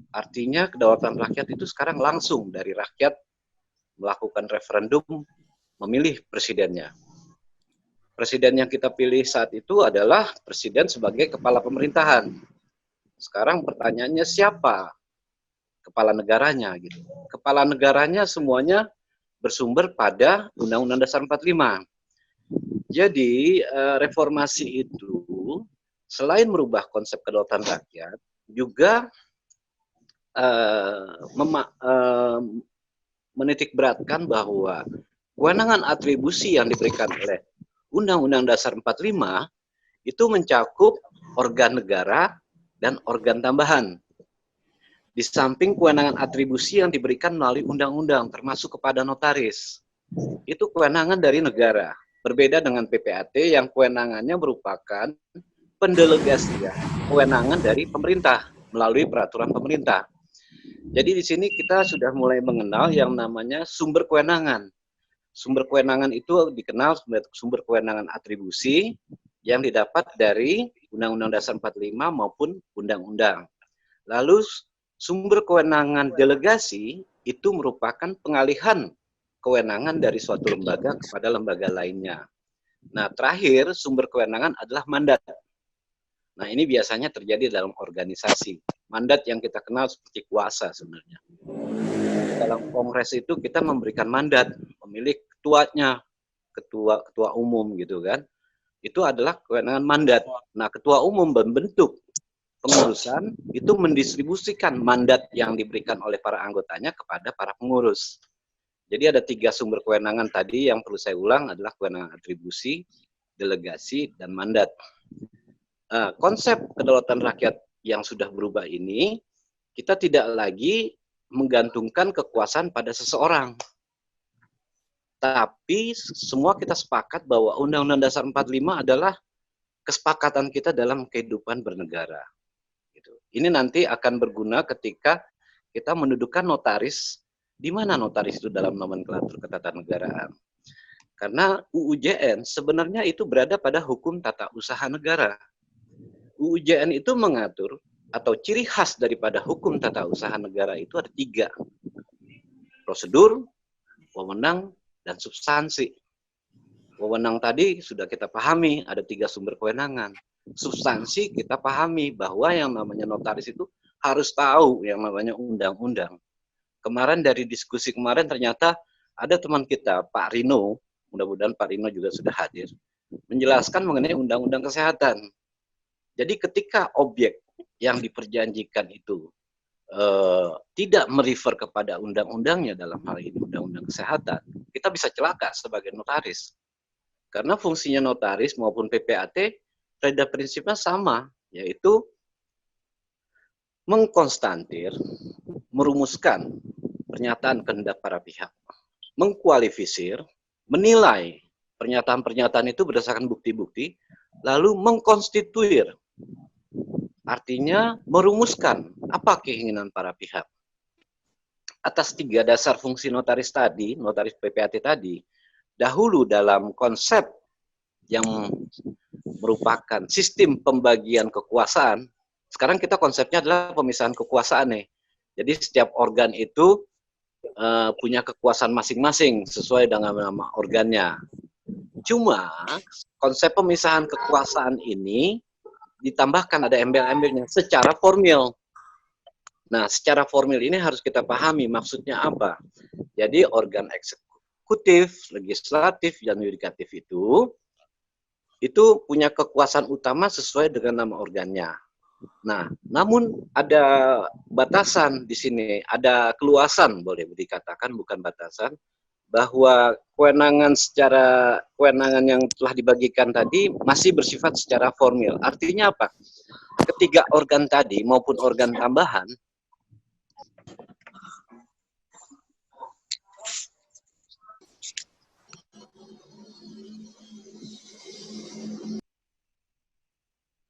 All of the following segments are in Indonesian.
Artinya kedaulatan rakyat itu sekarang langsung dari rakyat melakukan referendum memilih presidennya. Presiden yang kita pilih saat itu adalah presiden sebagai kepala pemerintahan. Sekarang pertanyaannya siapa kepala negaranya gitu. Kepala negaranya semuanya bersumber pada Undang-Undang Dasar 45. Jadi reformasi itu selain merubah konsep kedaulatan rakyat juga menitikberatkan bahwa kewenangan atribusi yang diberikan oleh Undang-Undang Dasar 45 itu mencakup organ negara dan organ tambahan. Di samping kewenangan atribusi yang diberikan melalui undang-undang, termasuk kepada notaris. Itu kewenangan dari negara. Berbeda dengan PPAT yang kewenangannya merupakan pendelegasian kewenangan dari pemerintah melalui peraturan pemerintah. Jadi di sini kita sudah mulai mengenal yang namanya sumber kewenangan. Sumber kewenangan itu dikenal sebagai sumber kewenangan atribusi yang didapat dari Undang-Undang Dasar 45 maupun undang-undang. Lalu sumber kewenangan delegasi itu merupakan pengalihan kewenangan dari suatu lembaga kepada lembaga lainnya. Nah, terakhir sumber kewenangan adalah mandat. Nah, ini biasanya terjadi dalam organisasi. Mandat yang kita kenal seperti kuasa sebenarnya. Dalam kongres itu kita memberikan mandat, memilih ketuanya, ketua umum gitu kan. Itu adalah kewenangan mandat. Nah, ketua umum membentuk pengurusan itu mendistribusikan mandat yang diberikan oleh para anggotanya kepada para pengurus. Jadi ada 3 sumber kewenangan tadi yang perlu saya ulang adalah kewenangan atribusi, delegasi, dan mandat. Konsep kedaulatan rakyat yang sudah berubah ini, kita tidak lagi menggantungkan kekuasaan pada seseorang. Tapi semua kita sepakat bahwa Undang-Undang Dasar 45 adalah kesepakatan kita dalam kehidupan bernegara. Ini nanti akan berguna ketika kita mendudukan notaris. Di mana notaris itu dalam nomenklatur ketatanegaraan? Karena UUJN sebenarnya itu berada pada hukum tata usaha negara. UUJN itu mengatur atau ciri khas daripada hukum tata usaha negara itu ada 3. Prosedur, wewenang, dan substansi. Wewenang tadi sudah kita pahami, ada 3 sumber kewenangan. Substansi kita pahami bahwa yang namanya notaris itu harus tahu yang namanya undang-undang. Kemarin dari diskusi kemarin ternyata ada teman kita, Pak Rino, mudah-mudahan Pak Rino juga sudah hadir, menjelaskan mengenai undang-undang kesehatan. Jadi ketika objek yang diperjanjikan itu tidak merefer kepada undang-undangnya, dalam hal ini undang-undang kesehatan, kita bisa celaka sebagai notaris. Karena fungsinya notaris maupun PPAT pada prinsipnya sama, yaitu mengkonstantir, merumuskan pernyataan kehendak para pihak, mengkualifisir, menilai pernyataan-pernyataan itu berdasarkan bukti-bukti, lalu mengkonstituir, artinya merumuskan apa keinginan para pihak. Atas 3 dasar fungsi notaris tadi, notaris PPAT tadi, dahulu dalam konsep yang merupakan sistem pembagian kekuasaan, sekarang kita konsepnya adalah pemisahan kekuasaan nih. Jadi setiap organ itu punya kekuasaan masing-masing sesuai dengan nama organnya. Cuma konsep pemisahan kekuasaan ini ditambahkan ada embel-embelnya secara formil. Nah, secara formil ini harus kita pahami maksudnya apa. Jadi organ eksekutif, legislatif, dan yudikatif itu punya kekuasaan utama sesuai dengan nama organnya. Nah, namun ada batasan di sini, ada keluasan boleh dikatakan, bukan batasan, bahwa kewenangan yang telah dibagikan tadi masih bersifat secara formil. Artinya apa? Ketiga organ tadi maupun organ tambahan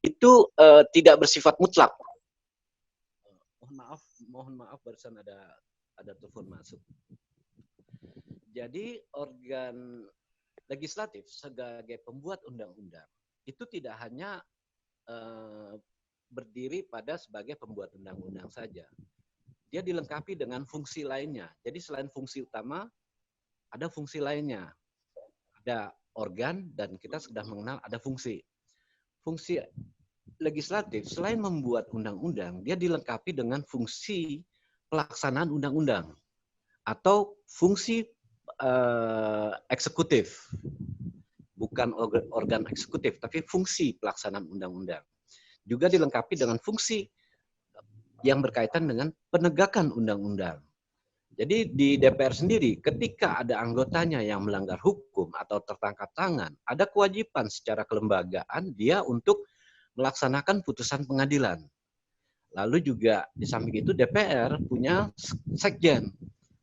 itu tidak bersifat mutlak. Mohon maaf barusan ada telepon masuk. Jadi organ legislatif sebagai pembuat undang-undang itu tidak hanya berdiri pada sebagai pembuat undang-undang saja, dia dilengkapi dengan fungsi lainnya. Jadi selain fungsi utama, ada fungsi lainnya. Ada organ dan kita sudah mengenal ada fungsi. Fungsi legislatif selain membuat undang-undang, dia dilengkapi dengan fungsi pelaksanaan undang-undang atau fungsi eksekutif. Bukan organ eksekutif, tapi fungsi pelaksanaan undang-undang. Juga dilengkapi dengan fungsi yang berkaitan dengan penegakan undang-undang. Jadi di DPR sendiri, ketika ada anggotanya yang melanggar hukum atau tertangkap tangan, ada kewajiban secara kelembagaan dia untuk melaksanakan putusan pengadilan. Lalu juga di samping itu DPR punya sekjen.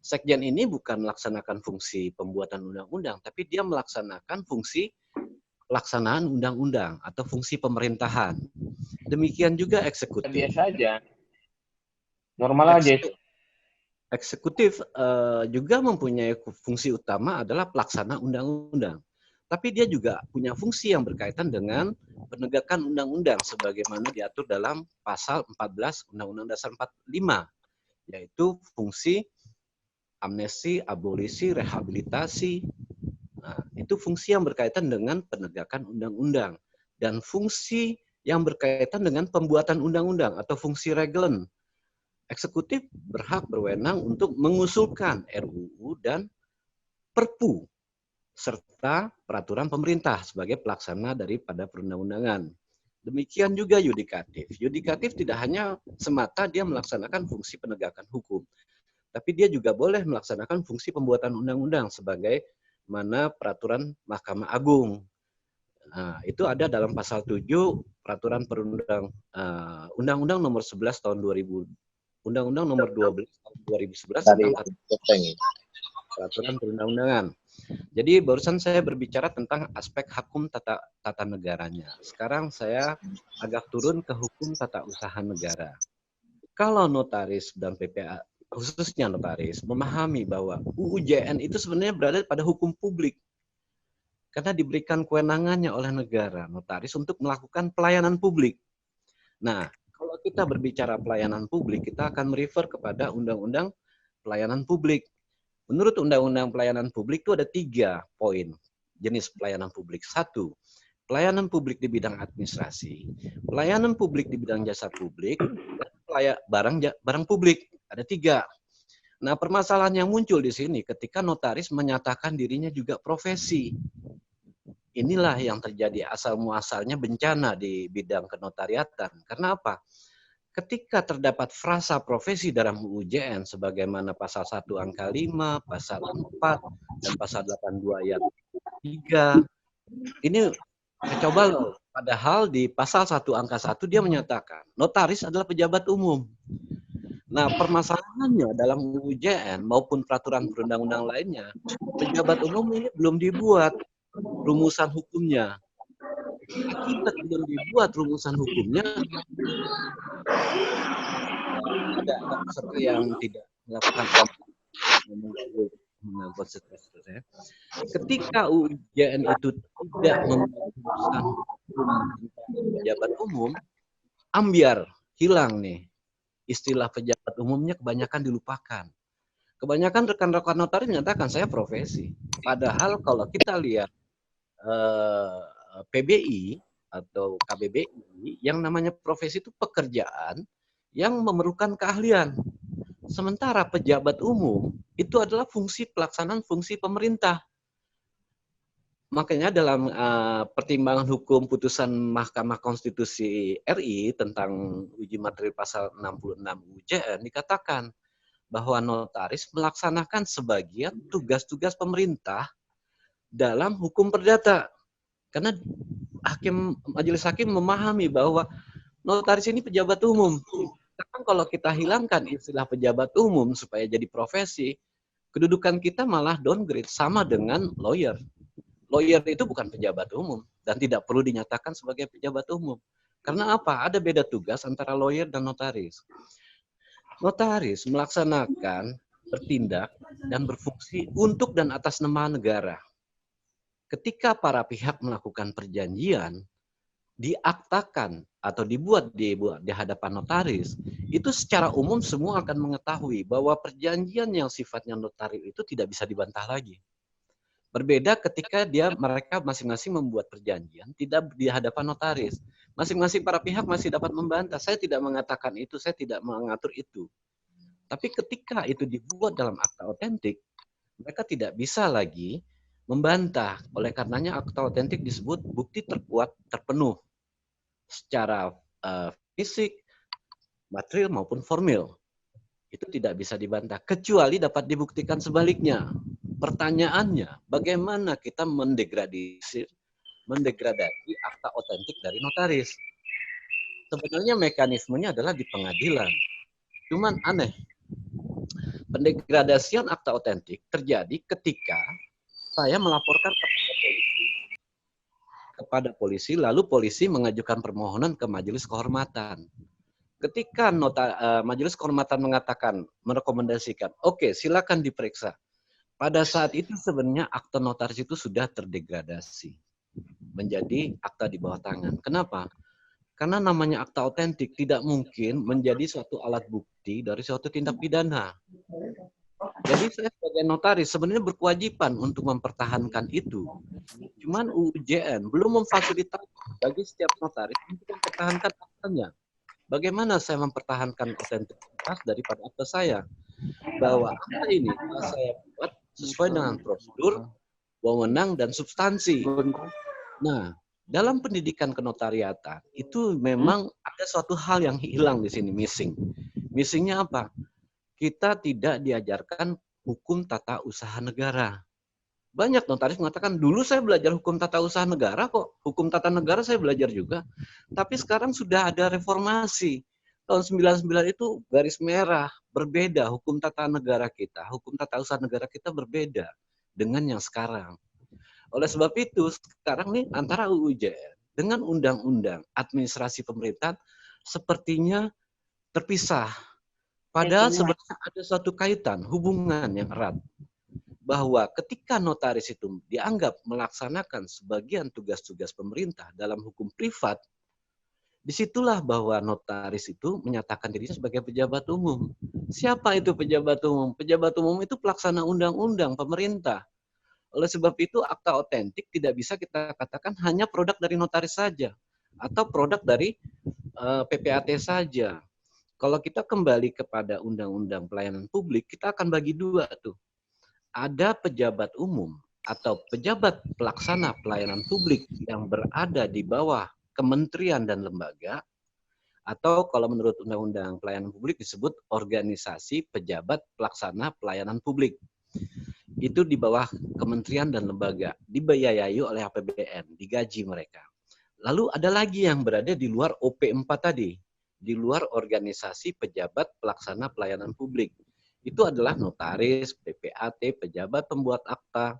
Sekjen ini bukan melaksanakan fungsi pembuatan undang-undang, tapi dia melaksanakan fungsi pelaksanaan undang-undang atau fungsi pemerintahan. Demikian juga eksekutif. Biasa aja. Normal aja itu. Eksekutif juga mempunyai fungsi utama adalah pelaksana undang-undang. Tapi dia juga punya fungsi yang berkaitan dengan penegakan undang-undang sebagaimana diatur dalam pasal 14 Undang-Undang Dasar 45, yaitu fungsi amnesti, abolisi, rehabilitasi. Nah, itu fungsi yang berkaitan dengan penegakan undang-undang. Dan fungsi yang berkaitan dengan pembuatan undang-undang atau fungsi reglen. Eksekutif berhak berwenang untuk mengusulkan RUU dan Perpu serta peraturan pemerintah sebagai pelaksana daripada perundang-undangan. Demikian juga yudikatif. Yudikatif tidak hanya semata dia melaksanakan fungsi penegakan hukum, tapi dia juga boleh melaksanakan fungsi pembuatan undang-undang sebagai mana peraturan Mahkamah Agung. Nah, itu ada dalam pasal 7 peraturan Undang-Undang nomor 11 tahun 2000. Undang-Undang nomor 12 tahun 2011 tentang peraturan perundang-undangan. Jadi barusan saya berbicara tentang aspek hukum tata negaranya. Sekarang saya agak turun ke hukum tata usaha negara. Kalau notaris dan PPA, khususnya notaris, memahami bahwa UU JN itu sebenarnya berada pada hukum publik. Karena diberikan kewenangannya oleh negara, notaris, untuk melakukan pelayanan publik. Nah, kalau kita berbicara pelayanan publik, kita akan merefer kepada Undang-Undang Pelayanan Publik. Menurut Undang-Undang Pelayanan Publik itu ada 3 poin jenis pelayanan publik. 1, pelayanan publik di bidang administrasi, pelayanan publik di bidang jasa publik, dan barang publik. Ada 3. Nah, permasalahan yang muncul di sini ketika notaris menyatakan dirinya juga profesi. Inilah yang terjadi asal-muasalnya bencana di bidang kenotariatan. Karena apa? Ketika terdapat frasa profesi dalam UU JN sebagaimana pasal 1 angka 5, pasal 4, dan pasal 82 ayat 3, ini coba loh. Padahal di pasal 1 angka 1 dia menyatakan notaris adalah pejabat umum. Nah, permasalahannya dalam UU JN maupun peraturan perundang-undang lainnya, pejabat umum ini belum dibuat rumusan hukumnya. Akibat belum dibuat rumusan hukumnya, ada peserta yang tidak melakukan konsentrasi. Ketika UU JN itu tidak membuat rumusan hukum pejabat umum, ambiar, hilang nih. Istilah pejabat umumnya kebanyakan dilupakan. Kebanyakan rekan-rekan notaris menyatakan saya profesi. Padahal kalau kita lihat PBI atau KBBI, yang namanya profesi itu pekerjaan yang memerlukan keahlian. Sementara pejabat umum itu adalah fungsi pelaksanaan fungsi pemerintah. Makanya dalam pertimbangan hukum putusan Mahkamah Konstitusi RI tentang uji materi pasal 66 UU JN dikatakan bahwa notaris melaksanakan sebagian tugas-tugas pemerintah dalam hukum perdata. Karena majelis hakim memahami bahwa notaris ini pejabat umum. Sekarang kalau kita hilangkan istilah pejabat umum supaya jadi profesi, kedudukan kita malah downgrade sama dengan lawyer. Lawyer itu bukan pejabat umum dan tidak perlu dinyatakan sebagai pejabat umum. Karena apa? Ada beda tugas antara lawyer dan notaris. Notaris melaksanakan, bertindak, dan berfungsi untuk dan atas nama negara. Ketika para pihak melakukan perjanjian, diaktakan atau dibuat di hadapan notaris, itu secara umum semua akan mengetahui bahwa perjanjian yang sifatnya notaris itu tidak bisa dibantah lagi. Berbeda ketika mereka masing-masing membuat perjanjian tidak di hadapan notaris. Masing-masing para pihak masih dapat membantah. Saya tidak mengatakan itu, saya tidak mengatur itu. Tapi ketika itu dibuat dalam akta otentik, mereka tidak bisa lagi membantah. Oleh karenanya akta otentik disebut bukti terkuat terpenuh secara fisik, material maupun formil. Itu tidak bisa dibantah, kecuali dapat dibuktikan sebaliknya. Pertanyaannya, bagaimana kita mendegradasi akta otentik dari notaris? Sebenarnya mekanismenya adalah di pengadilan. Cuman aneh, pendegradasian akta otentik terjadi ketika saya melaporkan kepada polisi, lalu polisi mengajukan permohonan ke majelis kehormatan. Ketika majelis kehormatan merekomendasikan, oke, silakan diperiksa. Pada saat itu sebenarnya akta notaris itu sudah terdegradasi menjadi akta di bawah tangan. Kenapa? Karena namanya akta otentik tidak mungkin menjadi suatu alat bukti dari suatu tindak pidana. Jadi saya sebagai notaris sebenarnya berkewajiban untuk mempertahankan itu. Cuman UUJN belum memfasilitasi bagi setiap notaris untuk mempertahankan aktanya. Bagaimana saya mempertahankan otentikitas daripada akta saya? Bahwa akta ini saya buat sesuai dengan prosedur, wewenang, dan substansi. Nah, dalam pendidikan kenotariatan, itu memang ada suatu hal yang hilang di sini, missing. Missingnya apa? Kita tidak diajarkan hukum tata usaha negara. Banyak notaris mengatakan, dulu saya belajar hukum tata usaha negara kok. Hukum tata negara saya belajar juga. Tapi sekarang sudah ada reformasi. Tahun 99 itu garis merah, berbeda. Hukum tata negara kita, hukum tata usaha negara kita berbeda dengan yang sekarang. Oleh sebab itu, sekarang nih antara UUJN dengan undang-undang administrasi pemerintahan sepertinya terpisah. Padahal sebenarnya ada suatu kaitan, hubungan yang erat. Bahwa ketika notaris itu dianggap melaksanakan sebagian tugas-tugas pemerintah dalam hukum privat, disitulah bahwa notaris itu menyatakan dirinya sebagai pejabat umum. Siapa itu pejabat umum? Pejabat umum itu pelaksana undang-undang pemerintah. Oleh sebab itu, akta otentik tidak bisa kita katakan hanya produk dari notaris saja atau produk dari PPAT saja. Kalau kita kembali kepada Undang-Undang Pelayanan Publik, kita akan bagi dua tuh. Ada pejabat umum atau pejabat pelaksana pelayanan publik yang berada di bawah kementerian dan lembaga, atau kalau menurut Undang-Undang Pelayanan Publik disebut organisasi pejabat pelaksana pelayanan publik. Itu di bawah kementerian dan lembaga, dibiayai oleh APBN, digaji mereka. Lalu ada lagi yang berada di luar OP4 tadi, di luar organisasi pejabat pelaksana pelayanan publik. Itu adalah notaris, PPAT, pejabat pembuat akta,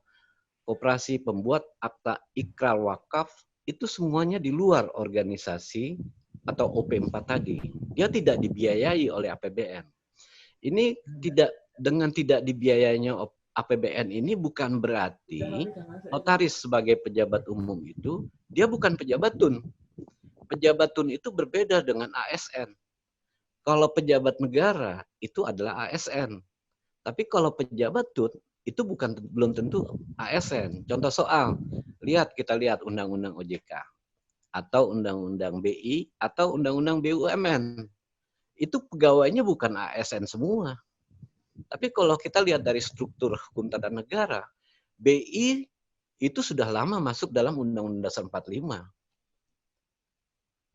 koperasi pembuat akta ikrar wakaf, itu semuanya di luar organisasi atau OP4 tadi. Dia tidak dibiayai oleh APBN. Ini dengan tidak dibiayainya APBN ini bukan berarti notaris sebagai pejabat umum itu, dia bukan pejabat tun. Pejabat tun itu berbeda dengan ASN. Kalau pejabat negara itu adalah ASN. Tapi kalau pejabat tun itu belum tentu ASN. Contoh soal, kita lihat Undang-Undang OJK atau Undang-Undang BI atau Undang-Undang BUMN. Itu pegawainya bukan ASN semua. Tapi kalau kita lihat dari struktur hukum tata negara, BI itu sudah lama masuk dalam Undang-Undang Dasar 45.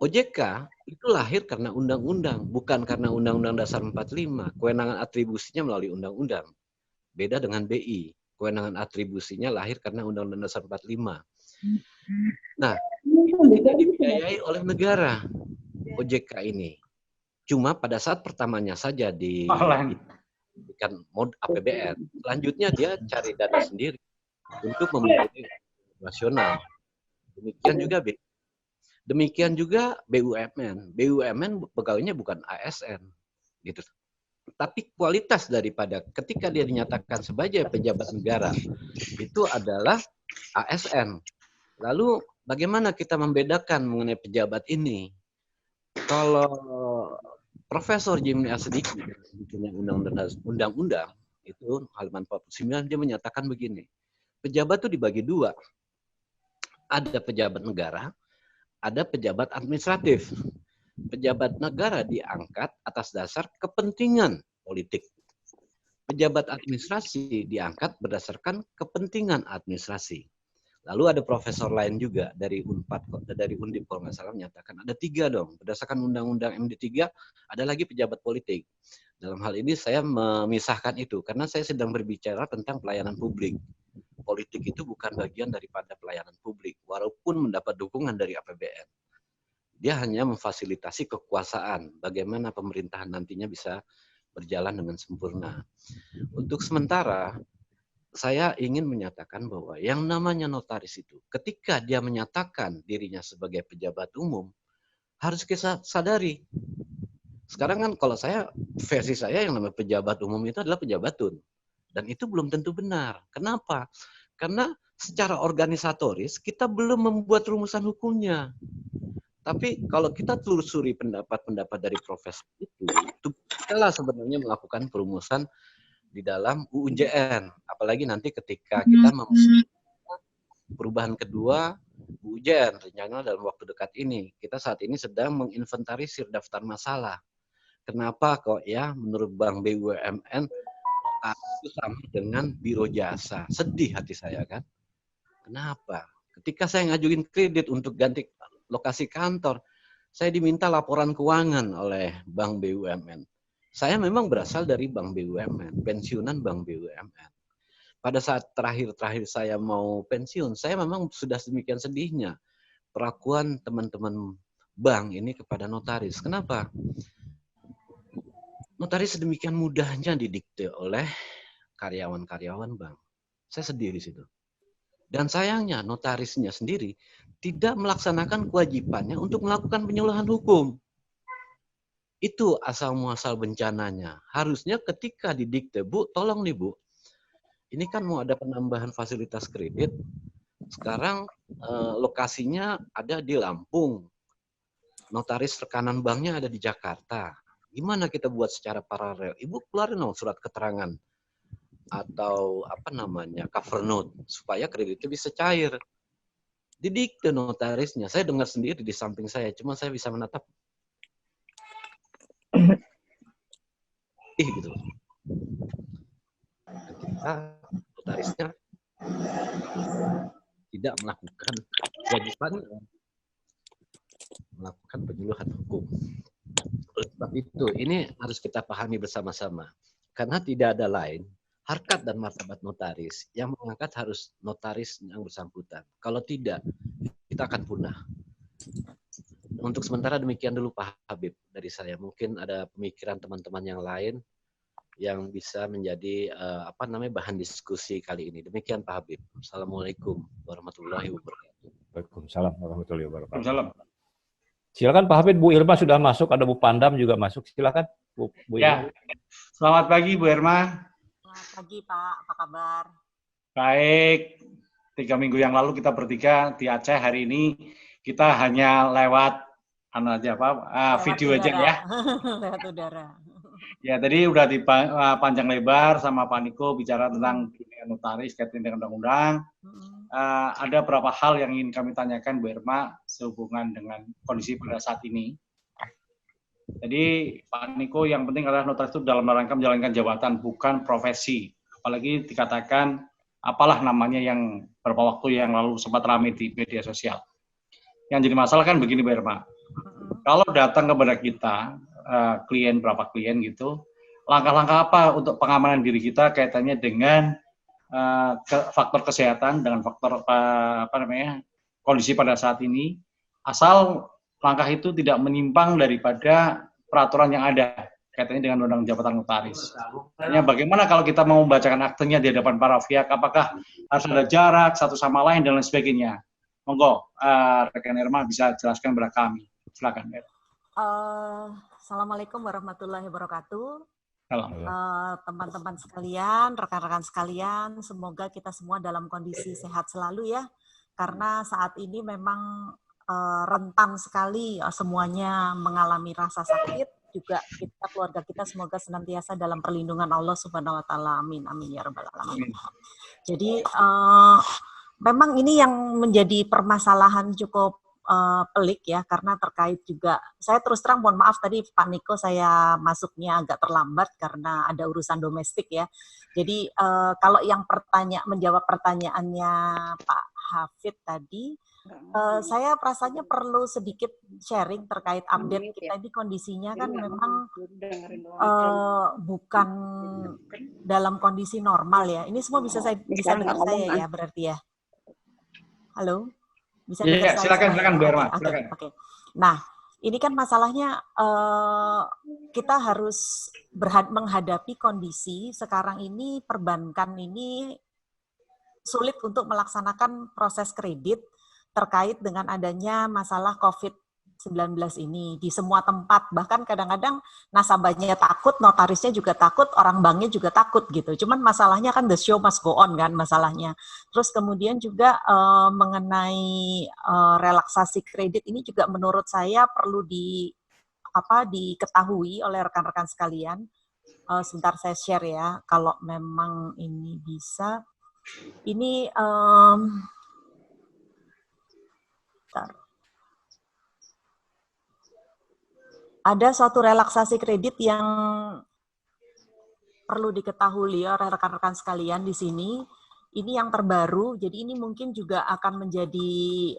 OJK itu lahir karena undang-undang, bukan karena Undang-Undang Dasar 45. Kewenangan atribusinya melalui undang-undang. Beda dengan BI. Kewenangan atribusinya lahir karena Undang-Undang Dasar 45. Nah, itu tidak dibiayai oleh negara, OJK ini. Cuma pada saat pertamanya saja diberikan mod APBN. Selanjutnya dia cari dana sendiri untuk membiayai nasional. Demikian juga BUMN. BUMN pegawainya bukan ASN, gitu. Tapi kualitas daripada ketika dia dinyatakan sebagai pejabat negara itu adalah ASN. Lalu bagaimana kita membedakan mengenai pejabat ini? Kalau Profesor Jimmy Asediki punya undang-undang itu halaman 49 dia menyatakan begini. Pejabat itu dibagi dua. Ada pejabat negara, ada pejabat administratif. Pejabat negara diangkat atas dasar kepentingan politik. Pejabat administrasi diangkat berdasarkan kepentingan administrasi. Lalu ada profesor lain juga dari Unpad, dari Undip kalau nggak salah menyatakan ada 3 dong. Berdasarkan Undang-Undang MD3 ada lagi pejabat politik. Dalam hal ini saya memisahkan itu karena saya sedang berbicara tentang pelayanan publik. Politik itu bukan bagian daripada pelayanan publik, walaupun mendapat dukungan dari APBN. Dia hanya memfasilitasi kekuasaan, bagaimana pemerintahan nantinya bisa berjalan dengan sempurna. Untuk sementara, saya ingin menyatakan bahwa yang namanya notaris itu, ketika dia menyatakan dirinya sebagai pejabat umum, harus kita sadari. Sekarang kan kalau versi saya yang namanya pejabat umum itu adalah pejabatun. Dan itu belum tentu benar. Kenapa? Karena secara organisatoris kita belum membuat rumusan hukumnya. Tapi kalau kita telusuri pendapat-pendapat dari profesor itu kita sebenarnya melakukan perumusan di dalam UUJN. Apalagi nanti ketika kita perubahan kedua UUJN, rencana dalam waktu dekat ini. Kita saat ini sedang menginventarisir daftar masalah. Kenapa kok ya menurut Bank BUMN itu sama dengan biro jasa? Sedih hati saya kan. Kenapa? Ketika saya ngajuin kredit untuk ganti lokasi kantor, saya diminta laporan keuangan oleh Bank BUMN. Saya memang berasal dari Bank BUMN, pensiunan Bank BUMN. Pada saat terakhir saya mau pensiun, saya memang sudah sedemikian sedihnya perlakuan teman-teman bank ini kepada notaris. Kenapa? Notaris sedemikian mudahnya didikte oleh karyawan-karyawan bank. Saya sedih di situ. Dan sayangnya notarisnya sendiri tidak melaksanakan kewajibannya untuk melakukan penyuluhan hukum. Itu asal muasal bencananya. Harusnya ketika didikte, Bu, tolong nih Bu, ini kan mau ada penambahan fasilitas kredit. Sekarang lokasinya ada di Lampung. Notaris rekanan banknya ada di Jakarta. Gimana kita buat secara paralel? Ibu keluarin dong surat keterangan atau cover note supaya kreditnya bisa cair. Didikte notarisnya. Saya dengar sendiri di samping saya, cuma saya bisa menatap. Gitu. Ketika notarisnya tidak melakukan kewajiban melakukan penyuluhan hukum. Oleh sebab itu, ini harus kita pahami bersama-sama. Karena tidak ada lain, harkat dan martabat notaris yang mengangkat harus notaris yang bersangkutan. Kalau tidak, kita akan punah. Untuk sementara demikian dulu Pak Habib dari saya. Mungkin ada pemikiran teman-teman yang lain yang bisa menjadi bahan diskusi kali ini. Demikian Pak Habib. Assalamualaikum warahmatullahi wabarakatuh. Waalaikumsalam warahmatullahi wabarakatuh. Waalaikumsalam. Silakan Pak Habib, Bu Irma sudah masuk, ada Bu Pandam juga masuk. Silakan Bu Irma. Ya. Selamat pagi Bu Irma. Selamat pagi Pak, apa kabar? Baik. 3 minggu yang lalu kita bertiga di Aceh, hari ini kita hanya lewat video aja ya. Lewat udara. Ya, tadi udah panjang lebar sama Pak Niko bicara tentang dunia notaris kaitan dengan undang-undang. Ada beberapa hal yang ingin kami tanyakan Bu Irma sehubungan dengan kondisi pada saat ini. Jadi Pak Niko, yang penting adalah notaris itu dalam rangka menjalankan jabatan, bukan profesi. Apalagi dikatakan apalah namanya yang beberapa waktu yang lalu sempat ramai di media sosial. Yang jadi masalah kan begini Bu Irma. Kalau datang kepada kita, klien, berapa klien gitu, langkah-langkah apa untuk pengamanan diri kita kaitannya dengan faktor kesehatan, dengan faktor kondisi pada saat ini, asal langkah itu tidak menyimpang daripada peraturan yang ada kaitannya dengan undang jabatan notaris. Artinya bagaimana kalau kita mau membacakan aktenya di hadapan para pihak, apakah harus ada jarak satu sama lain dan lain sebagainya? Monggo, rekan Irma bisa jelaskan kepada kami. Silakan. Assalamualaikum warahmatullahi wabarakatuh. Teman-teman sekalian, rekan-rekan sekalian, semoga kita semua dalam kondisi sehat selalu ya. Karena saat ini memang rentan sekali semuanya mengalami rasa sakit. juga kita, keluarga kita semoga senantiasa dalam perlindungan Allah Subhanahu wa taala. Amin amin ya rabbal alamin. Jadi memang ini yang menjadi permasalahan cukup pelik ya, karena terkait juga, saya terus terang mohon maaf tadi Pak Niko saya masuknya agak terlambat karena ada urusan domestik ya. Jadi kalau yang menjawab pertanyaannya Pak Hafid tadi, saya rasanya perlu sedikit sharing terkait update kita ini, kondisinya kan memang bukan dalam kondisi normal ya. Ini semua bisa dengar saya ya berarti ya. Halo, bisa dengar saya? Silakan Bu Irma. Oke. Nah, ini kan masalahnya kita harus menghadapi kondisi sekarang ini perbankan ini sulit untuk melaksanakan proses kredit terkait dengan adanya masalah COVID-19 ini di semua tempat. Bahkan kadang-kadang nasabahnya takut, notarisnya juga takut, orang banknya juga takut gitu. Cuman masalahnya kan the show must go on kan masalahnya. Terus kemudian juga mengenai relaksasi kredit ini juga menurut saya perlu diketahui oleh rekan-rekan sekalian. Sebentar saya share ya, kalau memang ini bisa. Ini ada suatu relaksasi kredit yang perlu diketahui oleh rekan-rekan sekalian di sini. Ini yang terbaru, jadi ini mungkin juga akan menjadi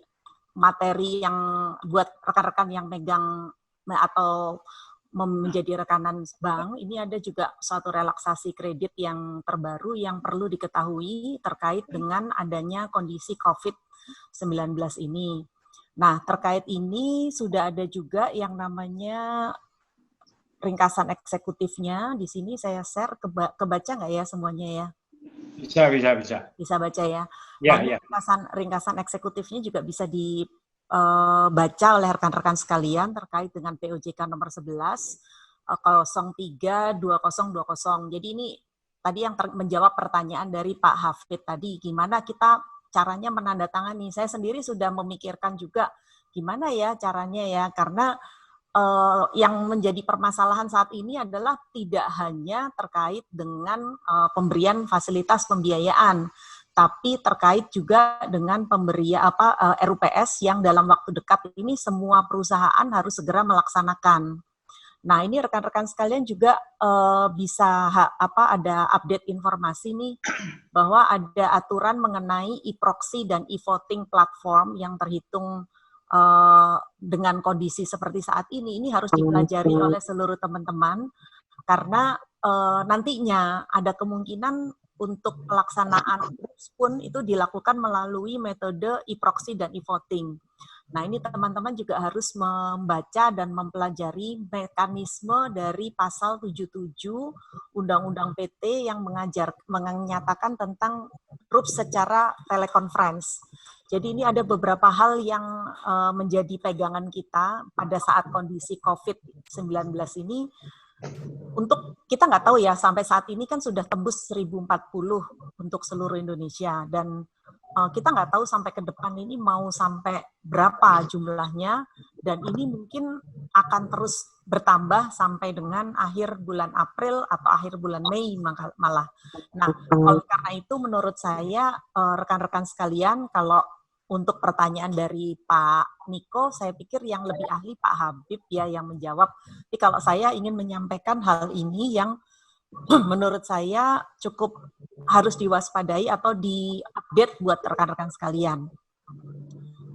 materi yang buat rekan-rekan yang megang atau menjadi rekanan bank. Ini ada juga suatu relaksasi kredit yang terbaru yang perlu diketahui terkait dengan adanya kondisi COVID-19 ini. Nah, terkait ini sudah ada juga yang namanya ringkasan eksekutifnya. Di sini saya share, kebaca nggak ya semuanya ya? Bisa. Bisa baca ya? Ya. Ringkasan eksekutifnya juga bisa dibaca oleh rekan-rekan sekalian terkait dengan POJK nomor 11 03-2020. Jadi ini tadi yang menjawab pertanyaan dari Pak Hafid tadi, gimana kita caranya menandatangani. Saya sendiri sudah memikirkan juga gimana ya caranya ya, karena yang menjadi permasalahan saat ini adalah tidak hanya terkait dengan pemberian fasilitas pembiayaan, tapi terkait juga dengan pemberian RUPS yang dalam waktu dekat ini semua perusahaan harus segera melaksanakan. Nah, ini rekan-rekan sekalian juga bisa ada update informasi nih bahwa ada aturan mengenai e-proxy dan e-voting platform yang terhitung dengan kondisi seperti saat ini. Ini harus dipelajari oleh seluruh teman-teman karena nantinya ada kemungkinan untuk pelaksanaan pun itu dilakukan melalui metode e-proxy dan e-voting. Nah, ini teman-teman juga harus membaca dan mempelajari mekanisme dari pasal 77 Undang-Undang PT yang menyatakan tentang RUPS secara telekonferensi. Jadi ini ada beberapa hal yang menjadi pegangan kita pada saat kondisi COVID-19 ini. Untuk kita nggak tahu ya, sampai saat ini kan sudah tembus 1040 untuk seluruh Indonesia, dan kita nggak tahu sampai ke depan ini mau sampai berapa jumlahnya, dan ini mungkin akan terus bertambah sampai dengan akhir bulan April atau akhir bulan Mei malah. Nah, oleh karena itu menurut saya rekan-rekan sekalian, kalau untuk pertanyaan dari Pak Niko, saya pikir yang lebih ahli Pak Habib ya yang menjawab. Tapi kalau saya ingin menyampaikan hal ini yang menurut saya cukup harus diwaspadai atau diupdate buat rekan-rekan sekalian.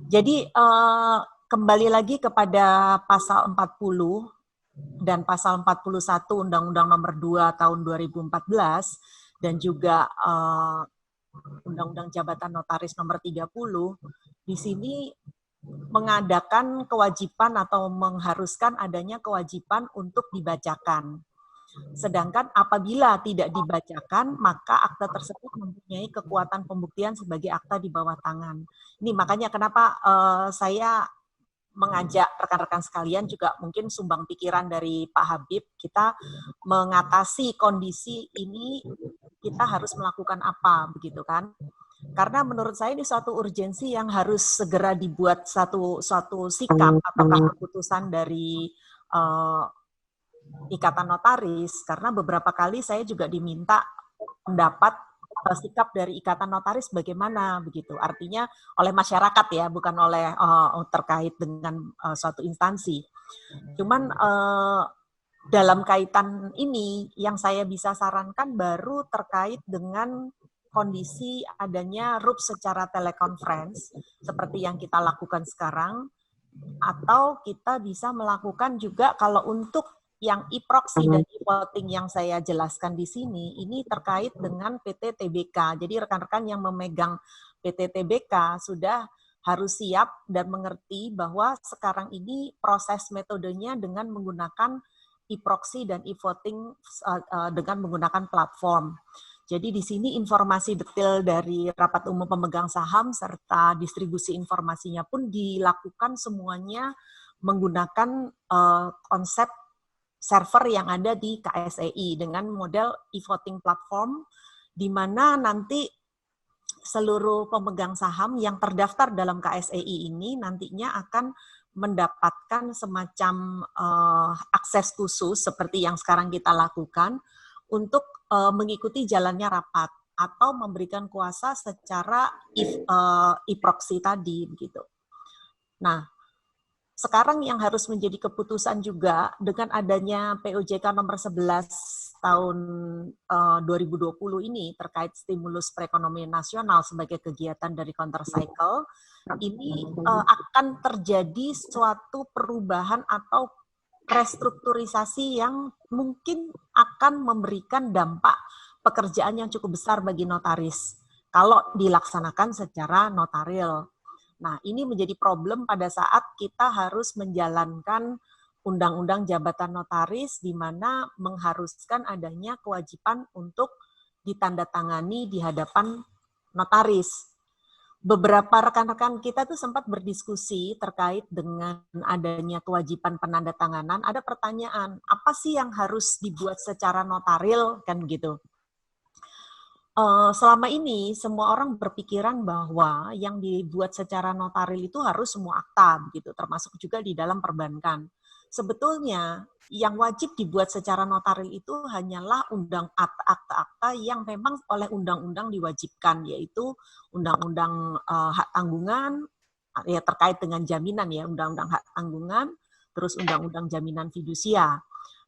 Jadi kembali lagi kepada pasal 40 dan pasal 41 Undang-Undang Nomor 2 Tahun 2014 dan juga Undang-Undang Jabatan Notaris Nomor 30, di sini mengadakan kewajiban atau mengharuskan adanya kewajiban untuk dibacakan. Sedangkan apabila tidak dibacakan, maka akta tersebut mempunyai kekuatan pembuktian sebagai akta di bawah tangan. Ini makanya kenapa saya mengajak rekan-rekan sekalian juga mungkin sumbang pikiran dari Pak Habib, kita mengatasi kondisi ini, kita harus melakukan apa, begitu kan? Karena menurut saya ini suatu urgensi yang harus segera dibuat suatu sikap atau keputusan dari Ikatan Notaris, karena beberapa kali saya juga diminta pendapat sikap dari Ikatan Notaris bagaimana begitu. Artinya oleh masyarakat ya, bukan oleh terkait dengan suatu instansi. Cuman dalam kaitan ini yang saya bisa sarankan baru terkait dengan kondisi adanya RUP secara telekonferensi seperti yang kita lakukan sekarang, atau kita bisa melakukan juga kalau untuk yang e-proxy dan e-voting yang saya jelaskan di sini, ini terkait dengan PT TBK. Jadi rekan-rekan yang memegang PT TBK sudah harus siap dan mengerti bahwa sekarang ini proses metodenya dengan menggunakan e-proxy dan e-voting dengan menggunakan platform. Jadi di sini informasi detail dari rapat umum pemegang saham serta distribusi informasinya pun dilakukan semuanya menggunakan konsep server yang ada di KSEI dengan model e-voting platform, di mana nanti seluruh pemegang saham yang terdaftar dalam KSEI ini nantinya akan mendapatkan semacam akses khusus seperti yang sekarang kita lakukan untuk mengikuti jalannya rapat atau memberikan kuasa secara e-proxy tadi begitu. Nah, sekarang yang harus menjadi keputusan juga dengan adanya POJK nomor 11 tahun 2020 ini terkait stimulus perekonomian nasional sebagai kegiatan dari countercycle, ini akan terjadi suatu perubahan atau restrukturisasi yang mungkin akan memberikan dampak pekerjaan yang cukup besar bagi notaris kalau dilaksanakan secara notaril. Nah, ini menjadi problem pada saat kita harus menjalankan Undang-Undang Jabatan Notaris di mana mengharuskan adanya kewajiban untuk ditandatangani di hadapan notaris. Beberapa rekan-rekan kita tuh sempat berdiskusi terkait dengan adanya kewajiban penandatanganan. Ada pertanyaan, apa sih yang harus dibuat secara notaril kan gitu? Selama ini semua orang berpikiran bahwa yang dibuat secara notaril itu harus semua akta, begitu, termasuk juga di dalam perbankan. Sebetulnya yang wajib dibuat secara notaril itu hanyalah akta-akta yang memang oleh undang-undang diwajibkan, yaitu undang-undang hak tanggungan, ya terkait dengan jaminan ya, undang-undang hak tanggungan, terus undang-undang jaminan fidusia.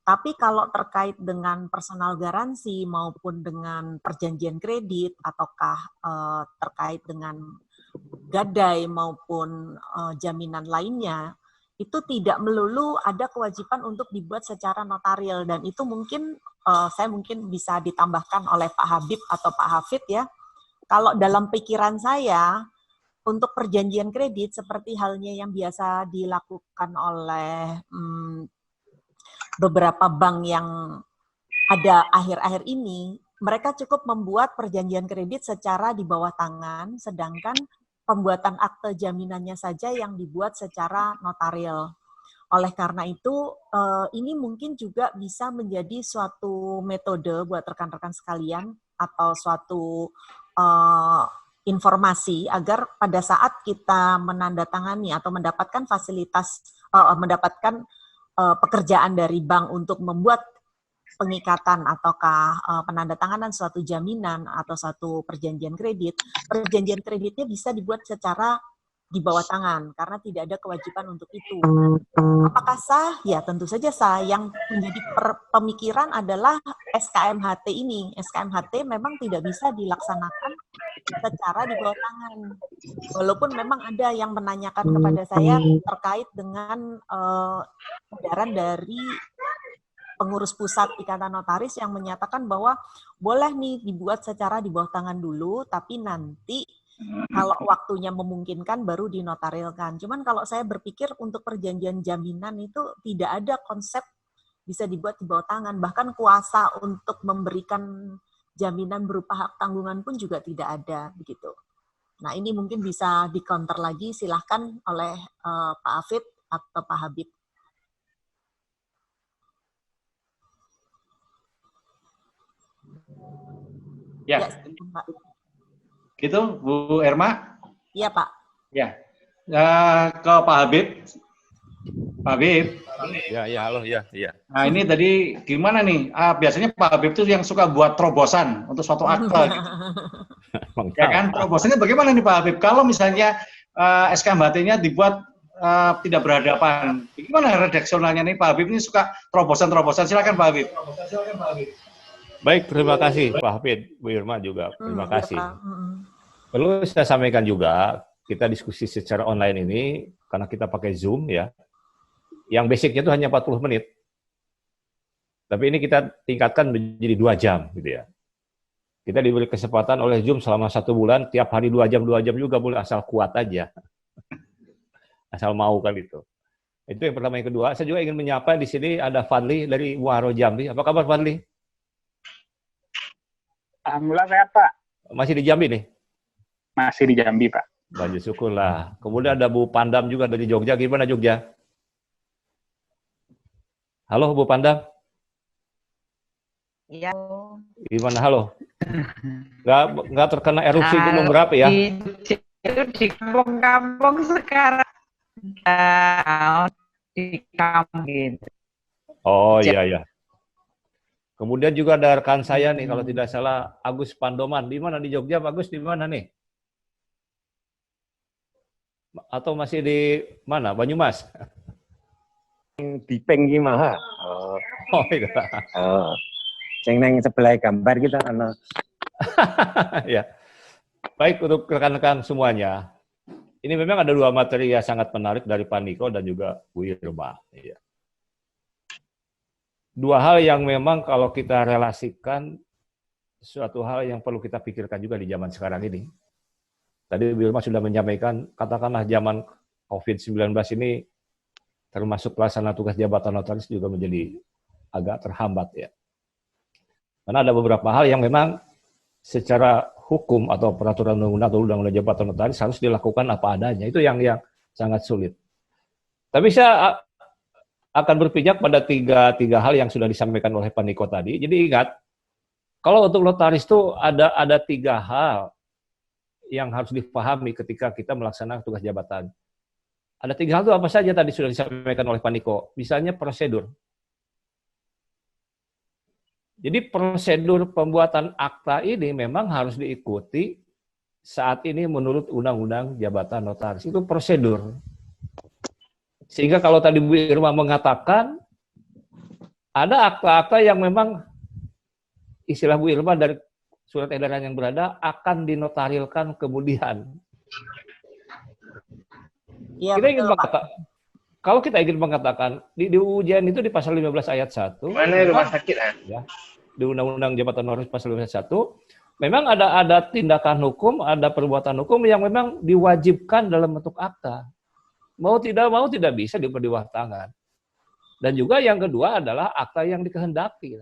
Tapi kalau terkait dengan personal garansi maupun dengan perjanjian kredit ataukah terkait dengan gadai maupun jaminan lainnya, itu tidak melulu ada kewajiban untuk dibuat secara notaril, dan itu mungkin saya mungkin bisa ditambahkan oleh Pak Habib atau Pak Hafid ya. Kalau dalam pikiran saya, untuk perjanjian kredit seperti halnya yang biasa dilakukan oleh beberapa bank yang ada akhir-akhir ini, mereka cukup membuat perjanjian kredit secara di bawah tangan, sedangkan pembuatan akte jaminannya saja yang dibuat secara notaril. Oleh karena itu, ini mungkin juga bisa menjadi suatu metode buat rekan-rekan sekalian atau suatu informasi agar pada saat kita menandatangani atau mendapatkan fasilitas, mendapatkan pekerjaan dari bank untuk membuat pengikatan ataukah penandatanganan suatu jaminan atau suatu perjanjian kreditnya bisa dibuat secara di bawah tangan karena tidak ada kewajiban untuk itu. Apakah sah? Ya tentu saja sah. Yang menjadi pemikiran adalah SKMHT ini. SKMHT memang tidak bisa dilaksanakan secara di bawah tangan. Walaupun memang ada yang menanyakan kepada saya terkait dengan edaran dari pengurus pusat Ikatan Notaris yang menyatakan bahwa boleh nih dibuat secara di bawah tangan dulu, tapi nanti kalau waktunya memungkinkan baru dinotarilkan. Cuman kalau saya berpikir untuk perjanjian jaminan itu tidak ada konsep bisa dibuat di bawah tangan. Bahkan kuasa untuk memberikan jaminan berupa hak tanggungan pun juga tidak ada begitu. Nah ini mungkin bisa di-counter lagi, silahkan oleh Pak Hafid atau Pak Habib. Ya, Pak. Gitu Bu Erma? Iya Pak. Ya, ke Pak Habib. Pak Habib. Ya, halo, ya. Nah, ini tadi gimana nih? Biasanya Pak Habib itu yang suka buat terobosan untuk suatu akte gitu. Ya kan, terobosannya bagaimana nih Pak Habib? Kalau misalnya SKMHT-nya dibuat tidak berhadapan, gimana redaksionalnya nih Pak Habib ini suka terobosan-terobosan? Silakan Pak Habib. Baik, terima kasih Pak Hafid, Bu Irma juga. Terima kasih. Perlu saya sampaikan juga, kita diskusi secara online ini, karena kita pakai Zoom ya, yang basicnya itu hanya 40 menit. Tapi ini kita tingkatkan menjadi 2 jam, gitu ya. Kita diberi kesempatan oleh Zoom selama 1 bulan, tiap hari 2 jam juga boleh, asal kuat aja. Asal mau kan itu. Itu yang pertama. Yang kedua, saya juga ingin menyapa di sini ada Fadli dari Muaro Jambi. Apa kabar Fadli? Alhamdulillah sehat Pak. Masih di Jambi nih? Masih di Jambi Pak. Lanjut syukurlah. Kemudian ada Bu Pandam juga dari Jogja. Gimana Jogja? Halo Bu Pandam. Iya. Gimana halo? Nggak terkena erupsi gunung berapi ya? Itu di kampung-kampung sekarang di kampung gitu. Oh iya. Kemudian juga ada rekan saya nih, kalau tidak salah, Agus Pandoman. Di mana di Jogja, Pak Agus? Di mana nih? Atau masih di mana? Banyumas? Di Peng Maha. Oh iya. Yang neng sebelah gambar kita karena. Ya. Baik untuk rekan-rekan semuanya. Ini memang ada 2 materi yang sangat menarik dari Pak Niko dan juga Bu Irma. Ya. 2 hal yang memang kalau kita relasikan, suatu hal yang perlu kita pikirkan juga di zaman sekarang ini. Tadi Bu Irma sudah menyampaikan, katakanlah zaman COVID-19 ini, termasuk pelaksana tugas jabatan notaris juga menjadi agak terhambat ya. Karena ada beberapa hal yang memang secara hukum atau peraturan undang-undang atau undang-undang jabatan notaris harus dilakukan apa adanya. Itu yang sangat sulit. Tapi saya akan berpijak pada tiga hal yang sudah disampaikan oleh Pak Niko tadi. Jadi ingat, kalau untuk notaris itu ada 3 hal yang harus dipahami ketika kita melaksanakan tugas jabatan. Ada 3 hal itu apa saja tadi sudah disampaikan oleh Pak Niko. Misalnya prosedur. Jadi prosedur pembuatan akta ini memang harus diikuti saat ini menurut Undang-Undang Jabatan Notaris. Itu prosedur. Sehingga kalau tadi Bu Irma mengatakan, ada akta-akta yang memang, istilah Bu Irma dari surat edaran yang berada, akan dinotarilkan kemudian. Ya, kita ingin mengatakan, kalau kita ingin mengatakan, di ujian itu di pasal 15 ayat 1. Mana rumah sakit ya? Di Undang-Undang Jabatan Notaris pasal 15 ayat 1, memang ada tindakan hukum, ada perbuatan hukum yang memang diwajibkan dalam bentuk akta. Mau tidak bisa diberi bawah tangan. Dan juga yang kedua adalah akta yang dikehendaki.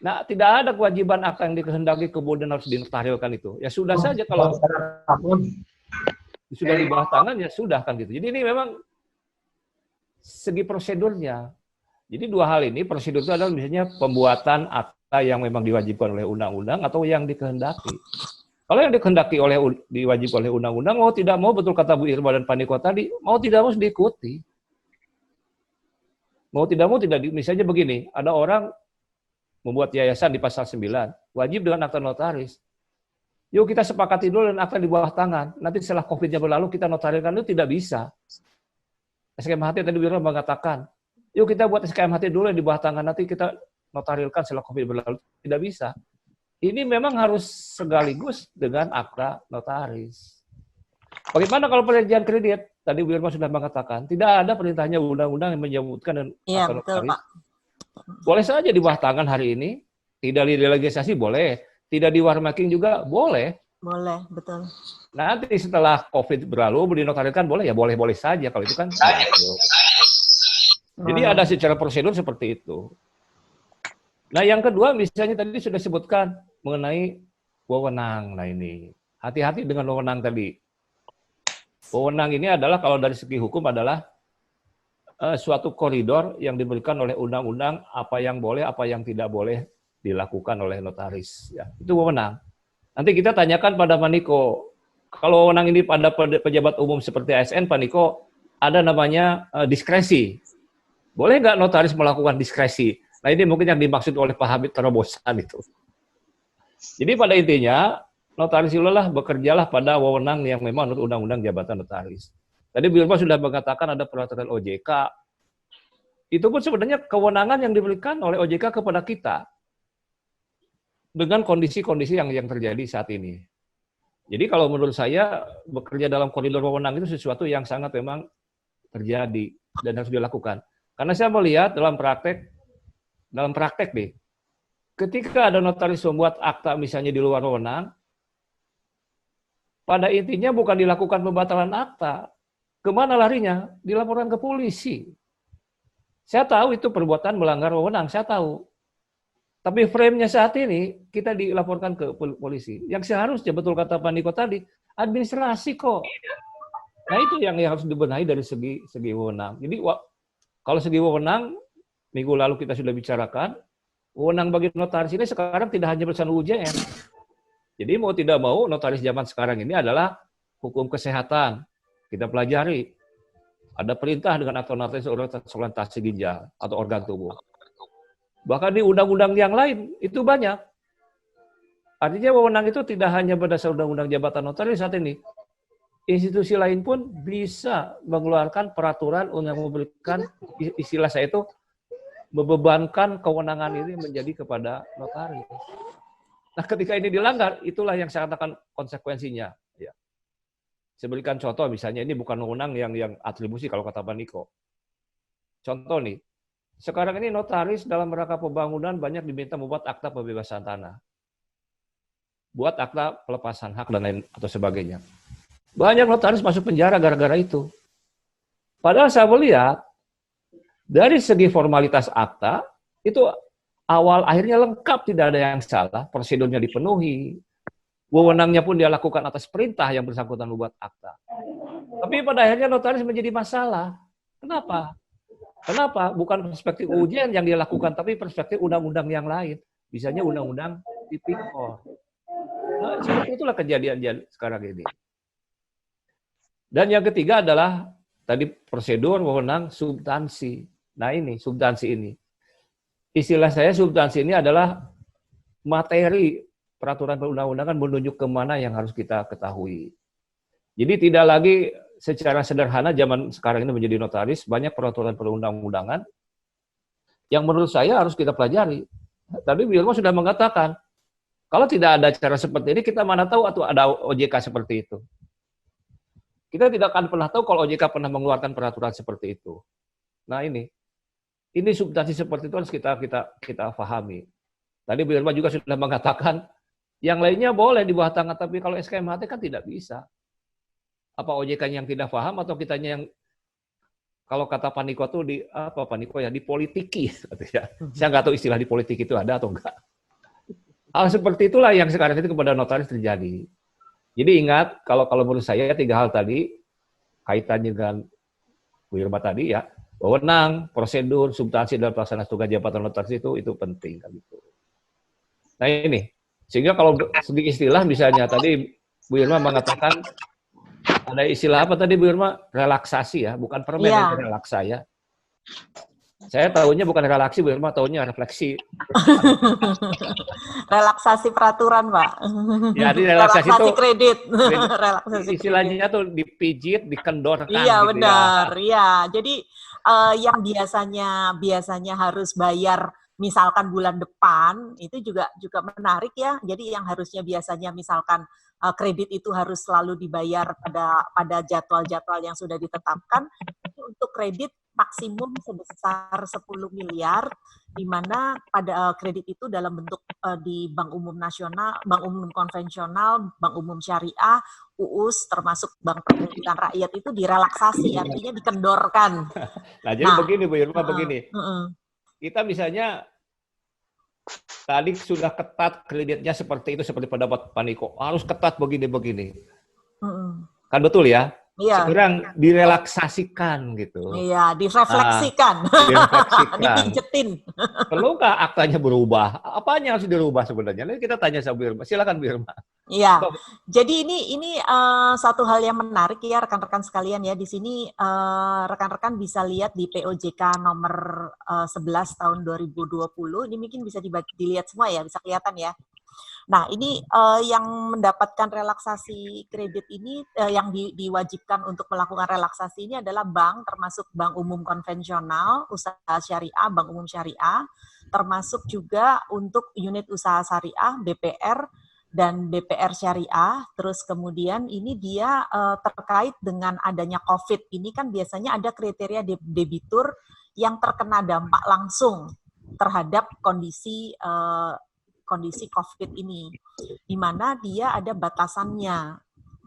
Nah, tidak ada kewajiban akta yang dikehendaki kemudian harus dinotarilkan itu. Ya sudah saja kalau sudah di bawah tangan ya sudah kan gitu. Jadi ini memang segi prosedurnya. Jadi 2 hal ini, prosedur itu adalah misalnya pembuatan akta yang memang diwajibkan oleh undang-undang atau yang dikehendaki. Kalau yang dikehendaki diwajibkan oleh undang-undang, mau tidak mau, betul kata Bu Irma dan Pak Niko tadi, mau tidak mau diikuti. Mau tidak mau misalnya begini, ada orang membuat yayasan di pasal 9, wajib dengan akta notaris. Yuk kita sepakati dulu dan akta di bawah tangan. Nanti setelah COVID-nya berlalu kita notarilkan, itu tidak bisa. SKMHT tadi Bu Irma mengatakan, yuk kita buat SKMHT dulu yang di bawah tangan, nanti kita notarilkan setelah COVID berlalu. Tidak bisa. Ini memang harus sekaligus dengan akta notaris. Bagaimana kalau perjanjian kredit? Tadi Bu Irma sudah mengatakan, tidak ada perintahnya undang-undang yang menyebutkan dan akta notaris. Pak. Boleh saja di bawah tangan hari ini, tidak dilegislasi boleh, tidak di warmarking juga boleh. Boleh, betul. Nanti setelah COVID berlalu, dinotarilkan boleh, ya boleh-boleh saja kalau itu kan. Jadi ada secara prosedur seperti itu. Nah yang kedua misalnya tadi sudah sebutkan mengenai wewenang. Nah ini, hati-hati dengan wewenang tadi. Wewenang ini adalah kalau dari segi hukum adalah suatu koridor yang diberikan oleh undang-undang apa yang boleh, apa yang tidak boleh dilakukan oleh notaris. Ya, itu wewenang. Nanti kita tanyakan pada Pak Niko, kalau wewenang ini pada pejabat umum seperti ASN, Pak Niko, ada namanya diskresi. Boleh nggak notaris melakukan diskresi? Nah ini mungkin yang dimaksud oleh Pak Habib terobosan itu. Jadi pada intinya, notaris itulah bekerjalah pada wewenang yang memang menurut Undang-Undang Jabatan Notaris. Tadi Bu Irma sudah mengatakan ada peraturan OJK. Itu pun sebenarnya kewenangan yang diberikan oleh OJK kepada kita dengan kondisi-kondisi yang terjadi saat ini. Jadi kalau menurut saya bekerja dalam koridor wewenang itu sesuatu yang sangat memang terjadi dan harus dilakukan. Karena saya melihat dalam praktek nih, ketika ada notaris membuat akta misalnya di luar wewenang, pada intinya bukan dilakukan pembatalan akta. Kemana larinya? Dilaporkan ke polisi. Saya tahu itu perbuatan melanggar wewenang, saya tahu. Tapi frame-nya saat ini, kita dilaporkan ke polisi. Yang seharusnya, betul kata Pak Niko tadi, administrasi kok. Nah itu yang harus dibenahi dari segi wewenang. Jadi kalau segi wewenang, minggu lalu kita sudah bicarakan, wewenang bagi notaris ini sekarang tidak hanya berdasarkan UJN. Jadi mau tidak mau, notaris zaman sekarang ini adalah hukum kesehatan. Kita pelajari. Ada perintah dengan akte notaris transplantasi ginjal atau organ tubuh. Bahkan di undang-undang yang lain, itu banyak. Artinya wewenang itu tidak hanya berdasar undang-undang jabatan notaris saat ini. Institusi lain pun bisa mengeluarkan peraturan untuk memberikan, istilah saya itu, membebankan kewenangan ini menjadi kepada notaris. Nah, ketika ini dilanggar, itulah yang saya katakan konsekuensinya. Ya. Saya berikan contoh, misalnya ini bukan wewenang yang atribusi kalau kata Pak Niko. Contoh nih, sekarang ini notaris dalam rangka pembangunan banyak diminta membuat akta pembebasan tanah. Buat akta pelepasan hak dan lain atau sebagainya. Banyak notaris masuk penjara gara-gara itu. Padahal saya melihat, dari segi formalitas akta, itu awal akhirnya lengkap, tidak ada yang salah, prosedurnya dipenuhi, wewenangnya pun dia lakukan atas perintah yang bersangkutan membuat akta. Tapi pada akhirnya notaris menjadi masalah. Kenapa? Kenapa? Bukan perspektif UJN yang dia lakukan, tapi perspektif undang-undang yang lain. Misalnya undang-undang Tipikor. Nah, seperti itulah kejadian sekarang ini. Dan yang ketiga adalah tadi prosedur, wewenang, substansi. Nah ini, substansi ini. Istilah saya substansi ini adalah materi peraturan perundang-undangan menunjuk kemana yang harus kita ketahui. Jadi tidak lagi secara sederhana zaman sekarang ini menjadi notaris, banyak peraturan perundang-undangan yang menurut saya harus kita pelajari. Tadi Bu Irma sudah mengatakan, kalau tidak ada cara seperti ini, kita mana tahu atau ada OJK seperti itu. Kita tidak akan pernah tahu kalau OJK pernah mengeluarkan peraturan seperti itu. Nah ini substansi seperti itu harus kita pahami. Tadi Bu Irma juga sudah mengatakan, yang lainnya boleh di bawah tangan, tapi kalau SKMHT kan tidak bisa. Apa OJK yang tidak paham atau kitanya yang, kalau kata Pak Niko tuh dipolitiki. Saya nggak tahu istilah dipolitiki itu ada atau enggak. Hal seperti itulah yang sekarang itu kepada notaris terjadi. Jadi ingat, kalau menurut saya 3 hal tadi, kaitannya dengan Bu Irma tadi ya, wewenang, prosedur, substansi dalam pelaksanaan tugas jabatan notaris itu penting. Gitu. Nah ini, sehingga kalau segi istilah misalnya tadi Bu Irma mengatakan, ada istilah apa tadi Bu Irma? Relaksasi ya, bukan permen, ya. Relaksa ya. Saya tahunya bukan relaksi, Bu Irma tahunya refleksi. Relaksasi peraturan, Pak. Ya, relaksasi itu kredit. Istilahnya tuh dipijit, dikendorkan. Iya, gitu benar. Ya. Iya, jadi yang biasanya harus bayar misalkan bulan depan, itu juga menarik ya. Jadi yang harusnya biasanya misalkan kredit itu harus selalu dibayar pada jadwal-jadwal yang sudah ditetapkan, itu untuk kredit maksimum sebesar 10 miliar, di mana pada kredit itu dalam bentuk di Bank Umum Nasional, Bank Umum Konvensional, Bank Umum Syariah, UUS, termasuk Bank Perkreditan Rakyat itu direlaksasi, artinya dikendorkan. Nah, jadi begini Bu Irma, begini. Kita misalnya tadi sudah ketat kreditnya seperti itu, seperti pendapat Pak Niko, harus ketat begini-begini. Kan betul ya? Iya. sekarang direlaksasikan gitu. Iya, direfleksikan. Direfleksikan. Dipijetin. Perlu nggak aktanya berubah? Apanya harus dirubah sebenarnya? Nanti kita tanya sama Birma. Silakan Birma. Iya. Jadi ini satu hal yang menarik ya rekan-rekan sekalian ya. Di sini rekan-rekan bisa lihat di POJK nomor 11 tahun 2020. Ini mungkin bisa dilihat semua ya, bisa kelihatan ya. Nah, ini yang mendapatkan relaksasi kredit ini, yang diwajibkan untuk melakukan relaksasi ini adalah bank, termasuk bank umum konvensional, usaha syariah, bank umum syariah, termasuk juga untuk unit usaha syariah, BPR, dan BPR syariah. Terus kemudian ini dia terkait dengan adanya COVID, ini kan biasanya ada kriteria debitur yang terkena dampak langsung terhadap kondisi COVID ini, di mana dia ada batasannya.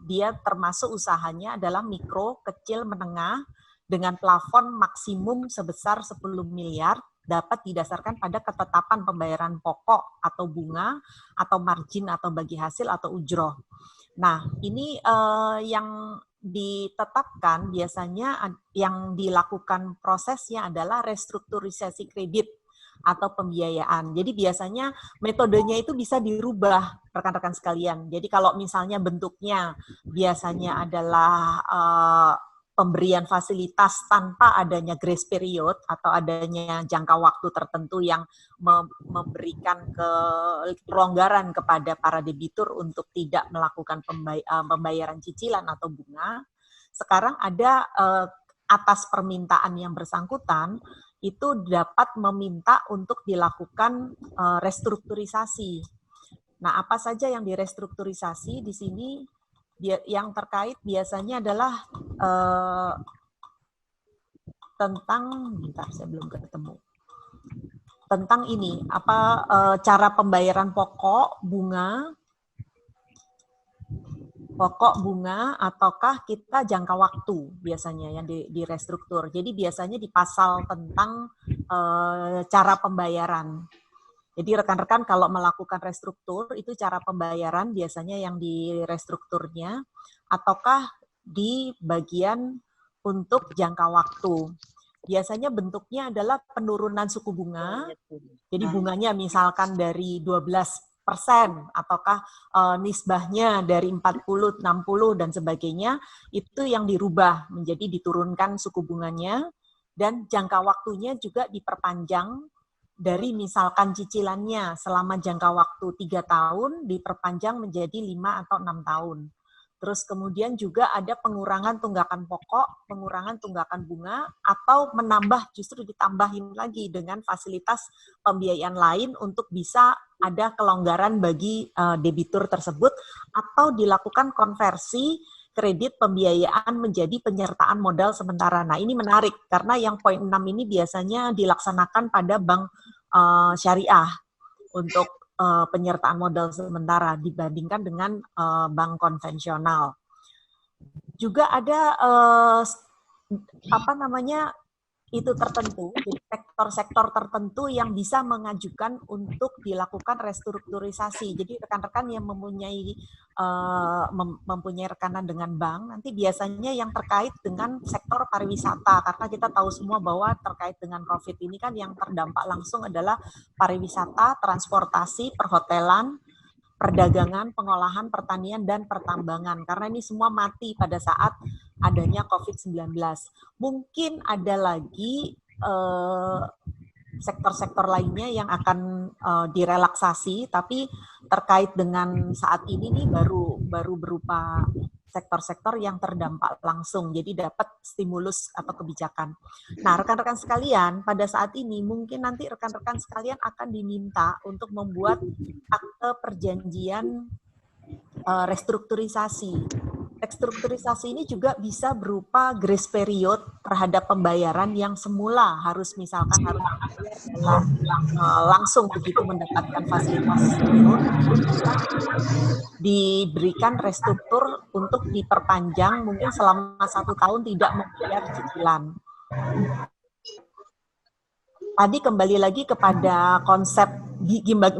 Dia termasuk usahanya adalah mikro, kecil, menengah, dengan plafon maksimum sebesar 10 miliar, dapat didasarkan pada ketetapan pembayaran pokok atau bunga, atau margin, atau bagi hasil, atau ujroh. Nah, ini yang ditetapkan biasanya yang dilakukan prosesnya adalah restrukturisasi kredit atau pembiayaan. Jadi biasanya metodenya itu bisa dirubah, rekan-rekan sekalian. Jadi kalau misalnya bentuknya biasanya adalah pemberian fasilitas tanpa adanya grace period atau adanya jangka waktu tertentu yang memberikan kelonggaran kepada para debitur untuk tidak melakukan pembayaran cicilan atau bunga, sekarang ada atas permintaan yang bersangkutan itu dapat meminta untuk dilakukan restrukturisasi. Nah, apa saja yang direstrukturisasi di sini yang terkait biasanya adalah tentang, bentar saya belum ketemu, tentang ini, cara pembayaran pokok, bunga, ataukah kita jangka waktu biasanya yang direstruktur. Jadi biasanya di pasal tentang cara pembayaran. Jadi rekan-rekan kalau melakukan restruktur itu cara pembayaran biasanya yang direstrukturnya, ataukah di bagian untuk jangka waktu. Biasanya bentuknya adalah penurunan suku bunga. Jadi bunganya misalkan dari 12% ataukah nisbahnya dari 40, 60 dan sebagainya, itu yang dirubah menjadi diturunkan suku bunganya, dan jangka waktunya juga diperpanjang dari misalkan cicilannya selama jangka waktu 3 tahun diperpanjang menjadi 5 atau 6 tahun. Terus kemudian juga ada pengurangan tunggakan pokok, pengurangan tunggakan bunga, atau menambah justru ditambahin lagi dengan fasilitas pembiayaan lain untuk bisa ada kelonggaran bagi debitur tersebut, atau dilakukan konversi kredit pembiayaan menjadi penyertaan modal sementara. Nah, ini menarik karena yang poin 6 ini biasanya dilaksanakan pada bank syariah untuk penyertaan modal sementara dibandingkan dengan bank konvensional. Juga ada itu tertentu, jadi sektor-sektor tertentu yang bisa mengajukan untuk dilakukan restrukturisasi. Jadi rekan-rekan yang mempunyai rekanan dengan bank, nanti biasanya yang terkait dengan sektor pariwisata, karena kita tahu semua bahwa terkait dengan COVID ini kan yang terdampak langsung adalah pariwisata, transportasi, perhotelan, perdagangan, pengolahan, pertanian, dan pertambangan. Karena ini semua mati pada saat adanya COVID-19. Mungkin ada lagi sektor-sektor lainnya yang akan direlaksasi, tapi terkait dengan saat ini nih baru berupa sektor-sektor yang terdampak langsung, jadi dapat stimulus atau kebijakan. Nah, rekan-rekan sekalian, pada saat ini mungkin nanti rekan-rekan sekalian akan diminta untuk membuat akte perjanjian restrukturisasi. Restrukturisasi ini juga bisa berupa grace period terhadap pembayaran yang semula harus langsung begitu mendapatkan fasilitas tersebut, diberikan restruktur untuk diperpanjang mungkin selama 1 tahun tidak membayar cicilan. Tadi kembali lagi kepada konsep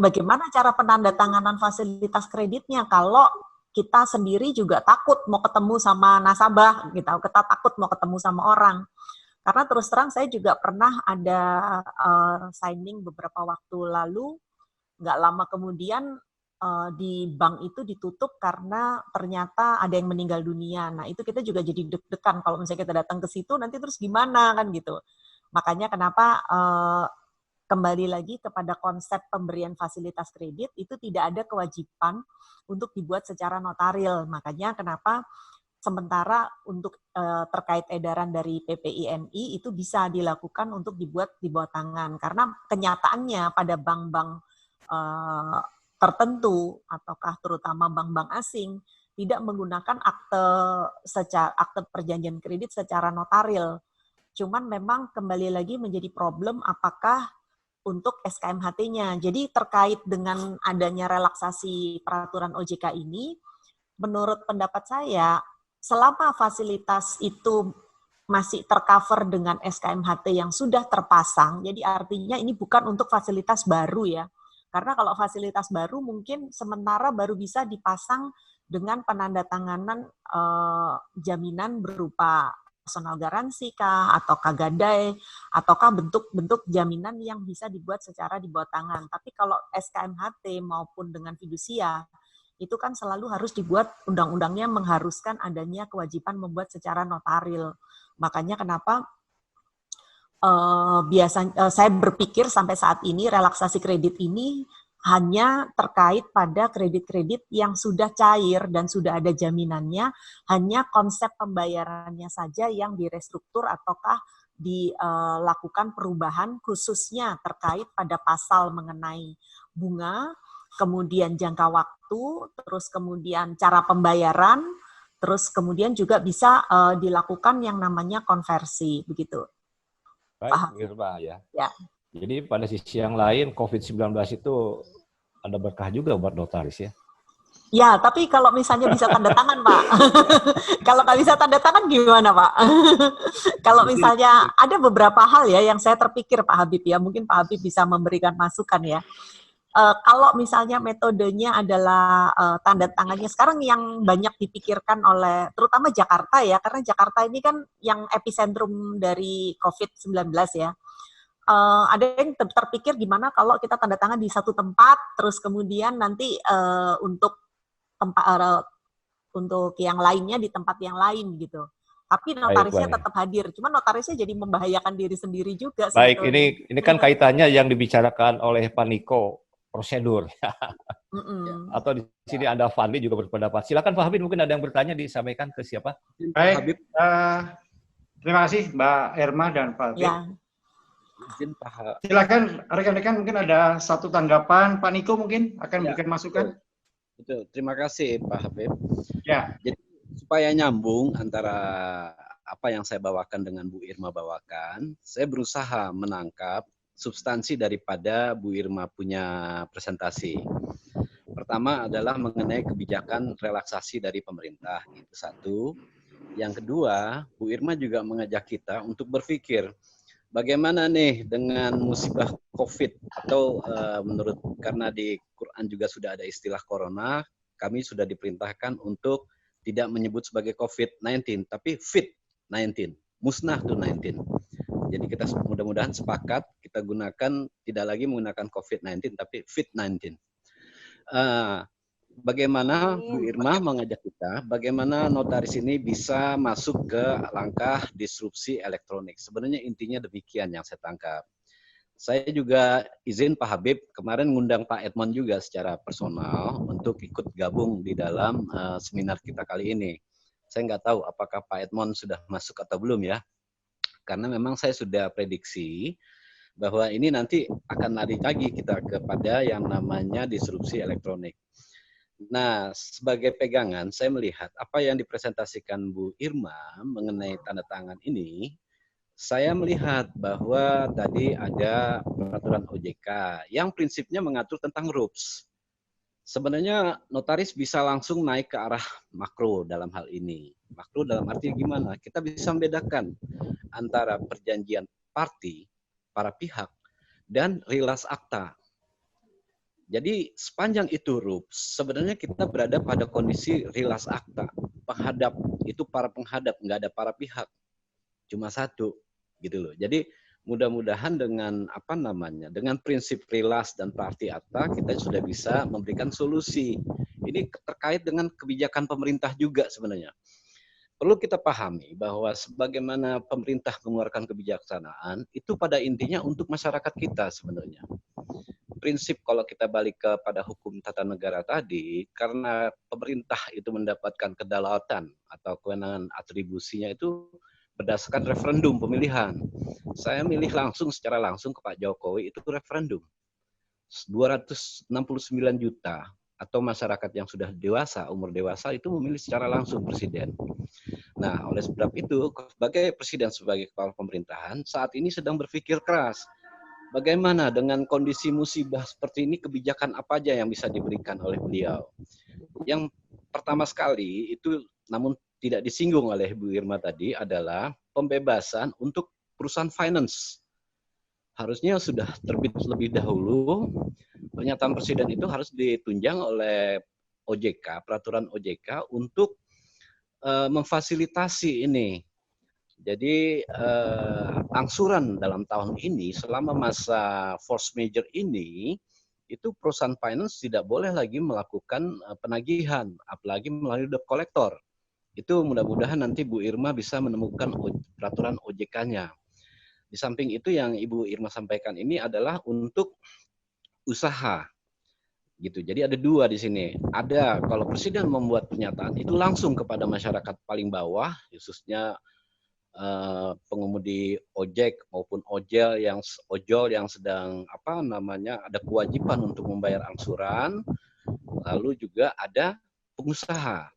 bagaimana cara penandatanganan fasilitas kreditnya. Kalau kita sendiri juga takut mau ketemu sama nasabah, gitu. Kita takut mau ketemu sama orang. Karena terus terang saya juga pernah ada signing beberapa waktu lalu, nggak lama kemudian di bank itu ditutup karena ternyata ada yang meninggal dunia. Nah itu kita juga jadi deg-degan kalau misalnya kita datang ke situ nanti terus gimana kan gitu. Makanya kenapa kembali lagi kepada konsep pemberian fasilitas kredit itu tidak ada kewajiban untuk dibuat secara notaril. Makanya kenapa sementara untuk terkait edaran dari PPINI itu bisa dilakukan untuk dibuat di bawah tangan. Karena kenyataannya pada bank-bank tertentu ataukah terutama bank-bank asing tidak menggunakan akte perjanjian kredit secara notaril. Cuman memang kembali lagi menjadi problem apakah untuk SKMHT-nya. Jadi terkait dengan adanya relaksasi peraturan OJK ini, menurut pendapat saya, selama fasilitas itu masih tercover dengan SKMHT yang sudah terpasang, jadi artinya ini bukan untuk fasilitas baru ya. Karena kalau fasilitas baru mungkin sementara baru bisa dipasang dengan penandatanganan jaminan berupa personal garansi kah, ataukah gadai, ataukah bentuk-bentuk jaminan yang bisa dibuat secara di bawah tangan. Tapi kalau SKMHT maupun dengan fidusia, itu kan selalu harus dibuat undang-undangnya mengharuskan adanya kewajiban membuat secara notaril. Makanya kenapa biasanya saya berpikir sampai saat ini relaksasi kredit ini hanya terkait pada kredit-kredit yang sudah cair dan sudah ada jaminannya, hanya konsep pembayarannya saja yang direstruktur ataukah dilakukan perubahan khususnya terkait pada pasal mengenai bunga, kemudian jangka waktu, terus kemudian cara pembayaran, terus kemudian juga bisa dilakukan yang namanya konversi, begitu. Baik, Irma ya. Ya. Jadi pada sisi yang lain COVID-19 itu ada berkah juga buat notaris ya. Ya, tapi kalau misalnya bisa tanda tangan, Pak. Kalau nggak bisa tanda tangan gimana, Pak? Kalau misalnya ada beberapa hal ya yang saya terpikir, Pak Habib ya, mungkin Pak Habib bisa memberikan masukan ya. Kalau misalnya metodenya adalah tanda tangannya, sekarang yang banyak dipikirkan oleh terutama Jakarta ya, karena Jakarta ini kan yang epicentrum dari COVID-19 ya. Ada yang terpikir gimana kalau kita tanda tangan di satu tempat, terus kemudian nanti untuk yang lainnya di tempat yang lain gitu. Tapi notarisnya tetap hadir. Cuma notarisnya jadi membahayakan diri sendiri juga. Baik, ini kan kaitannya yang dibicarakan oleh Pak Niko, prosedur. Atau di sini ada Fadli juga berpendapat. Silakan Pak Habib, mungkin ada yang bertanya disampaikan ke siapa? Baik, Habib. Terima kasih Mbak Irma dan Pak Habib. Ya. Silakan rekan-rekan, mungkin ada satu tanggapan. Pak Niko mungkin akan memberikan masukan. Betul, terima kasih Pak Habib. Ya. Jadi supaya nyambung antara apa yang saya bawakan dengan Bu Irma bawakan, saya berusaha menangkap substansi daripada Bu Irma punya presentasi. Pertama adalah mengenai kebijakan relaksasi dari pemerintah, itu satu. Yang kedua, Bu Irma juga mengajak kita untuk berpikir bagaimana nih dengan musibah COVID atau menurut karena di Quran juga sudah ada istilah corona, kami sudah diperintahkan untuk tidak menyebut sebagai COVID-19 tapi fit-19, musnah to 19. Jadi kita mudah-mudahan sepakat kita gunakan tidak lagi menggunakan COVID-19 tapi fit-19. Bagaimana Bu Irma mengajak kita, bagaimana notaris ini bisa masuk ke langkah disrupsi elektronik. Sebenarnya intinya demikian yang saya tangkap. Saya juga izin Pak Habib, kemarin ngundang Pak Edmond juga secara personal untuk ikut gabung di dalam seminar kita kali ini. Saya nggak tahu apakah Pak Edmond sudah masuk atau belum ya. Karena memang saya sudah prediksi bahwa ini nanti akan lari lagi kita kepada yang namanya disrupsi elektronik. Nah, sebagai pegangan, saya melihat apa yang dipresentasikan Bu Irma mengenai tanda tangan ini, saya melihat bahwa tadi ada peraturan OJK yang prinsipnya mengatur tentang RUPS. Sebenarnya notaris bisa langsung naik ke arah makro dalam hal ini. Makro dalam arti gimana? Kita bisa membedakan antara perjanjian parti, para pihak, dan rilas akta. Jadi sepanjang itu Rup, sebenarnya kita berada pada kondisi rilas akta. Penghadap itu para penghadap, nggak ada para pihak, cuma satu gitu loh. Jadi mudah-mudahan dengan dengan prinsip rilas dan parti akta kita sudah bisa memberikan solusi. Ini terkait dengan kebijakan pemerintah juga sebenarnya. Perlu kita pahami bahwa sebagaimana pemerintah mengeluarkan kebijaksanaan itu pada intinya untuk masyarakat kita sebenarnya. Prinsip kalau kita balik kepada hukum tata negara tadi, karena pemerintah itu mendapatkan kedaulatan atau kewenangan atribusinya itu berdasarkan referendum pemilihan. Saya milih secara langsung ke Pak Jokowi itu referendum. 269 juta atau masyarakat yang sudah dewasa, umur dewasa itu memilih secara langsung presiden. Nah, oleh sebab itu, sebagai presiden, sebagai kepala pemerintahan, saat ini sedang berpikir keras. Bagaimana dengan kondisi musibah seperti ini, kebijakan apa aja yang bisa diberikan oleh beliau? Yang pertama sekali itu, namun tidak disinggung oleh Bu Irma tadi, adalah pembebasan untuk perusahaan finance. Harusnya sudah terbit lebih dahulu, pernyataan presiden itu harus ditunjang oleh OJK, peraturan OJK untuk memfasilitasi ini. Jadi angsuran dalam tahun ini selama masa force major ini itu perusahaan finance tidak boleh lagi melakukan penagihan, apalagi melalui debt collector. Itu mudah-mudahan nanti Bu Irma bisa menemukan peraturan OJK-nya. Di samping itu yang Ibu Irma sampaikan ini adalah untuk usaha. Gitu. Jadi ada dua di sini. Ada kalau presiden membuat pernyataan itu langsung kepada masyarakat paling bawah, khususnya pengemudi ojek maupun ojol yang sedang ada kewajiban untuk membayar angsuran, lalu juga ada pengusaha.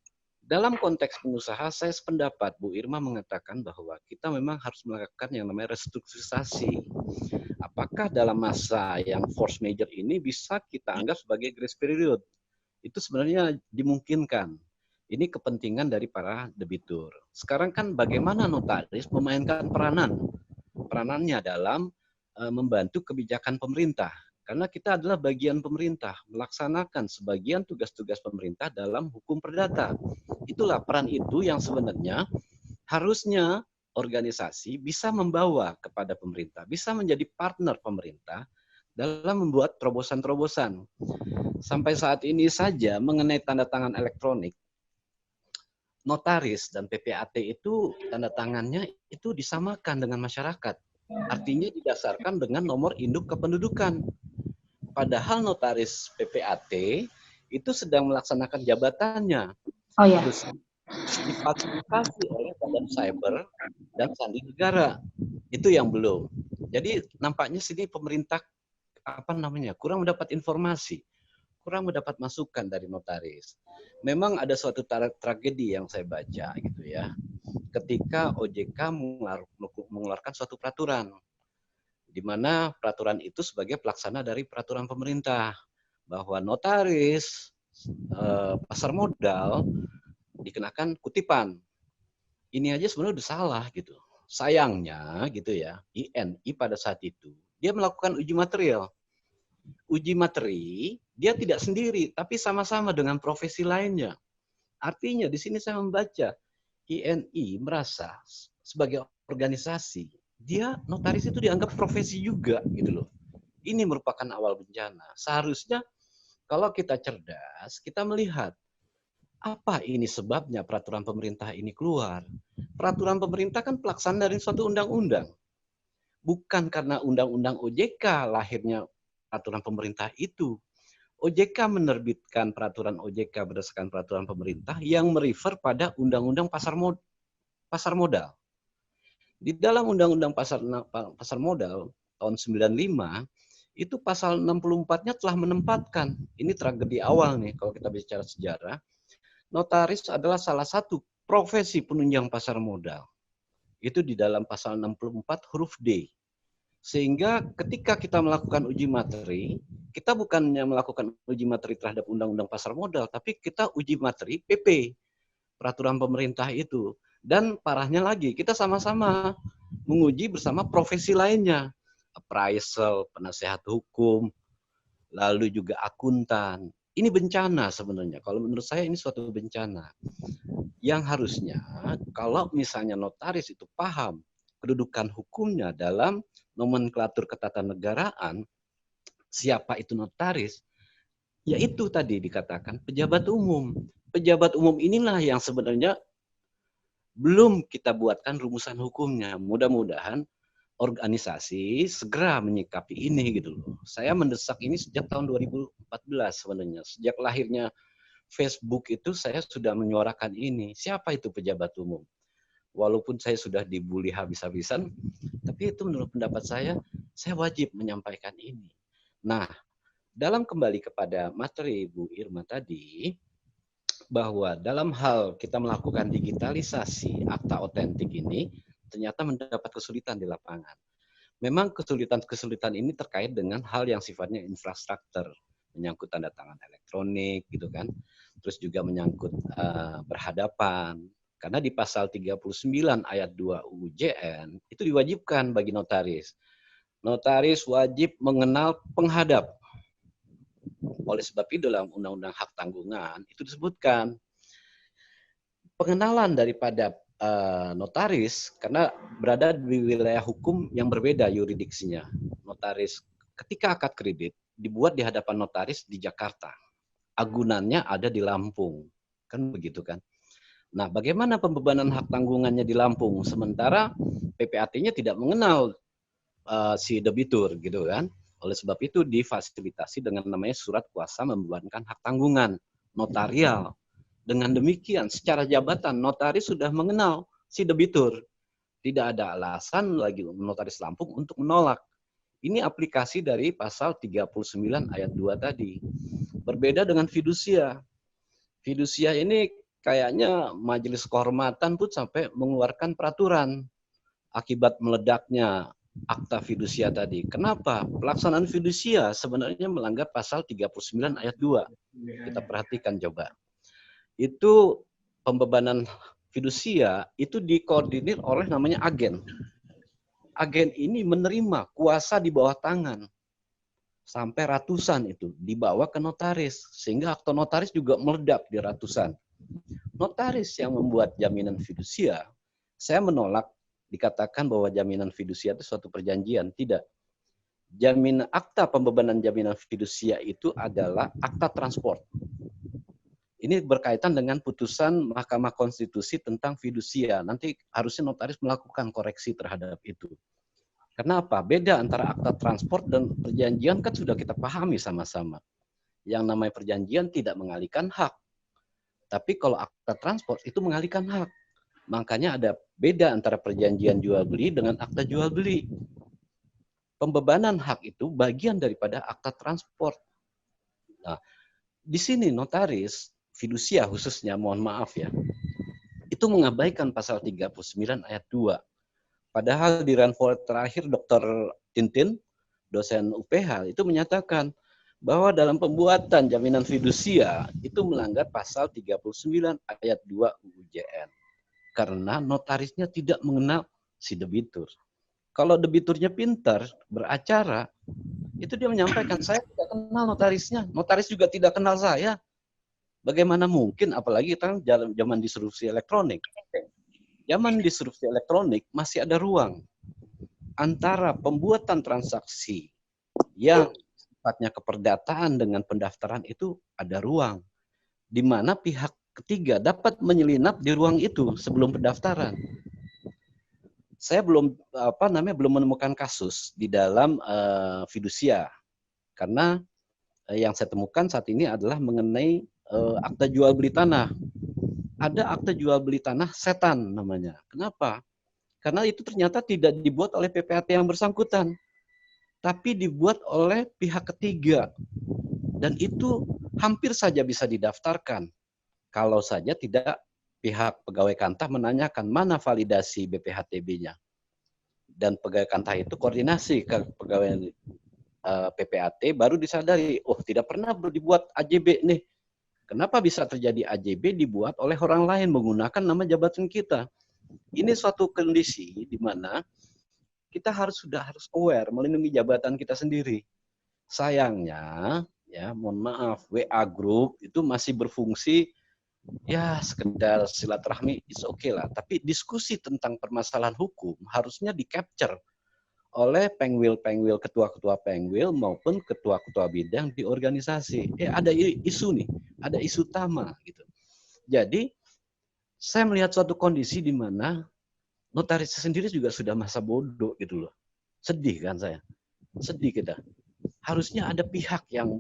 Dalam konteks pengusaha, saya sependapat Bu Irma mengatakan bahwa kita memang harus melakukan yang namanya restrukturisasi. Apakah dalam masa yang force major ini bisa kita anggap sebagai grace period? Itu sebenarnya dimungkinkan. Ini kepentingan dari para debitur. Sekarang kan bagaimana notaris memainkan peranannya dalam membantu kebijakan pemerintah. Karena kita adalah bagian pemerintah, melaksanakan sebagian tugas-tugas pemerintah dalam hukum perdata. Itulah peran itu yang sebenarnya harusnya organisasi bisa membawa kepada pemerintah, bisa menjadi partner pemerintah dalam membuat terobosan-terobosan. Sampai saat ini saja mengenai tanda tangan elektronik, notaris dan PPAT itu tanda tangannya itu disamakan dengan masyarakat. Artinya didasarkan dengan nomor induk kependudukan. Padahal notaris PPAT itu sedang melaksanakan jabatannya. Oh ya. Difasilitasi oleh Badan Cyber dan Sandi Negara. Itu yang belum. Jadi nampaknya sini pemerintah kurang mendapat informasi, kurang mendapat masukan dari notaris. Memang ada suatu tragedi yang saya baca gitu ya. Ketika OJK mengeluarkan suatu peraturan di mana peraturan itu sebagai pelaksana dari peraturan pemerintah bahwa notaris pasar modal dikenakan kutipan. Ini aja sebenarnya udah salah gitu. Sayangnya gitu ya, INI pada saat itu dia melakukan uji material. Uji materi dia tidak sendiri, tapi sama-sama dengan profesi lainnya. Artinya di sini saya membaca INI merasa sebagai organisasi, dia notaris itu dianggap profesi juga gitu loh. Ini merupakan awal bencana. Seharusnya kalau kita cerdas, kita melihat apa ini sebabnya peraturan pemerintah ini keluar. Peraturan pemerintah kan pelaksanaan dari suatu undang-undang. Bukan karena undang-undang OJK lahirnya peraturan pemerintah itu. OJK menerbitkan peraturan OJK berdasarkan peraturan pemerintah yang merefer pada undang-undang pasar modal. Di dalam undang-undang pasar modal tahun 95 itu pasal 64-nya telah menempatkan, ini tragedi awal nih kalau kita bicara sejarah, notaris adalah salah satu profesi penunjang pasar modal. Itu di dalam pasal 64 huruf D. Sehingga ketika kita melakukan uji materi, kita bukannya melakukan uji materi terhadap undang-undang pasar modal, tapi kita uji materi PP, peraturan pemerintah itu. Dan parahnya lagi, kita sama-sama menguji bersama profesi lainnya. Appraisal, penasehat hukum, lalu juga akuntan. Ini bencana sebenarnya. Kalau menurut saya ini suatu bencana. Yang harusnya kalau misalnya notaris itu paham kedudukan hukumnya dalam nomenklatur ketatanegaraan, siapa itu notaris, yaitu tadi dikatakan pejabat umum. Pejabat umum inilah yang sebenarnya belum kita buatkan rumusan hukumnya. Mudah-mudahan organisasi segera menyikapi ini gitu loh. Saya mendesak ini sejak tahun 2014 sebenarnya. Sejak lahirnya Facebook itu saya sudah menyuarakan ini. Siapa itu pejabat umum? Walaupun saya sudah dibully habis-habisan, tapi itu menurut pendapat saya wajib menyampaikan ini. Nah, dalam kembali kepada materi Bu Irma tadi, bahwa dalam hal kita melakukan digitalisasi akta otentik ini, ternyata mendapat kesulitan di lapangan. Memang kesulitan-kesulitan ini terkait dengan hal yang sifatnya infrastruktur, menyangkut tanda tangan elektronik, gitu kan. Terus juga menyangkut berhadapan. Karena di pasal 39 ayat 2 UU JN, itu diwajibkan bagi notaris. Notaris wajib mengenal penghadap. Oleh sebab itu dalam Undang-Undang Hak Tanggungan itu disebutkan pengenalan daripada notaris karena berada di wilayah hukum yang berbeda yurisdiksinya. Notaris ketika akad kredit dibuat di hadapan notaris di Jakarta, agunannya ada di Lampung, kan begitu kan? Nah, bagaimana pembebanan hak tanggungannya di Lampung sementara PPAT-nya tidak mengenal si debitur, gitu kan? Oleh sebab itu difasilitasi dengan namanya surat kuasa membebankan hak tanggungan notarial. Dengan demikian secara jabatan notaris sudah mengenal si debitur. Tidak ada alasan lagi notaris Lampung untuk menolak. Ini aplikasi dari pasal 39 ayat 2 tadi. Berbeda dengan fidusia. Fidusia ini kayaknya majelis kehormatan pun sampai mengeluarkan peraturan akibat meledaknya akta fidusia tadi. Kenapa? Pelaksanaan fidusia sebenarnya melanggar pasal 39 ayat 2. Kita perhatikan coba. Itu pembebanan fidusia itu dikoordinir oleh namanya agen. Agen ini menerima kuasa di bawah tangan. Sampai ratusan itu dibawa ke notaris. Sehingga akta notaris juga meledak di ratusan. Notaris yang membuat jaminan fidusia, saya menolak dikatakan bahwa jaminan fidusia itu suatu perjanjian. Tidak. Akta pembebanan jaminan fidusia itu adalah akta transport. Ini berkaitan dengan putusan Mahkamah Konstitusi tentang fidusia. Nanti harusnya notaris melakukan koreksi terhadap itu. Kenapa? Beda antara akta transport dan perjanjian kan sudah kita pahami sama-sama. Yang namanya perjanjian tidak mengalihkan hak. Tapi kalau akta transport itu mengalihkan hak. Makanya ada beda antara perjanjian jual beli dengan akta jual beli. Pembebanan hak itu bagian daripada akta transport. Nah, di sini notaris fidusia khususnya, mohon maaf ya, itu mengabaikan pasal 39 ayat 2. Padahal di Ranford terakhir Dr. Tintin, dosen UPH, itu menyatakan bahwa dalam pembuatan jaminan fidusia itu melanggar pasal 39 ayat 2 UU JN. Karena notarisnya tidak mengenal si debitur. Kalau debiturnya pintar, beracara, itu dia menyampaikan, saya tidak kenal notarisnya. Notaris juga tidak kenal saya. Bagaimana mungkin, apalagi kita zaman disrupsi elektronik. Zaman disrupsi elektronik masih ada ruang antara pembuatan transaksi yang sifatnya keperdataan dengan pendaftaran itu ada ruang. Di mana pihak ketiga dapat menyelinap di ruang itu sebelum pendaftaran. Saya belum menemukan kasus di dalam fidusia. Karena yang saya temukan saat ini adalah mengenai akta jual beli tanah. Ada akta jual beli tanah setan namanya. Kenapa? Karena itu ternyata tidak dibuat oleh PPAT yang bersangkutan, tapi dibuat oleh pihak ketiga. Dan itu hampir saja bisa didaftarkan. Kalau saja tidak pihak pegawai kantah menanyakan mana validasi BPHTB-nya. Dan pegawai kantah itu koordinasi ke pegawai PPAT baru disadari, oh tidak pernah dibuat AJB nih. Kenapa bisa terjadi AJB dibuat oleh orang lain menggunakan nama jabatan kita? Ini suatu kondisi di mana kita harus aware melindungi jabatan kita sendiri. Sayangnya, ya mohon maaf, WA Group itu masih berfungsi ya sekedar silaturahmi, is okay lah. Tapi diskusi tentang permasalahan hukum harusnya di-capture oleh pengwil-pengwil, ketua-ketua pengwil maupun ketua-ketua bidang di organisasi. Ada isu nih, ada isu utama gitu. Jadi saya melihat suatu kondisi di mana notaris sendiri juga sudah masa bodoh gitu loh. Sedih kan saya. Sedih kita. Harusnya ada pihak yang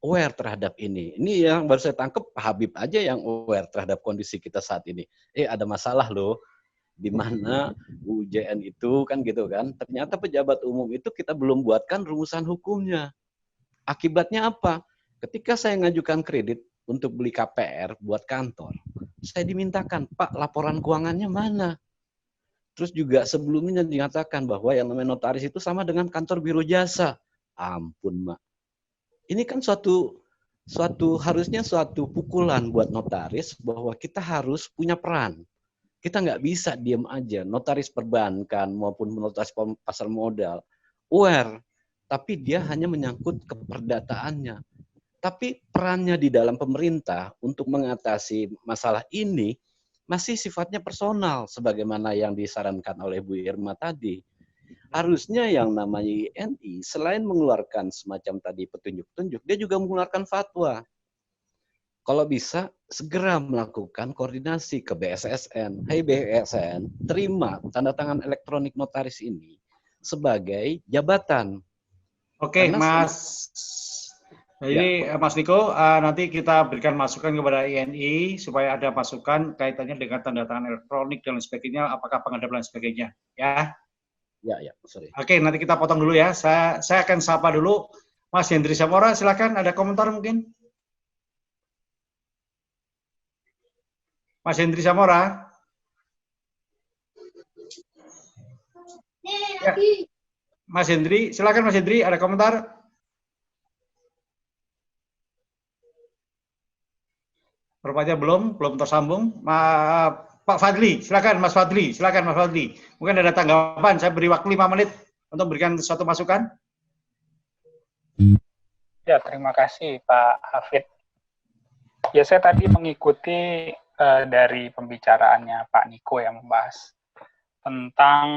aware terhadap ini. Ini yang baru saya tangkap, Pak Habib aja yang aware terhadap kondisi kita saat ini. Ada masalah loh, di mana UJN itu kan gitu kan. Ternyata pejabat umum itu kita belum buatkan rumusan hukumnya. Akibatnya apa? Ketika saya ngajukan kredit untuk beli KPR buat kantor, saya dimintakan, Pak, laporan keuangannya mana? Terus juga sebelumnya dinyatakan bahwa yang namanya notaris itu sama dengan kantor biro jasa. Ampun, Mak. Ini kan harusnya suatu pukulan buat notaris bahwa kita harus punya peran. Kita nggak bisa diam aja. Notaris perbankan maupun notaris pasar modal aware, tapi dia hanya menyangkut keperdataannya. Tapi perannya di dalam pemerintah untuk mengatasi masalah ini masih sifatnya personal, sebagaimana yang disarankan oleh Bu Irma tadi. Harusnya yang namanya INI, selain mengeluarkan semacam tadi petunjuk-petunjuk, dia juga mengeluarkan fatwa. Kalau bisa, segera melakukan koordinasi ke BSSN. Hai BSSN, terima tanda tangan elektronik notaris ini sebagai jabatan. Oke, Mas. Ini Mas Niko, nanti kita berikan masukan kepada INI supaya ada masukan kaitannya dengan tanda tangan elektronik dan sebagainya, apakah pengadaan dan sebagainya, ya. Ya, sorry. Oke, nanti kita potong dulu ya. Saya akan sapa dulu Mas Hendri Samora, silakan ada komentar mungkin. Mas Hendri Samora. Ya. Mas Hendri, silakan Mas Hendri, ada komentar? Rupanya belum tersambung. Pak Fadli, silakan Mas Fadli, silakan Mas Fadli. Mungkin ada tanggapan, saya beri waktu 5 menit untuk memberikan suatu masukan. Ya, terima kasih Pak Hafid. Ya, saya tadi mengikuti dari pembicaraannya Pak Niko yang membahas tentang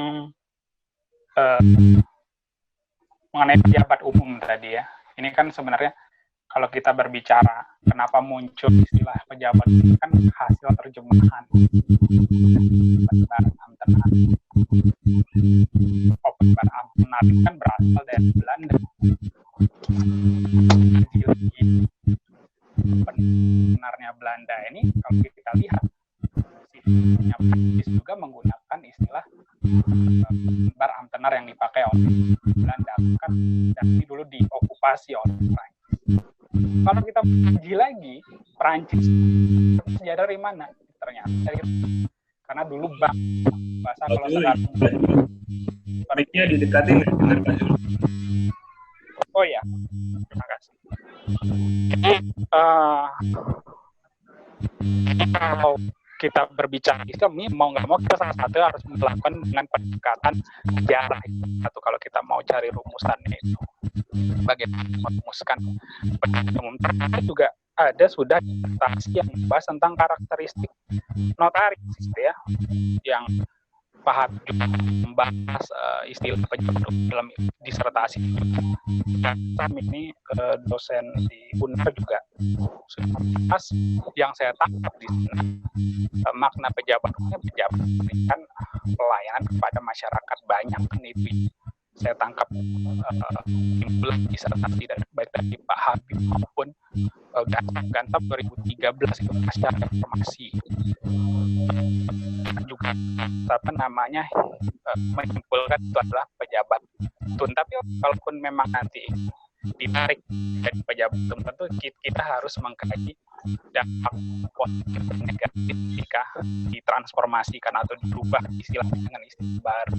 mengenai pejabat umum tadi ya. Ini kan sebenarnya kalau kita berbicara kenapa muncul istilah pejabat itu kan hasil terjemahan Openbaar Ambtenaar kan berasal dari Belanda. Sebenarnya Belanda ini kalau kita lihat sistemnya praktis juga menggunakan istilah Openbaar Ambtenaar yang dipakai oleh Belanda kan dari dulu diokupasi oleh Prancis. Kalau kita kaji lagi, Prancis sejarah dari mana? Ternyata dari karena dulu bahasa kalau sekarang mic-nya didekatin dengan Pak Jul. Oh ya, terima kasih. Kalau kita berbicara Islam ini mau nggak mau kita salah satu harus melakukan dengan pendekatan sejarah atau kalau kita mau cari rumusannya itu bagaimana merumuskan pejabat umum. Ternyata juga ada sudah disertasi yang membahas tentang karakteristik notaris gitu ya, yang Pak Habib juga membahas istilah pejabat dalam disertasi. Dan kami ini dosen di UNAR juga sudah membahas yang saya tangkap di sini makna pejabat memberikan pelayanan kepada masyarakat banyak kan itu saya tangkap timbulan disertasi dari baik dari Pak Habib maupun Gantap 2013 itu pasca reformasi juga menyimpulkan itu adalah pejabat tun. Tapi kalaupun memang nanti ditarik dari pejabat tun, tentu kita harus mengkaji dampak positif dan negatif jika ditransformasikan atau dirubah istilahnya dengan istilah baru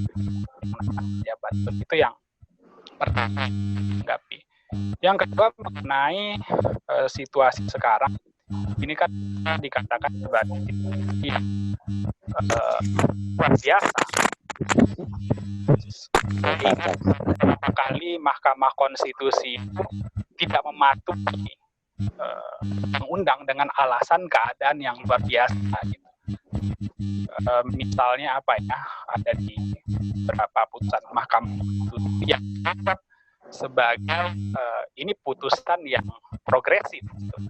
pejabat tun. Itu yang pertama tanggapi. Yang kedua mengenai situasi sekarang ini kan dikatakan sebagai yang luar biasa Beberapa kali Mahkamah Konstitusi itu tidak mematuhi undang-undang dengan alasan keadaan yang luar biasa gitu. Misalnya apa ya, ada di beberapa putusan Mahkamah Konstitusi yang sebagai ini putusan yang progresif.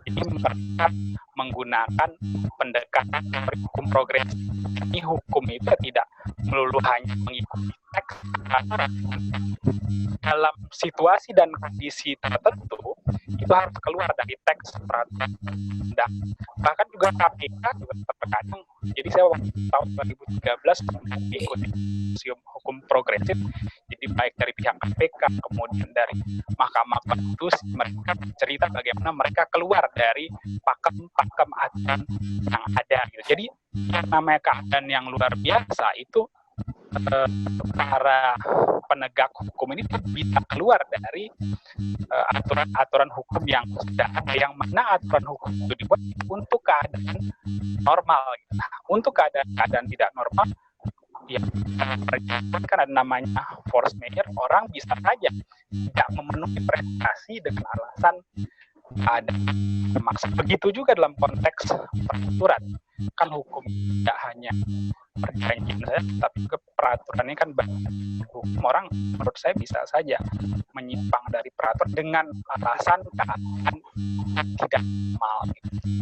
Jadi mereka menggunakan pendekatan hukum progresif. Ini hukum itu tidak melulu hanya mengikuti teks, dalam situasi dan kondisi tertentu itu harus keluar dari teks peraturan undang. Bahkan juga KPK juga terkadang. Jadi saya waktu tahun 2013 mengikuti hukum progresif. Jadi baik dari pihak KPK kemudian dari Mahkamah Konstitusi, mereka cerita bagaimana mereka keluar dari pakem-pakem aturan yang ada. Gitu. Jadi yang namanya keadaan yang luar biasa itu para penegak hukum ini bisa keluar dari aturan-aturan hukum yang sudah ada, yang mana aturan hukum itu dibuat untuk keadaan normal. Nah, untuk keadaan tidak normal, ya kan ada namanya force majeure, orang bisa saja tidak memenuhi prestasi dengan alasan ada memaksa. Begitu juga dalam konteks peraturan, kan hukum tidak hanya perjanjian saja, tapi juga peraturan ini kan hukum. Orang menurut saya bisa saja menyimpang dari peraturan dengan alasan keadaan tidak normal.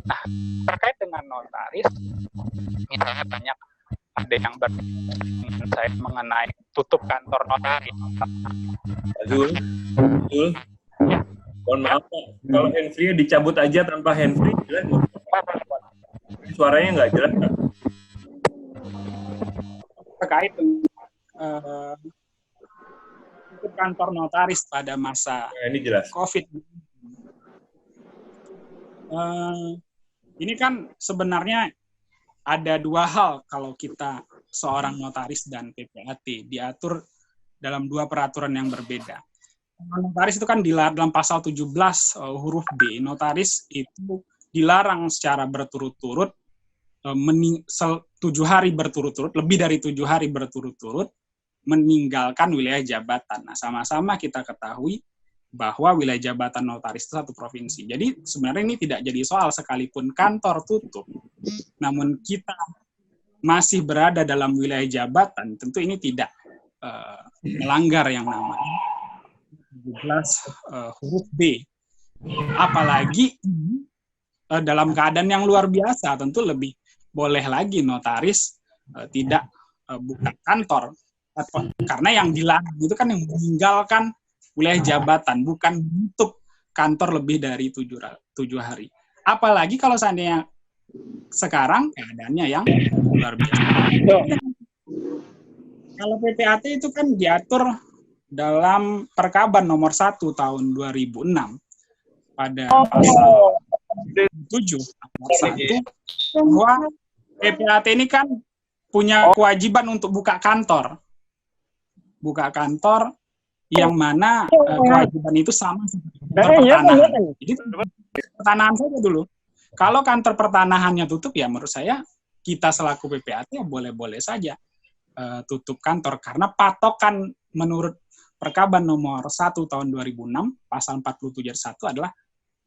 Nah, terkait dengan notaris, misalnya banyak ada yang bertanya saya mengenai tutup kantor notaris. Zul, mohon maaf Pak, kalau handfree dicabut aja tanpa handfree, jelas nggak? Suaranya nggak jelas Pak. Terkait tutup kantor notaris pada masa ini jelas. COVID. Ini kan sebenarnya ada dua hal kalau kita seorang notaris dan PPAT diatur dalam dua peraturan yang berbeda. Notaris itu kan dilarang dalam pasal 17 huruf B. Notaris itu dilarang secara berturut-turut 7 hari berturut-turut, lebih dari 7 hari berturut-turut meninggalkan wilayah jabatan. Nah, sama-sama kita ketahui bahwa wilayah jabatan notaris itu satu provinsi. Jadi sebenarnya ini tidak jadi soal sekalipun kantor tutup, namun kita masih berada dalam wilayah jabatan, tentu ini tidak melanggar yang namanya 17 huruf B. Apalagi dalam keadaan yang luar biasa, tentu lebih boleh lagi notaris tidak buka kantor. Karena yang dilarang itu kan yang meninggalkan wilayah jabatan, bukan menutup kantor lebih dari 7 hari. Apalagi kalau seandainya sekarang keadaannya yang luar biasa. Kalau PPAT itu kan diatur dalam Perkaban nomor 1 tahun 2006 pada pasal 7 bahwa PPAT ini kan punya kewajiban untuk buka kantor. Buka kantor yang mana kewajiban itu sama seperti pertanahan. Jadi pertanahan saja dulu. Kalau kantor pertanahannya tutup, ya menurut saya kita selaku PPAT ya boleh-boleh saja tutup kantor. Karena patokan menurut Perkaban nomor 1 tahun 2006, pasal 47 ayat 1 adalah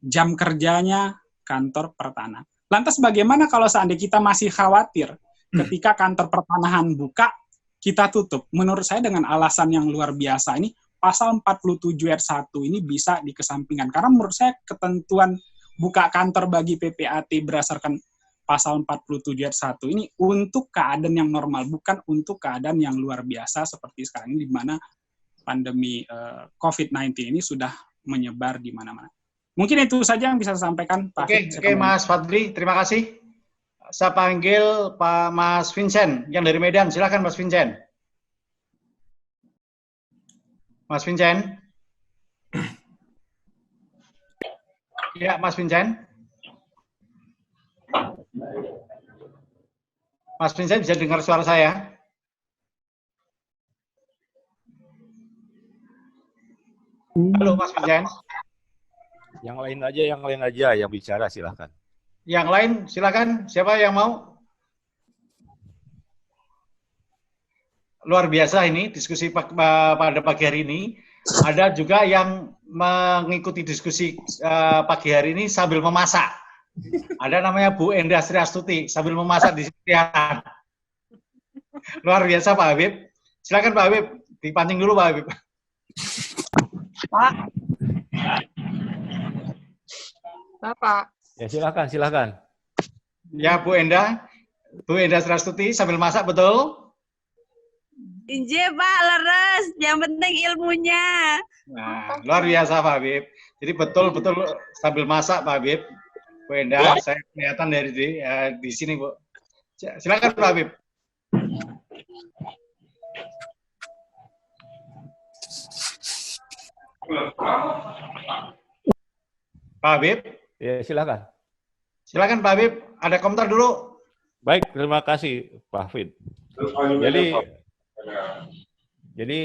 jam kerjanya kantor pertanahan. Lantas bagaimana kalau seandainya kita masih khawatir ketika kantor pertanahan buka, kita tutup? Menurut saya dengan alasan yang luar biasa ini, pasal 47 ayat 1 ini bisa dikesampingkan. Karena menurut saya ketentuan buka kantor bagi PPAT berdasarkan pasal 47 ayat 1 ini untuk keadaan yang normal, bukan untuk keadaan yang luar biasa seperti sekarang ini, di mana pandemi COVID-19 ini sudah menyebar di mana-mana. Mungkin itu saja yang bisa saya sampaikan, Pak. Oke, Mas Fadli, terima kasih. Saya panggil Pak Mas Vincent yang dari Medan. Silakan Mas Vincent. Mas Vincent. Ya, Mas Vincent. Mas Vincent bisa dengar suara saya? Halo Mas Vincent. Yang lain aja yang bicara, silakan. Yang lain silakan, siapa yang mau? luar biasa ini diskusi pada pagi hari ini. Ada juga yang mengikuti diskusi pagi hari ini sambil memasak. Ada namanya Bu Enda Sri Astuti sambil memasak di sini. Luar biasa Pak Habib. Silakan Pak Habib, dipancing dulu Pak Habib. Pak. Bapak. Ya silakan. Ya Bu Enda Sri Astuti sambil masak betul? Inje Pak, leres. Yang penting ilmunya. Nah, luar biasa Pak Habib. Jadi betul-betul sambil masak Pak Habib. Bu Enda, saya kelihatan dari di sini Bu. Silakan Pak Habib. Pak Habib? Ya, silakan. Silakan Pak Habib, ada komentar dulu. Baik, terima kasih Pak Hafid. Jadi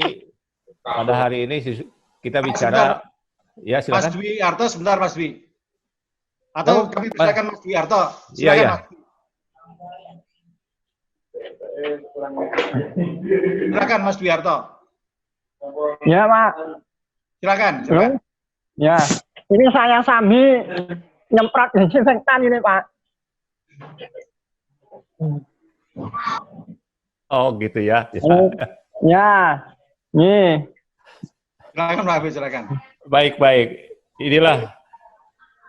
pada hari ini kita bicara, ya silakan. Mas Dwi Arto, sebentar Mas Dwi. Atau kami silakan Mas Dwi Arto. Silakan Iya. Mas Dwi. Silakan Mas Dwi Arto. Ya, Pak. Silakan. Ya, ini saya Sami nyemprot desinfektan ini, Pak. Oh, gitu ya. Ya, nih. Silakan Pak Habib, silakan. Baik. Inilah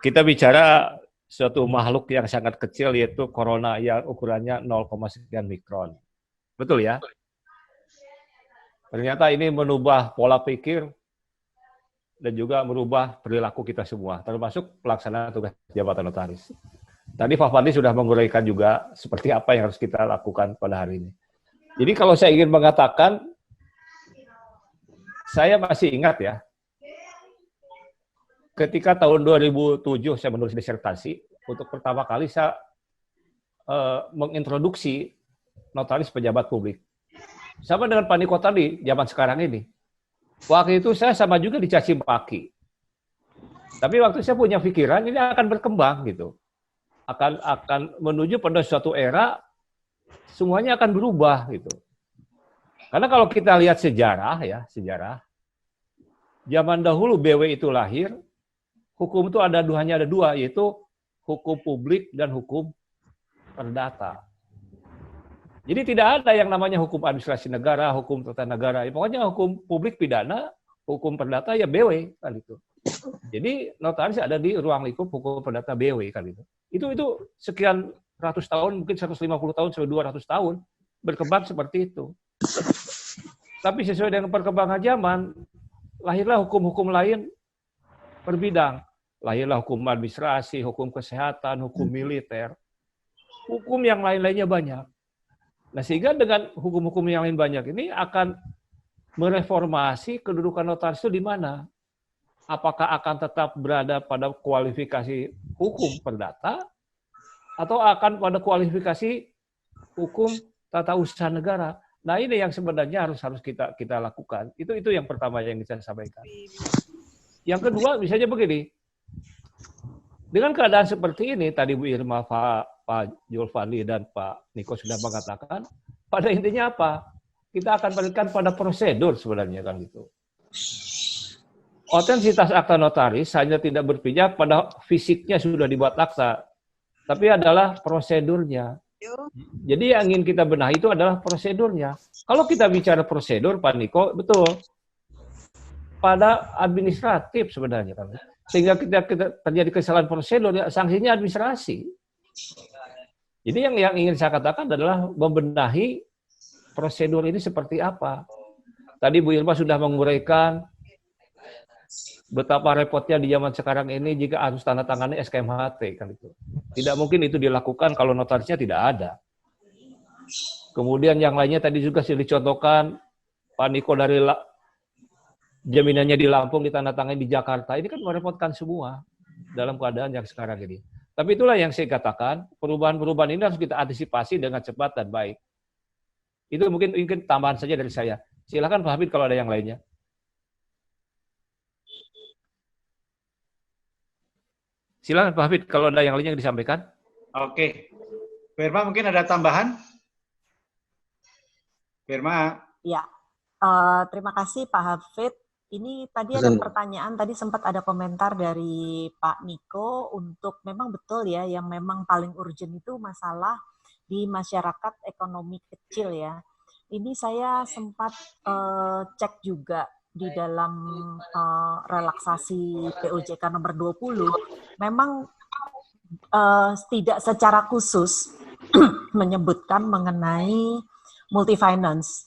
kita bicara suatu makhluk yang sangat kecil, yaitu corona yang ukurannya 0, sekian mikron. Betul ya? Ternyata ini menubah pola pikir dan juga merubah perilaku kita semua, termasuk pelaksanaan tugas jabatan notaris. Tadi Pak Fadli sudah menguraikan juga seperti apa yang harus kita lakukan pada hari ini. Jadi kalau saya ingin mengatakan, saya masih ingat ya, ketika tahun 2007 saya menulis disertasi, untuk pertama kali saya mengintroduksi notaris pejabat publik. Sama dengan Pak Niko tadi, zaman sekarang ini. Waktu itu saya sama juga dicaci maki. Tapi waktu saya punya pikiran ini akan berkembang gitu. Akan menuju pada suatu era semuanya akan berubah gitu. Karena kalau kita lihat sejarah zaman dahulu BW itu lahir, hukum itu hanya ada dua, yaitu hukum publik dan hukum perdata. Jadi tidak ada yang namanya hukum administrasi negara, hukum tata negara. Ya, pokoknya hukum publik pidana, hukum perdata ya BW kan itu. Jadi notaris ada di ruang lingkup hukum perdata BW kan itu. Itu sekian ratus tahun, mungkin 150 tahun sampai 200 tahun berkembang seperti itu. Tapi sesuai dengan perkembangan zaman, lahirlah hukum-hukum lain berbidang. Lahirlah hukum administrasi, hukum kesehatan, hukum militer. Hukum yang lain-lainnya banyak. Nah, sehingga dengan hukum-hukum yang lain banyak ini akan mereformasi kedudukan notaris itu di mana? Apakah akan tetap berada pada kualifikasi hukum perdata atau akan pada kualifikasi hukum tata usaha negara? Nah, ini yang sebenarnya harus kita lakukan. Itu yang pertama yang saya sampaikan. Yang kedua, misalnya begini. Dengan keadaan seperti ini, tadi Bu Irma, Pak Julfadli dan Pak Niko sudah mengatakan, pada intinya apa? Kita akan berikan pada prosedur sebenarnya kan gitu. Otentitas akta notaris hanya tidak berpijak pada fisiknya sudah dibuat akta, tapi adalah prosedurnya. Jadi yang ingin kita benahi itu adalah prosedurnya. Kalau kita bicara prosedur, Pak Niko, betul. Pada administratif sebenarnya kan. Sehingga kita terjadi kesalahan prosedur, ya, sanksinya administrasi. Jadi yang ingin saya katakan adalah membenahi prosedur ini seperti apa. Tadi Bu Irma sudah menguraikan betapa repotnya di zaman sekarang ini jika harus tanda tangani SKMHT kan itu. Tidak mungkin itu dilakukan kalau notarisnya tidak ada. Kemudian yang lainnya tadi juga sudah dicontohkan Pak Niko dari jaminannya di Lampung ditandatangani di Jakarta. Ini kan merepotkan semua dalam keadaan yang sekarang ini. Tapi itulah yang saya katakan, perubahan-perubahan ini harus kita antisipasi dengan cepat dan baik. Itu mungkin tambahan saja dari saya. Silakan Pak Habib kalau ada yang lainnya. Silakan Pak Habib kalau ada yang lainnya yang disampaikan. Oke. Firma mungkin ada tambahan? Firma. Ya, terima kasih Pak Hafid. Ini tadi ada pertanyaan, tadi sempat ada komentar dari Pak Niko untuk memang betul ya, yang memang paling urgent itu masalah di masyarakat ekonomi kecil ya. Ini saya sempat cek juga di dalam relaksasi POJK nomor 20, memang tidak secara khusus menyebutkan mengenai multi-finance.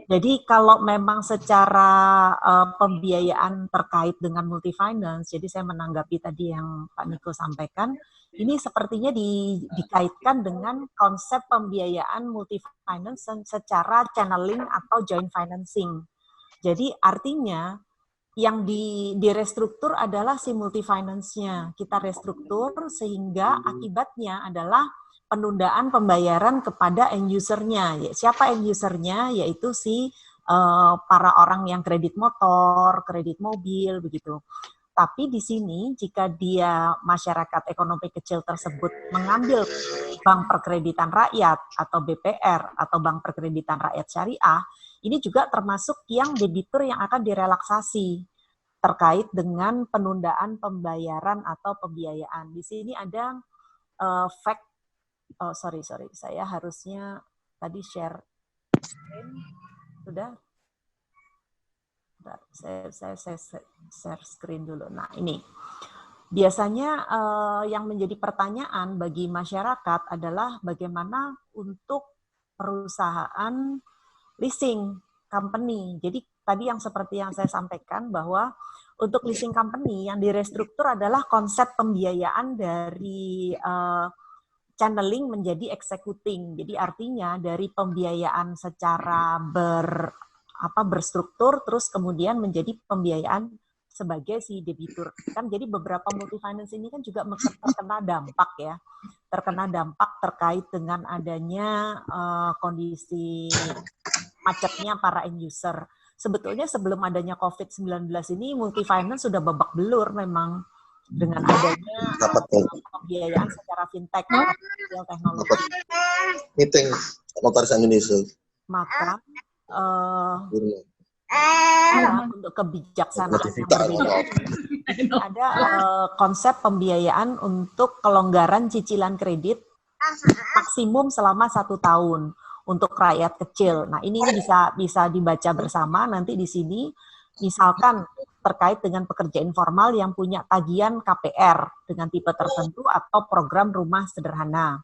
Jadi kalau memang secara pembiayaan terkait dengan multi-finance, jadi saya menanggapi tadi yang Pak Niko sampaikan, ini sepertinya dikaitkan dengan konsep pembiayaan multi-finance secara channeling atau joint financing. Jadi artinya yang direstruktur adalah si multi-finance-nya. Kita restruktur sehingga akibatnya adalah penundaan pembayaran kepada end user-nya. Siapa end user-nya? Yaitu si para orang yang kredit motor, kredit mobil, begitu. Tapi di sini jika dia masyarakat ekonomi kecil tersebut mengambil bank perkreditan rakyat atau BPR atau bank perkreditan rakyat syariah, ini juga termasuk yang debitur yang akan direlaksasi terkait dengan penundaan pembayaran atau pembiayaan. Di sini ada sorry, saya harusnya tadi share screen. Sudah? Saya share screen dulu. Nah, ini. Biasanya yang menjadi pertanyaan bagi masyarakat adalah bagaimana untuk perusahaan leasing company. Jadi tadi yang seperti yang saya sampaikan bahwa untuk leasing company yang direstruktur adalah konsep pembiayaan dari channeling menjadi executing. Jadi artinya dari pembiayaan secara berstruktur terus kemudian menjadi pembiayaan sebagai si debitur. Kan jadi beberapa multi finance ini kan juga terkena dampak ya. Terkena dampak terkait dengan adanya kondisi macetnya para end user. Sebetulnya sebelum adanya COVID-19 ini multi finance sudah babak belur memang dengan adanya pembiayaan secara fintech atau teknologi. Meeting Notaris Indonesia. Maka untuk kebijaksanaan yang berbeda ada konsep pembiayaan untuk kelonggaran cicilan kredit maksimum selama 1 tahun untuk rakyat kecil. Nah, ini bisa dibaca bersama nanti di sini. Misalkan terkait dengan pekerja informal yang punya tagihan KPR dengan tipe tertentu atau program rumah sederhana.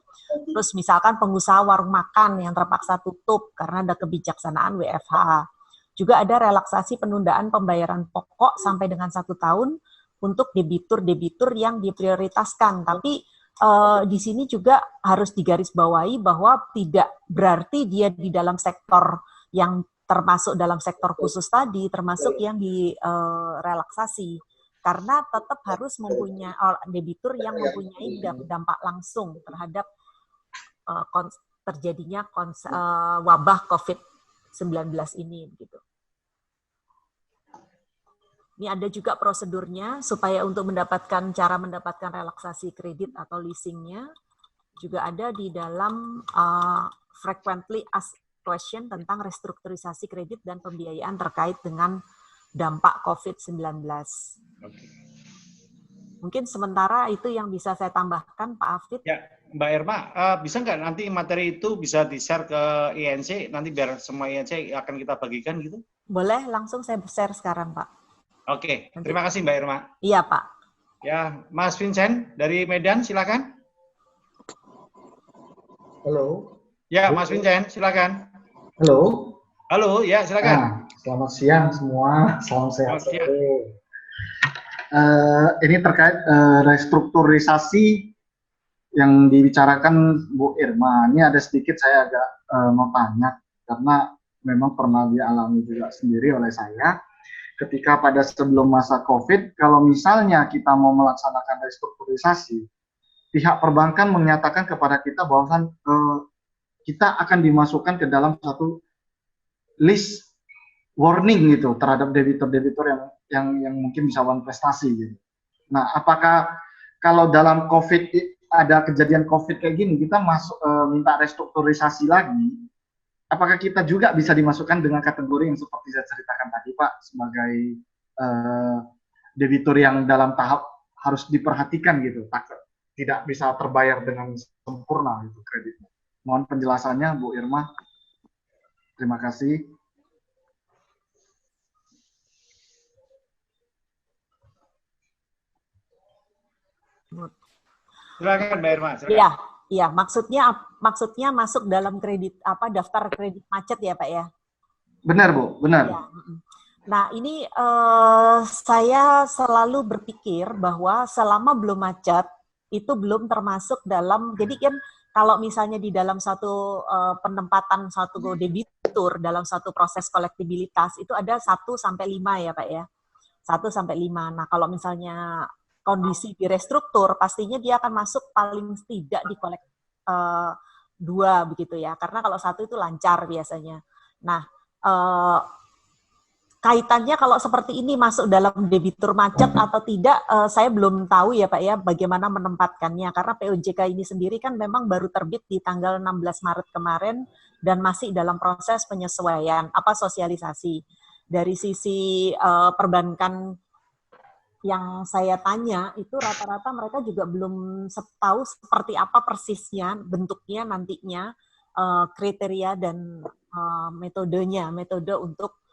Terus misalkan pengusaha warung makan yang terpaksa tutup karena ada kebijaksanaan WFH. Juga ada relaksasi penundaan pembayaran pokok sampai dengan 1 tahun untuk debitur-debitur yang diprioritaskan. Tapi di sini juga harus digarisbawahi bahwa tidak berarti dia di dalam sektor yang termasuk dalam sektor khusus tadi, termasuk yang direlaksasi. Karena tetap harus mempunyai debitur yang mempunyai dampak langsung terhadap terjadinya wabah COVID-19 ini. Gitu. Ini ada juga prosedurnya supaya untuk cara mendapatkan relaksasi kredit atau leasingnya juga ada di dalam frequently asked question tentang restrukturisasi kredit dan pembiayaan terkait dengan dampak COVID-19. Mungkin sementara itu yang bisa saya tambahkan, Pak Hafid. Ya, Mbak Irma, bisa nggak nanti materi itu bisa di-share ke INC, nanti biar semua INC akan kita bagikan gitu? Boleh, langsung saya share sekarang, Pak. Oke, terima kasih Mbak Irma. Iya, Pak. Ya, Mas Vincent dari Medan, silakan. Halo. Ya, Mas Vincent, silakan. Halo. Halo, ya silakan. Selamat siang semua, salam sehat. Ini terkait restrukturisasi yang dibicarakan Bu Irma. Ini ada sedikit saya agak mau tanya karena memang pernah dialami juga sendiri oleh saya. Ketika pada sebelum masa COVID, kalau misalnya kita mau melaksanakan restrukturisasi, pihak perbankan menyatakan kepada kita bahwa kita akan dimasukkan ke dalam satu list warning gitu terhadap debitur-debitur yang mungkin bisa wan prestasi gitu. Nah, apakah kalau dalam COVID ada kejadian COVID kayak gini, kita minta restrukturisasi lagi, apakah kita juga bisa dimasukkan dengan kategori yang seperti saya ceritakan tadi Pak, sebagai debitur yang dalam tahap harus diperhatikan gitu, tidak bisa terbayar dengan sempurna itu kreditnya. Mohon penjelasannya Bu Irma. Terima kasih. Silakan Mbak Irma. Iya, iya. Maksudnya masuk dalam kredit daftar kredit macet ya Pak ya? Benar Bu, benar. Ya. Nah ini saya selalu berpikir bahwa selama belum macet itu belum termasuk dalam. Jadi kan kalau misalnya di dalam satu penempatan satu debitur dalam satu proses kolektibilitas itu ada 1 sampai 5 ya Pak ya. 1 sampai 5. Nah kalau misalnya kondisi di restruktur, pastinya dia akan masuk paling tidak di kolek 2 begitu ya. Karena kalau 1 itu lancar biasanya. Nah, kaitannya kalau seperti ini masuk dalam debitur macet atau tidak, saya belum tahu ya Pak ya bagaimana menempatkannya. Karena POJK ini sendiri kan memang baru terbit di tanggal 16 Maret kemarin dan masih dalam proses penyesuaian, sosialisasi. Dari sisi perbankan yang saya tanya itu rata-rata mereka juga belum tahu seperti apa persisnya bentuknya nantinya, kriteria dan metode untuk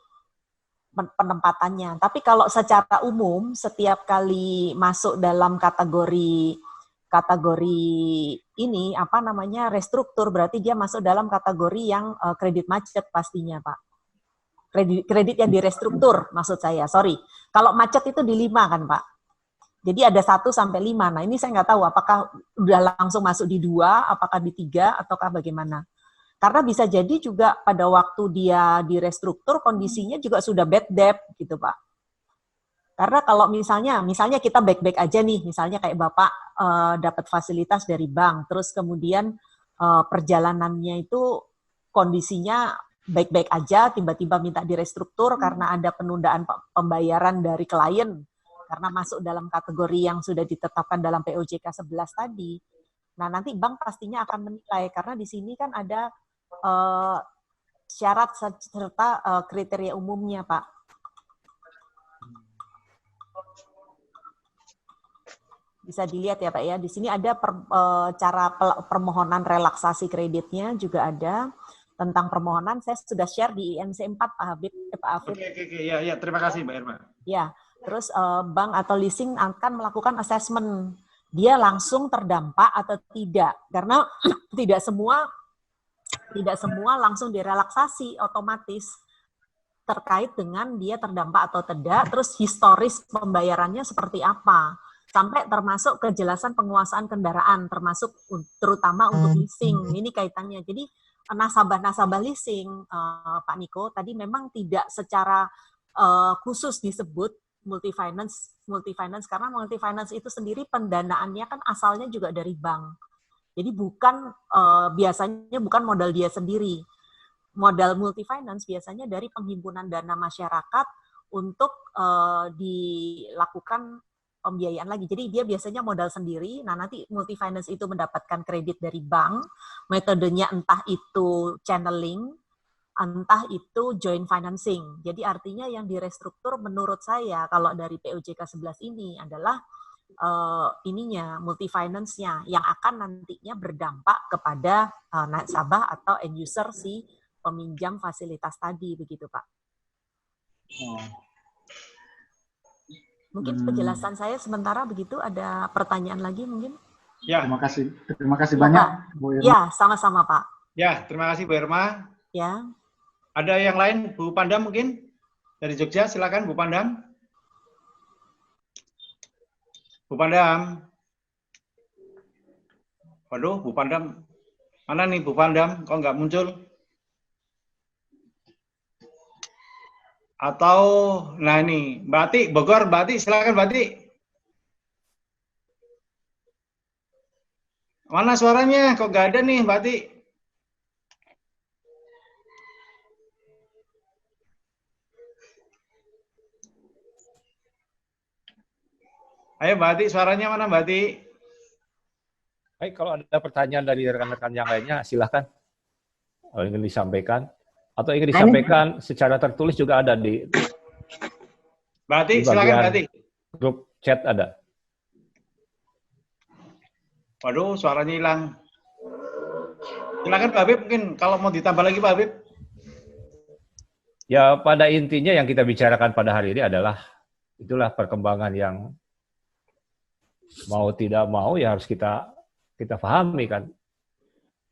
penempatannya. Tapi kalau secara umum setiap kali masuk dalam kategori ini restruktur, berarti dia masuk dalam kategori yang kredit macet pastinya Pak. Kredit yang direstruktur maksud saya, sorry. Kalau macet itu di 5 kan Pak. Jadi ada 1 sampai 5. Nah ini saya nggak tahu apakah udah langsung masuk di 2, apakah di 3, ataukah bagaimana. Karena bisa jadi juga pada waktu dia direstruktur kondisinya juga sudah bad debt gitu Pak. Karena kalau misalnya kita baik-baik aja nih, misalnya kayak Bapak dapat fasilitas dari bank, terus kemudian perjalanannya itu kondisinya baik-baik aja, tiba-tiba minta direstruktur karena ada penundaan pembayaran dari klien, karena masuk dalam kategori yang sudah ditetapkan dalam POJK 11 tadi. Nah, nanti bank pastinya akan menilai, karena di sini kan ada syarat serta kriteria umumnya, Pak. Bisa dilihat ya Pak ya, di sini ada cara permohonan relaksasi kreditnya juga ada. Tentang permohonan saya sudah share di INC 4 Pak Habib. Pak Afif. Oke, ya, terima kasih Mbak Irma. Ya, terus bank atau leasing akan melakukan assessment. Dia langsung terdampak atau tidak? Karena tidak semua langsung direlaksasi otomatis terkait dengan dia terdampak atau tidak, terus historis pembayarannya seperti apa. Sampai termasuk kejelasan penguasaan kendaraan, termasuk terutama untuk leasing. Ini kaitannya. Jadi nasabah leasing, Pak Niko, tadi memang tidak secara khusus disebut multifinance karena multifinance itu sendiri pendanaannya kan asalnya juga dari bank. Jadi biasanya bukan modal dia sendiri. Modal multifinance biasanya dari penghimpunan dana masyarakat untuk dilakukan pembiayaan lagi. Jadi dia biasanya modal sendiri. Nah, nanti multifinance itu mendapatkan kredit dari bank. Metodenya entah itu channeling, entah itu joint financing. Jadi artinya yang direstruktur menurut saya kalau dari POJK 11 ini adalah multifinance-nya yang akan nantinya berdampak kepada nasabah atau end user si peminjam fasilitas tadi, begitu Pak. Mungkin penjelasan saya sementara begitu. Ada pertanyaan lagi mungkin? Ya. Terima kasih banyak Bu Irma. Ya, sama-sama Pak. Ya, terima kasih Bu Irma. Ya. Ada yang lain, Bu Pandam mungkin dari Jogja, silakan Bu Pandam. Bu Pandam. Waduh, Bu Pandam. Mana nih Bu Pandam? Kok nggak muncul? Atau, nah ini, Mbak Ati, Bogor, Mbak Ati, silakan Mbak Ati. Mana suaranya? Kok nggak ada nih Mbak Ati? Ayo Mbak Ati, suaranya mana Mbak Ati? Baik, kalau ada pertanyaan dari rekan-rekan yang lainnya, silakan. ingin disampaikan, atau ingin disampaikan secara tertulis juga ada di Berarti bagian silakan berarti. grup chat ada. Waduh, suaranya hilang. Silakan Pak Habib, mungkin kalau mau ditambah lagi Pak Habib. Ya, pada intinya yang kita bicarakan pada hari ini adalah itulah perkembangan yang mau tidak mau ya harus kita pahami kan.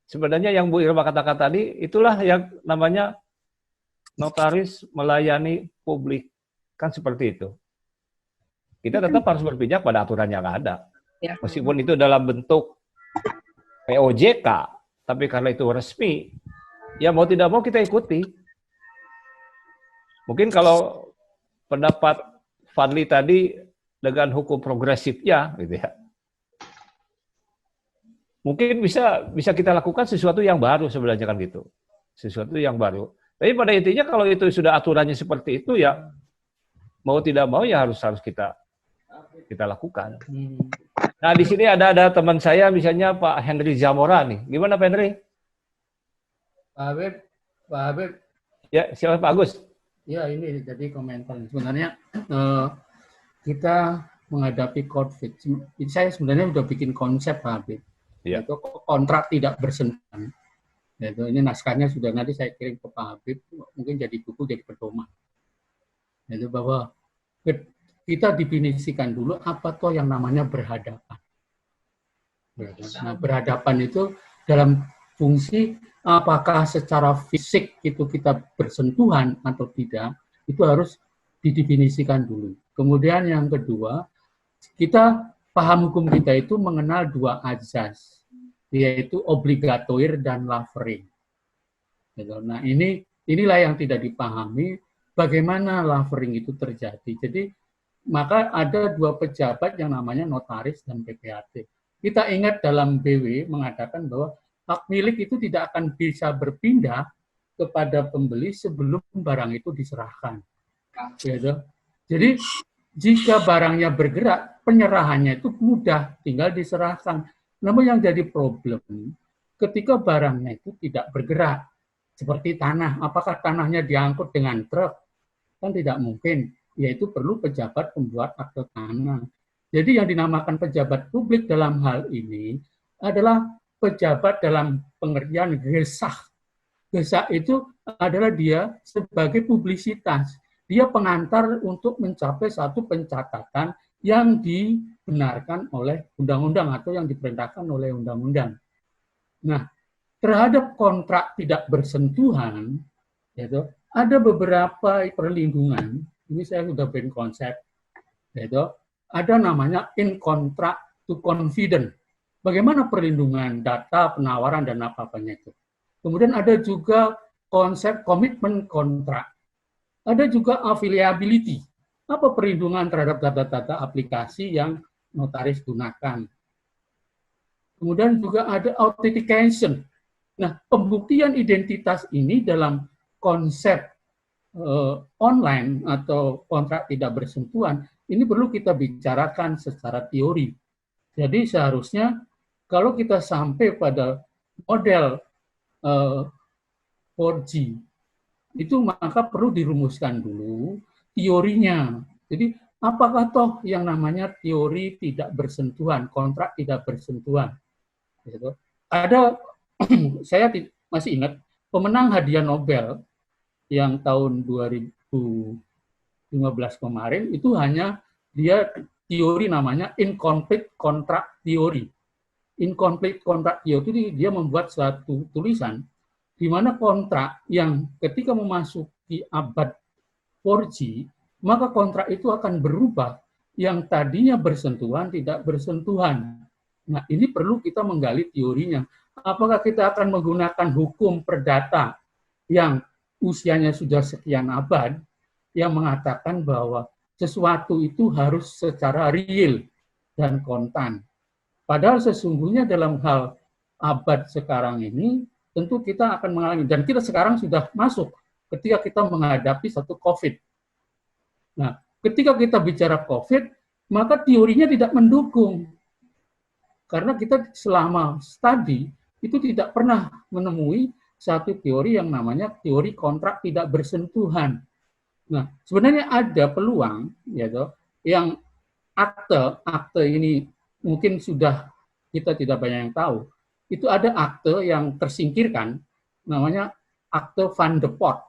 Sebenarnya yang Bu Irma katakan tadi itulah yang namanya notaris melayani publik, kan seperti itu. Kita tetap harus berpijak pada aturan yang ada. Meskipun itu dalam bentuk POJK, tapi karena itu resmi, ya mau tidak mau kita ikuti. Mungkin kalau pendapat Fadli tadi dengan hukum progresifnya, gitu ya, mungkin bisa kita lakukan sesuatu yang baru sebenarnya kan gitu, sesuatu yang baru. Tapi pada intinya kalau itu sudah aturannya seperti itu ya mau tidak mau ya harus kita lakukan. Nah di sini ada teman saya misalnya Pak Henry Zamora nih, gimana Pak Henry? Pak Habib. Ya silakan Pak Agus. Ya ini jadi komentar. Sebenarnya kita menghadapi COVID. Saya sebenarnya sudah bikin konsep Pak Habib. Ya. Itu kontrak tidak bersentuhan. Yaitu ini naskahnya sudah nanti saya kirim ke Pak Habib. Mungkin jadi buku, jadi pedoman. Yaitu bahwa kita definisikan dulu apa toh yang namanya berhadapan. Nah, berhadapan itu dalam fungsi apakah secara fisik itu kita bersentuhan atau tidak, itu harus didefinisikan dulu. Kemudian yang kedua, kita paham hukum kita itu mengenal dua azas, yaitu obligatoir dan lavering. Nah inilah yang tidak dipahami, bagaimana lavering itu terjadi. Jadi maka ada dua pejabat yang namanya notaris dan PPAT. Kita ingat dalam BW mengatakan bahwa hak milik itu tidak akan bisa berpindah kepada pembeli sebelum barang itu diserahkan. Jadi jika barangnya bergerak, penyerahannya itu mudah, tinggal diserahkan. Namun yang jadi problem, ketika barangnya itu tidak bergerak, seperti tanah, apakah tanahnya diangkut dengan truk? Kan tidak mungkin, yaitu perlu pejabat pembuat akte tanah. Jadi yang dinamakan pejabat publik dalam hal ini adalah pejabat dalam pengertian gesah. Gesah itu adalah dia sebagai publisitas. Dia pengantar untuk mencapai satu pencatatan yang dibenarkan oleh undang-undang atau yang diperintahkan oleh undang-undang. Nah, terhadap kontrak tidak bersentuhan, yaitu ada beberapa perlindungan. Ini saya sudah beri konsep, yaitu ada namanya in contract to confident. Bagaimana perlindungan data, penawaran, dan apa-apanya itu. Kemudian ada juga konsep komitmen kontrak. Ada juga affiliability. Apa perlindungan terhadap data-data aplikasi yang notaris gunakan. Kemudian juga ada authentication. Nah, pembuktian identitas ini dalam konsep online atau kontrak tidak bersentuhan, ini perlu kita bicarakan secara teori. Jadi seharusnya kalau kita sampai pada model 4G, itu maka perlu dirumuskan dulu teorinya. Jadi apakah toh yang namanya teori tidak bersentuhan, kontrak tidak bersentuhan. Ada, saya masih ingat, pemenang hadiah Nobel yang tahun 2015 kemarin, itu hanya dia teori namanya incomplete contract theory. Incomplete contract theory itu dia membuat suatu tulisan di mana kontrak yang ketika memasuki abad 4G, maka kontrak itu akan berubah, yang tadinya bersentuhan tidak bersentuhan. Nah, ini perlu kita menggali teorinya. Apakah kita akan menggunakan hukum perdata yang usianya sudah sekian abad, yang mengatakan bahwa sesuatu itu harus secara real dan kontan. Padahal sesungguhnya dalam hal abad sekarang ini, tentu kita akan mengalami, dan kita sekarang sudah masuk ketika kita menghadapi satu COVID. Nah, ketika kita bicara COVID, maka teorinya tidak mendukung. Karena kita selama studi, itu tidak pernah menemui satu teori yang namanya teori kontrak tidak bersentuhan. Nah, sebenarnya ada peluang, ya toh, yang akte ini mungkin sudah kita tidak banyak yang tahu. Itu ada akte yang tersingkirkan, namanya akte Van de Poort.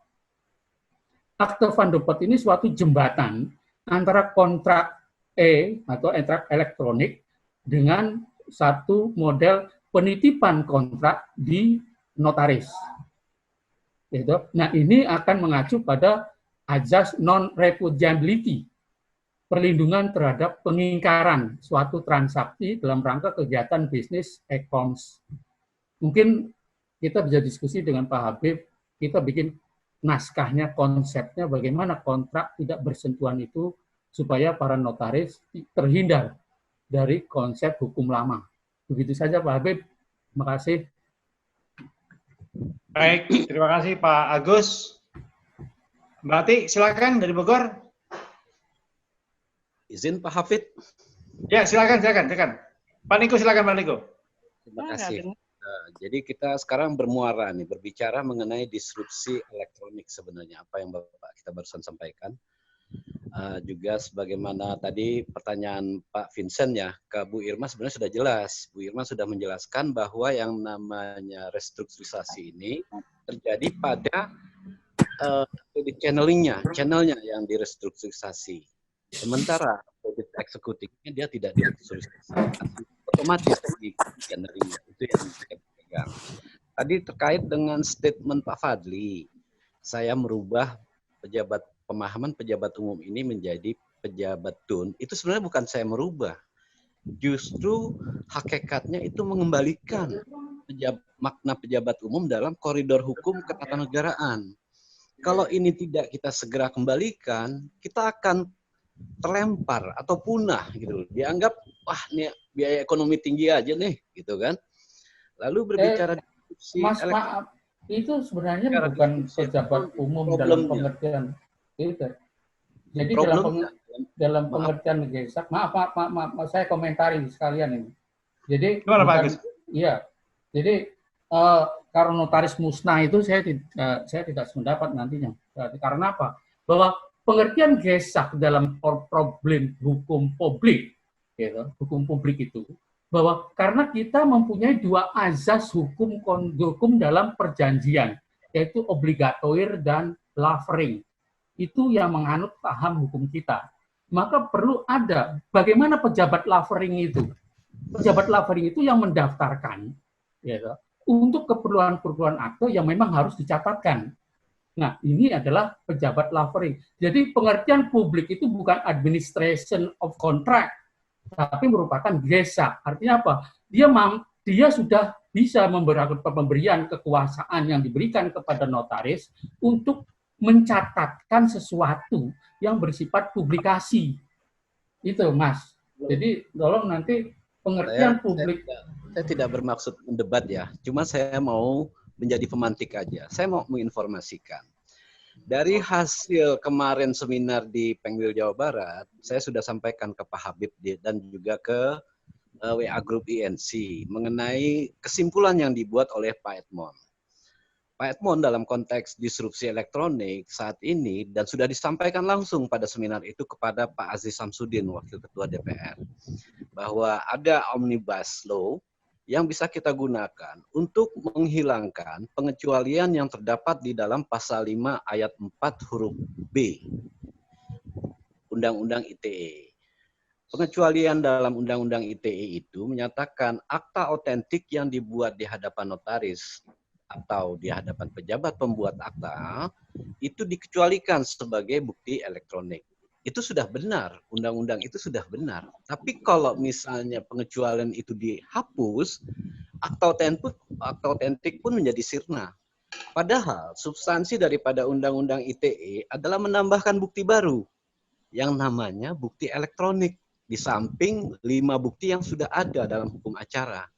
Akte Van de Poort ini suatu jembatan antara kontrak atau kontrak elektronik dengan satu model penitipan kontrak di notaris. Gitu. Nah, ini akan mengacu pada azas non-repudiability, perlindungan terhadap pengingkaran suatu transaksi dalam rangka kegiatan bisnis e-commerce. Mungkin kita bisa diskusi dengan Pak Habib, kita bikin naskahnya, konsepnya, bagaimana kontrak tidak bersentuhan itu supaya para notaris terhindar dari konsep hukum lama. Begitu saja Pak Habib. Terima kasih. Baik, terima kasih Pak Agus. Mbak Ati, silakan dari Bogor. Izin Pak Hafid. Ya, silakan. Pak Niko, silakan Pak Niko. Terima kasih. Jadi kita sekarang bermuara nih, berbicara mengenai disrupsi elektronik sebenarnya, apa yang Bapak kita barusan sampaikan. Juga sebagaimana tadi pertanyaan Pak Vincent ya, ke Bu Irma sebenarnya sudah jelas. Bu Irma sudah menjelaskan bahwa yang namanya restrukturisasi ini terjadi pada channelnya yang direstrukturisasi. Sementara kredit eksekutifnya dia tidak direstrukturisasi, otomatis di channelnya. Itu yang saya pegang. Tadi terkait dengan statement Pak Fadli, saya merubah pemahaman pejabat umum ini menjadi pejabat DUN. Itu sebenarnya bukan saya merubah. Justru hakikatnya itu mengembalikan makna pejabat umum dalam koridor hukum ketatanegaraan. Kalau ini tidak kita segera kembalikan, kita akan terlempar atau punah gitu. Dianggap wah ini biaya ekonomi tinggi aja nih, gitu kan. Lalu berbicara Mas, maaf, itu sebenarnya bukan pejabat umum dalam pengertian itu. Jadi dalam pengertian gesak, maaf, saya komentari sekalian ini. Jadi iya. Jadi kalau notaris musnah itu saya tidak sependapat nantinya. Karena apa? Bahwa pengertian gesak dalam problem hukum publik, gitu, hukum publik itu, bahwa karena kita mempunyai dua azas hukum dalam perjanjian, yaitu obligatoir dan lavering. Itu yang menganut paham hukum kita. Maka perlu ada bagaimana pejabat lavering itu. Pejabat lavering itu yang mendaftarkan gitu, untuk keperluan-keperluan akte yang memang harus dicatatkan. Nah, ini adalah pejabat lavering. Jadi pengertian publik itu bukan administration of contract, tapi merupakan gesak. Artinya apa? Dia sudah bisa memberikan pemberian kekuasaan yang diberikan kepada notaris untuk mencatatkan sesuatu yang bersifat publikasi. Itu, Mas. Jadi, tolong nanti pengertian publik. Saya tidak bermaksud mendebat ya, cuma saya mau menjadi pemantik aja. Saya mau menginformasikan. Dari hasil kemarin seminar di Pengwil Jawa Barat, saya sudah sampaikan ke Pak Habib dan juga ke WA Group INC mengenai kesimpulan yang dibuat oleh Pak Edmond. Pak Edmond dalam konteks disrupsi elektronik saat ini dan sudah disampaikan langsung pada seminar itu kepada Pak Aziz Samsudin, Wakil Ketua DPR, bahwa ada Omnibus Law yang bisa kita gunakan untuk menghilangkan pengecualian yang terdapat di dalam pasal 5 ayat 4 huruf B Undang-Undang ITE. Pengecualian dalam Undang-Undang ITE itu menyatakan akta otentik yang dibuat di hadapan notaris atau di hadapan pejabat pembuat akta itu dikecualikan sebagai bukti elektronik. Itu sudah benar, undang-undang itu sudah benar. Tapi kalau misalnya pengecualian itu dihapus, akta otentik pun menjadi sirna. Padahal substansi daripada undang-undang ITE adalah menambahkan bukti baru yang namanya bukti elektronik di samping 5 bukti yang sudah ada dalam hukum acara.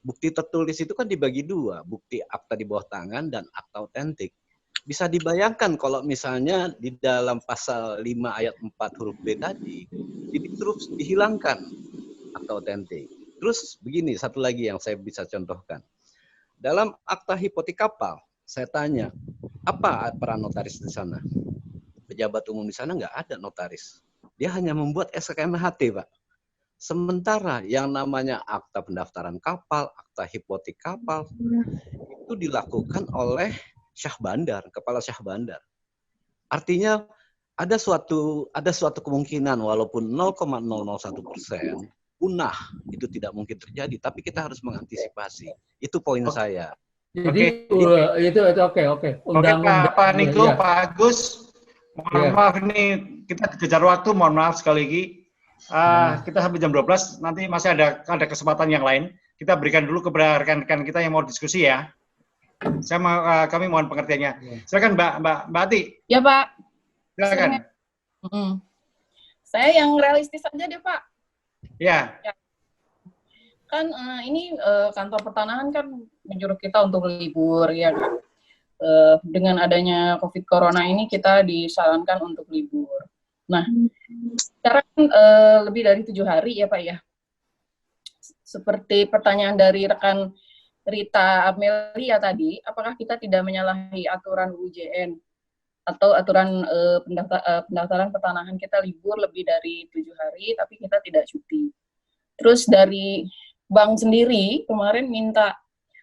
Bukti tertulis itu kan dibagi dua, bukti akta di bawah tangan dan akta otentik. Bisa dibayangkan kalau misalnya di dalam pasal 5 ayat 4 huruf B tadi, terus dihilangkan akta otentik. Terus begini, satu lagi yang saya bisa contohkan. Dalam akta hipotek kapal, saya tanya, apa peran notaris di sana? Pejabat umum di sana nggak ada notaris. Dia hanya membuat SKMHT, Pak. Sementara yang namanya akta pendaftaran kapal, akta hipotek kapal, itu dilakukan oleh Syah Bandar, kepala Syah Bandar. Artinya ada suatu kemungkinan walaupun 0,001% punah itu tidak mungkin terjadi, tapi kita harus mengantisipasi. Itu poin saya. Jadi itu oke. Oke Pak Niko, ya. Pak Agus, mohon maaf nih kita kejar waktu, mohon maaf sekali lagi. Kita sampai jam 12, nanti masih ada kesempatan yang lain. Kita berikan dulu kepada rekan-rekan kita yang mau diskusi ya. Kami mohon pengertiannya. Silakan Mbak Ati. Ya Pak. Silakan. Saya yang realistis aja deh Pak. Ya. Kan ini kantor pertanahan kan menyuruh kita untuk libur ya kan. Dengan adanya COVID Corona ini kita disarankan untuk libur. Nah, sekarang lebih dari 7 hari ya Pak ya. Seperti pertanyaan dari rekan Rita Amelia tadi, apakah kita tidak menyalahi aturan UJN atau aturan pendaftaran pertanahan kita libur lebih dari 7 hari tapi kita tidak cuti. Terus dari bank sendiri kemarin minta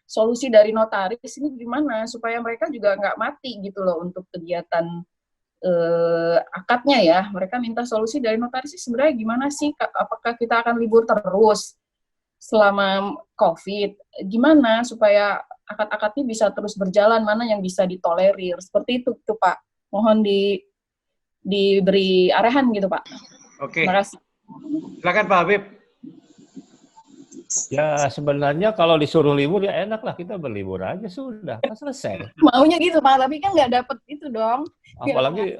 solusi dari notaris ini gimana supaya mereka juga nggak mati gitu loh untuk kegiatan akadnya ya. Mereka minta solusi dari notaris sebenarnya gimana sih? Apakah kita akan libur terus selama COVID? Gimana supaya akad-akadnya bisa terus berjalan? Mana yang bisa ditolerir? Seperti itu tuh Pak. Mohon diberi arahan gitu Pak. Oke. Terima kasih. Silakan Pak Habib. Ya sebenarnya kalau disuruh libur ya enak lah, kita berlibur aja sudah, kan selesai. Maunya gitu Pak, tapi kan nggak dapet itu dong. Apalagi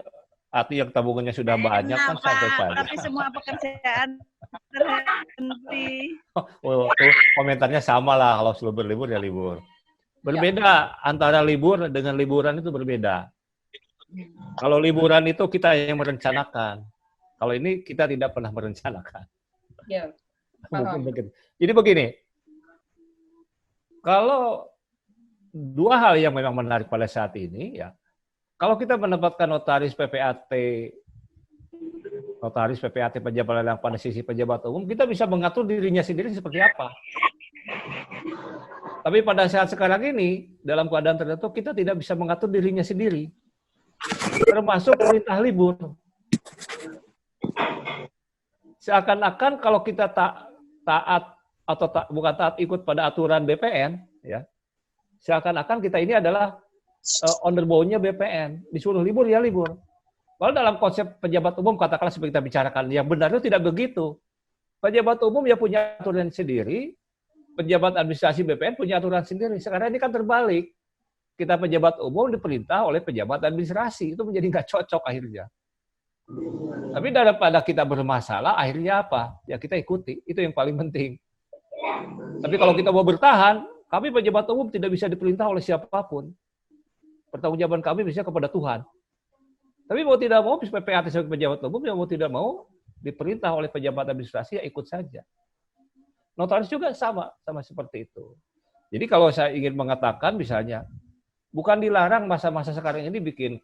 arti yang tabungannya sudah banyak kan santai saja. Tapi semua pekerjaan terhenti. Oh, komentarnya sama lah, kalau selalu berlibur ya libur. Berbeda antara libur dengan liburan itu berbeda. Kalau liburan itu kita yang merencanakan. Kalau ini kita tidak pernah merencanakan. Ya. Mungkin begitu. Jadi begini, kalau dua hal yang memang menarik pada saat ini, ya, kalau kita menempatkan notaris PPAT pejabat lelang pada sisi pejabat umum, kita bisa mengatur dirinya sendiri seperti apa. Tapi pada saat sekarang ini, dalam keadaan tertentu, kita tidak bisa mengatur dirinya sendiri, termasuk perintah libur. Seakan-akan kalau kita taat atau bukan taat ikut pada aturan BPN, ya, seakan-akan kita ini adalah owner-nya BPN, disuruh libur ya libur. Kalau dalam konsep pejabat umum katakanlah seperti kita bicarakan, yang benar itu tidak begitu. Pejabat umum ya punya aturan sendiri, pejabat administrasi BPN punya aturan sendiri. Sekarang ini kan terbalik, kita pejabat umum diperintah oleh pejabat administrasi, itu menjadi nggak cocok akhirnya. Tapi daripada kita bermasalah, akhirnya apa? Ya kita ikuti, itu yang paling penting. Tapi kalau kita mau bertahan, kami pejabat umum tidak bisa diperintah oleh siapapun. Pertanggungjawaban kami bisa kepada Tuhan. Tapi mau tidak mau, PPAT sebagai pejabat umum, ya mau tidak mau diperintah oleh pejabat administrasi, ya ikut saja. Notaris juga sama seperti itu. Jadi kalau saya ingin mengatakan misalnya, bukan dilarang masa-masa sekarang ini bikin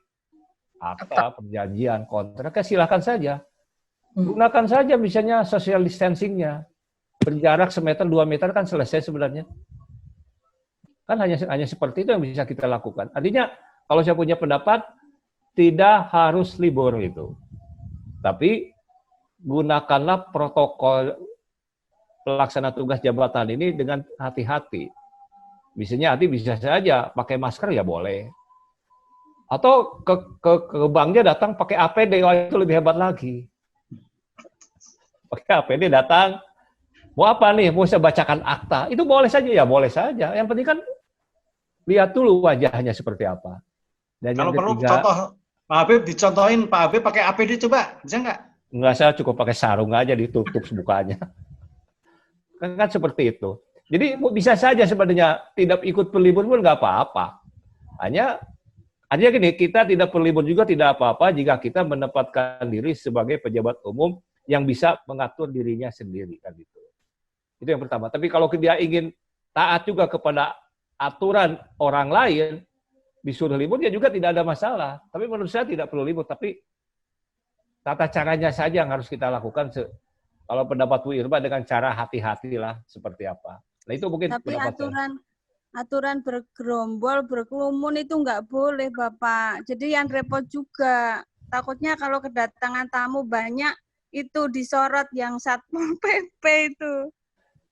akta, perjanjian, kontrak, silakan saja. Gunakan saja misalnya social distancing-nya. Berjarak semeter, 2 meter kan selesai sebenarnya. Kan hanya seperti itu yang bisa kita lakukan. Artinya, kalau saya punya pendapat, tidak harus libur itu. Tapi, gunakanlah protokol pelaksana tugas jabatan ini dengan hati-hati. Misalnya bisa saja pakai masker ya boleh. Atau ke banknya datang pakai APD, itu lebih hebat lagi. Pakai APD datang, mau apa nih? Mau saya bacakan akta. Itu boleh saja, ya boleh saja. Yang penting kan lihat dulu wajahnya seperti apa. Dan kalau perlu contoh, Pak Habib dicontohin, Pak Habib pakai APD coba, bisa nggak? Enggak, saya cukup pakai sarung aja ditutup mukanya. Kan seperti itu. Jadi bisa saja sebenarnya tidak ikut berlibur pun nggak apa-apa. Hanya gini, kita tidak berlibur juga tidak apa-apa jika kita menempatkan diri sebagai pejabat umum yang bisa mengatur dirinya sendiri kan gitu. Itu yang pertama. Tapi kalau dia ingin taat juga kepada aturan orang lain, disuruh libur ya juga tidak ada masalah. Tapi menurut saya tidak perlu libur, tapi tata caranya saja yang harus kita lakukan. Kalau pendapat Bu Irma dengan cara hati-hatilah seperti apa. Nah itu mungkin Tapi pendapat saya. aturan bergerombol, berkerumun itu nggak boleh, Bapak. Jadi yang repot juga. Takutnya kalau kedatangan tamu banyak, itu disorot yang Satpol PP itu.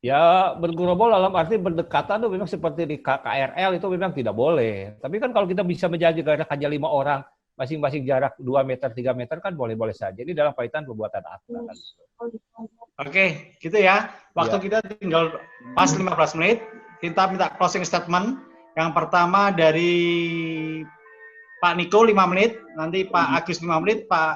Ya bergerombol dalam arti berdekatan itu memang seperti di KRL itu memang tidak boleh. Tapi kan kalau kita bisa menjaga jarak hanya 5 orang, masing-masing jarak 2 meter, 3 meter kan boleh-boleh saja. Ini dalam kaitan perbuatan akta. Kan. Oke, gitu ya. Waktu kita tinggal pas 15 menit. Kita minta closing statement. Yang pertama dari Pak Niko 5 menit, nanti Pak Agus 5 menit, Pak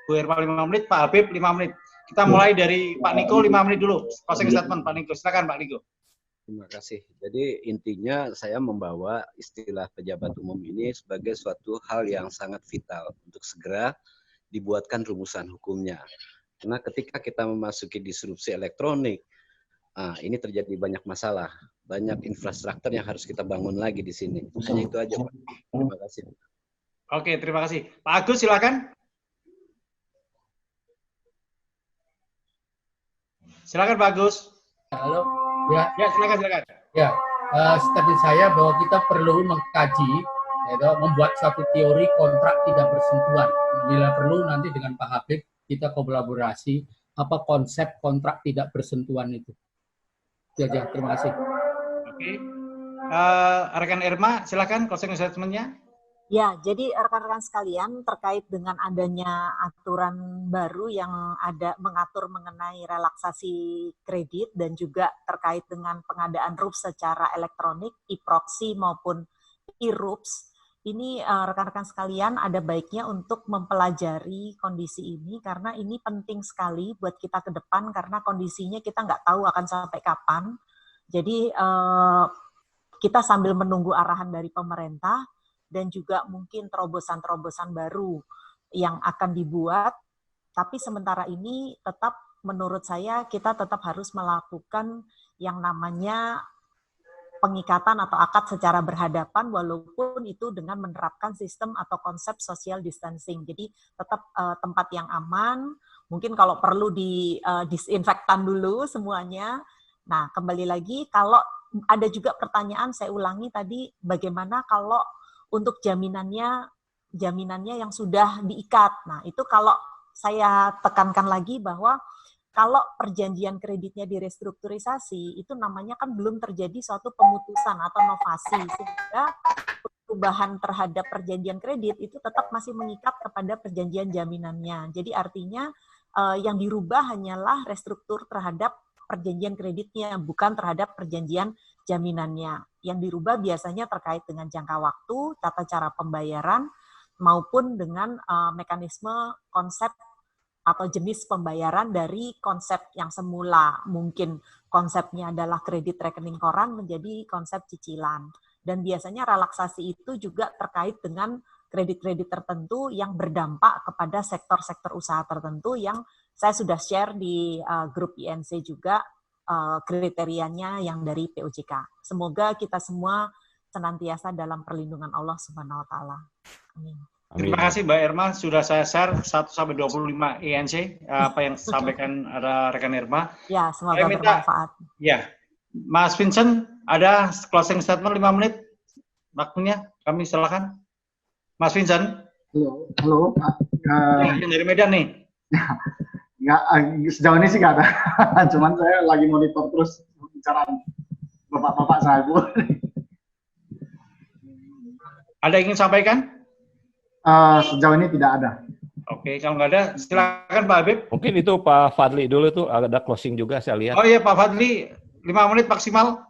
Bu Irma 5 menit, Pak Habib 5 menit. Kita mulai dari Pak Niko 5 menit dulu. Closing statement Pak Niko. Silakan Pak Niko. Terima kasih. Jadi intinya saya membawa istilah pejabat umum ini sebagai suatu hal yang sangat vital untuk segera dibuatkan rumusan hukumnya. Karena ketika kita memasuki disrupsi elektronik, ini terjadi banyak masalah, banyak infrastruktur yang harus kita bangun lagi di sini. Hanya itu aja, Pak. Terima kasih. Oke, terima kasih. Pak Agus silakan. Silakan Pak Agus. Halo. Ya, silakan. Ya, statement saya bahwa kita perlu mengkaji, membuat suatu teori kontrak tidak bersentuhan. Bila perlu nanti dengan Pak Habib kita kolaborasi apa konsep kontrak tidak bersentuhan itu. Ya, terima kasih. Oke. Rekan Irma, silakan closing statement-nya. Ya, jadi rekan-rekan sekalian terkait dengan adanya aturan baru yang ada mengatur mengenai relaksasi kredit dan juga terkait dengan pengadaan RUPS secara elektronik, e-proxy maupun e-RUPS, ini rekan-rekan sekalian ada baiknya untuk mempelajari kondisi ini karena ini penting sekali buat kita ke depan karena kondisinya kita nggak tahu akan sampai kapan. Jadi kita sambil menunggu arahan dari pemerintah, dan juga mungkin terobosan-terobosan baru yang akan dibuat. Tapi sementara ini tetap menurut saya kita tetap harus melakukan yang namanya pengikatan atau akad secara berhadapan walaupun itu dengan menerapkan sistem atau konsep social distancing. Jadi tetap tempat yang aman, mungkin kalau perlu disinfektan dulu semuanya. Nah, kembali lagi kalau ada juga pertanyaan saya ulangi tadi bagaimana kalau untuk jaminannya yang sudah diikat. Nah, itu kalau saya tekankan lagi bahwa kalau perjanjian kreditnya direstrukturisasi, itu namanya kan belum terjadi suatu pemutusan atau novasi, sehingga perubahan terhadap perjanjian kredit itu tetap masih mengikat kepada perjanjian jaminannya. Jadi artinya yang dirubah hanyalah restruktur terhadap perjanjian kreditnya, bukan terhadap perjanjian jaminannya. Yang dirubah biasanya terkait dengan jangka waktu, tata cara pembayaran, maupun dengan mekanisme konsep atau jenis pembayaran dari konsep yang semula. Mungkin konsepnya adalah kredit rekening koran menjadi konsep cicilan. Dan biasanya relaksasi itu juga terkait dengan kredit-kredit tertentu yang berdampak kepada sektor-sektor usaha tertentu yang saya sudah share di grup INC juga kriterianya yang dari POJK. Semoga kita semua senantiasa dalam perlindungan Allah Subhanahu wa taala. Amin. Terima kasih Mbak Irma, sudah saya share 1-25 INC apa yang disampaikan rekan Irma. Ya, semoga bermanfaat. Ya, Mas Vincent, ada closing statement 5 menit waktunya, kami silakan. Mas Vincent. Halo. Yang dari Medan nih. Nggak, sejauh ini sih nggak ada. Cuman saya lagi monitor terus pembicaraan bapak-bapak saya, Bu. Ada yang ingin sampaikan? Sejauh ini tidak ada. Oke, kalau nggak ada, silakan Pak Habib. Mungkin itu Pak Fadli dulu tuh, ada closing juga saya lihat. Oh iya Pak Fadli, 5 menit maksimal.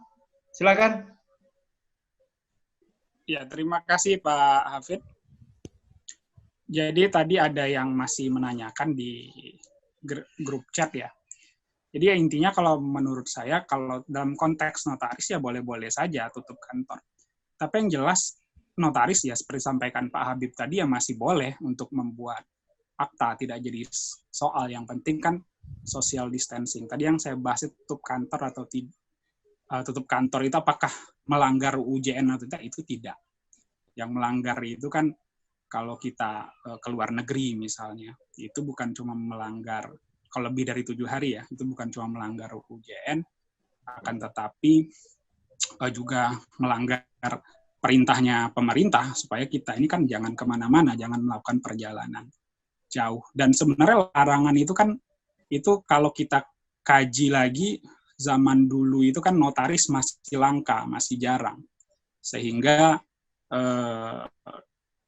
Silakan. Ya, terima kasih Pak Hafid. Jadi tadi ada yang masih menanyakan di grup chat ya. Jadi ya intinya kalau menurut saya, kalau dalam konteks notaris ya boleh-boleh saja tutup kantor. Tapi yang jelas notaris ya seperti sampaikan Pak Habib tadi ya masih boleh untuk membuat akta, tidak jadi soal. Yang penting kan social distancing. Tadi yang saya bahas tutup kantor atau tidak, tutup kantor itu apakah melanggar UJN atau tidak, itu tidak. Yang melanggar itu kan kalau kita ke luar negeri misalnya, itu bukan cuma melanggar, kalau lebih dari 7 hari ya, itu bukan cuma melanggar UJN, akan tetapi juga melanggar perintahnya pemerintah supaya kita ini kan jangan kemana-mana, jangan melakukan perjalanan jauh. Dan sebenarnya larangan itu kan, itu kalau kita kaji lagi, zaman dulu itu kan notaris masih langka, masih jarang. Sehingga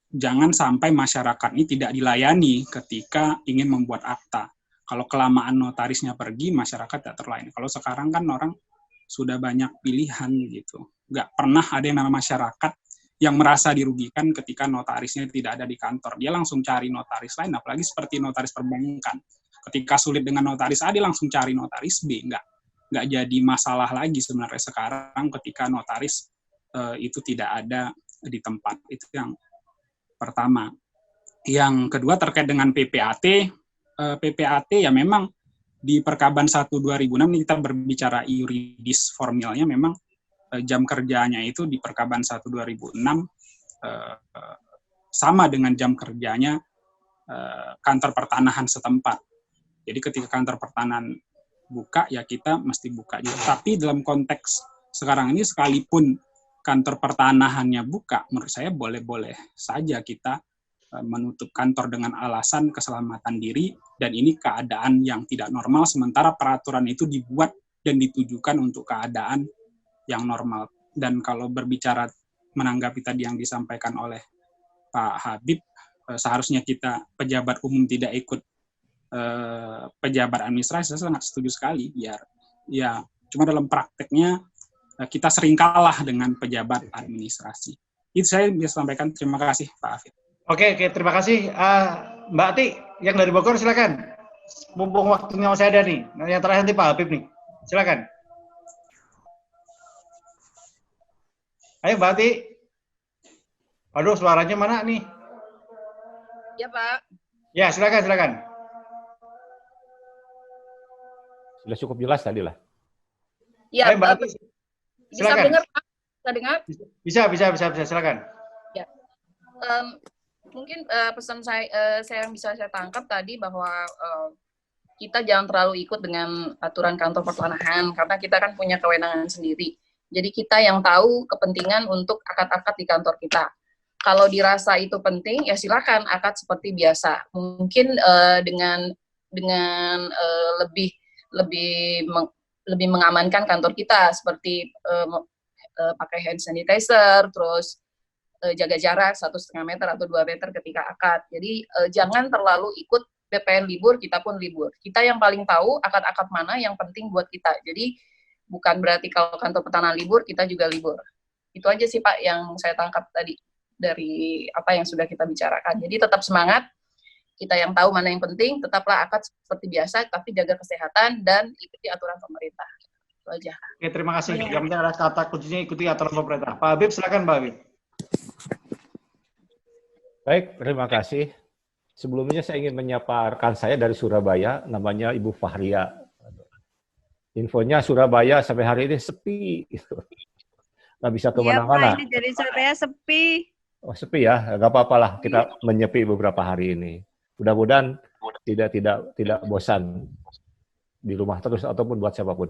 jangan sampai masyarakat ini tidak dilayani ketika ingin membuat akta. Kalau kelamaan notarisnya pergi, masyarakat tidak terlayani. Kalau sekarang kan orang sudah banyak pilihan gitu. Nggak pernah ada yang namanya masyarakat yang merasa dirugikan ketika notarisnya tidak ada di kantor. Dia langsung cari notaris lain, apalagi seperti notaris perbankan. Ketika sulit dengan notaris A, dia langsung cari notaris B. Nggak jadi masalah lagi sebenarnya sekarang ketika notaris itu tidak ada di tempat. Itu yang pertama. Yang kedua terkait dengan PPAT. PPAT ya memang di Perkaban 1/2006 ini kita berbicara yuridis formilnya, memang jam kerjanya itu di Perkaban 1/2006 sama dengan jam kerjanya kantor pertanahan setempat. Jadi ketika kantor pertanahan buka, ya kita mesti buka juga. Tapi dalam konteks sekarang ini, sekalipun kantor pertanahannya buka, menurut saya boleh-boleh saja kita menutup kantor dengan alasan keselamatan diri, dan ini keadaan yang tidak normal, sementara peraturan itu dibuat dan ditujukan untuk keadaan yang normal. Dan kalau berbicara menanggapi tadi yang disampaikan oleh Pak Habib, seharusnya kita pejabat umum tidak ikut pejabat administrasi, saya sangat setuju sekali. Biar ya, cuma dalam prakteknya kita sering kalah dengan pejabat administrasi. Itu saya bisa sampaikan. Terima kasih Pak Hafid. Oke, terima kasih. Mbak Ati, yang dari Bogor silakan. Mumpung waktunya masih ada nih. Yang terakhir nanti Pak Habib nih. Silakan. Ayo Mbak Ati. Aduh, suaranya mana nih? Ya Pak. Ya, silakan. Sudah cukup jelas tadi lah. Ya, Mbak Ati. Bisa dengar Pak? Bisa dengar? Bisa, silakan. Ya. Mungkin pesan saya yang bisa saya tangkap tadi bahwa kita jangan terlalu ikut dengan aturan kantor pertanahan karena kita kan punya kewenangan sendiri. Jadi kita yang tahu kepentingan untuk akad-akad di kantor kita. Kalau dirasa itu penting, ya silakan akad seperti biasa. Mungkin dengan lebih mengamankan kantor kita seperti pakai hand sanitizer, terus jaga jarak 1,5 meter atau 2 meter ketika akad. Jadi jangan terlalu ikut BPN libur, kita pun libur. Kita yang paling tahu akad-akad mana yang penting buat kita. Jadi bukan berarti kalau kantor pertanahan libur, kita juga libur. Itu aja sih Pak yang saya tangkap tadi dari apa yang sudah kita bicarakan. Jadi tetap semangat, kita yang tahu mana yang penting, tetaplah akad seperti biasa, tapi jaga kesehatan dan ikuti aturan pemerintah. Itu aja. Oke, terima kasih. Yang penting ada kata kuncinya ikuti aturan pemerintah. Pak Habib, silakan Pak Habib. Baik, terima kasih. Sebelumnya saya ingin menyapa rekan saya dari Surabaya, namanya Ibu Fahria. Infonya Surabaya sampai hari ini sepi. Nggak bisa kemana-mana. Iya Pak, ini dari Surabaya sepi. Oh, sepi ya, nggak apa-apa lah. Kita menyepi beberapa hari ini. Mudah-mudahan tidak bosan di rumah terus ataupun buat siapapun.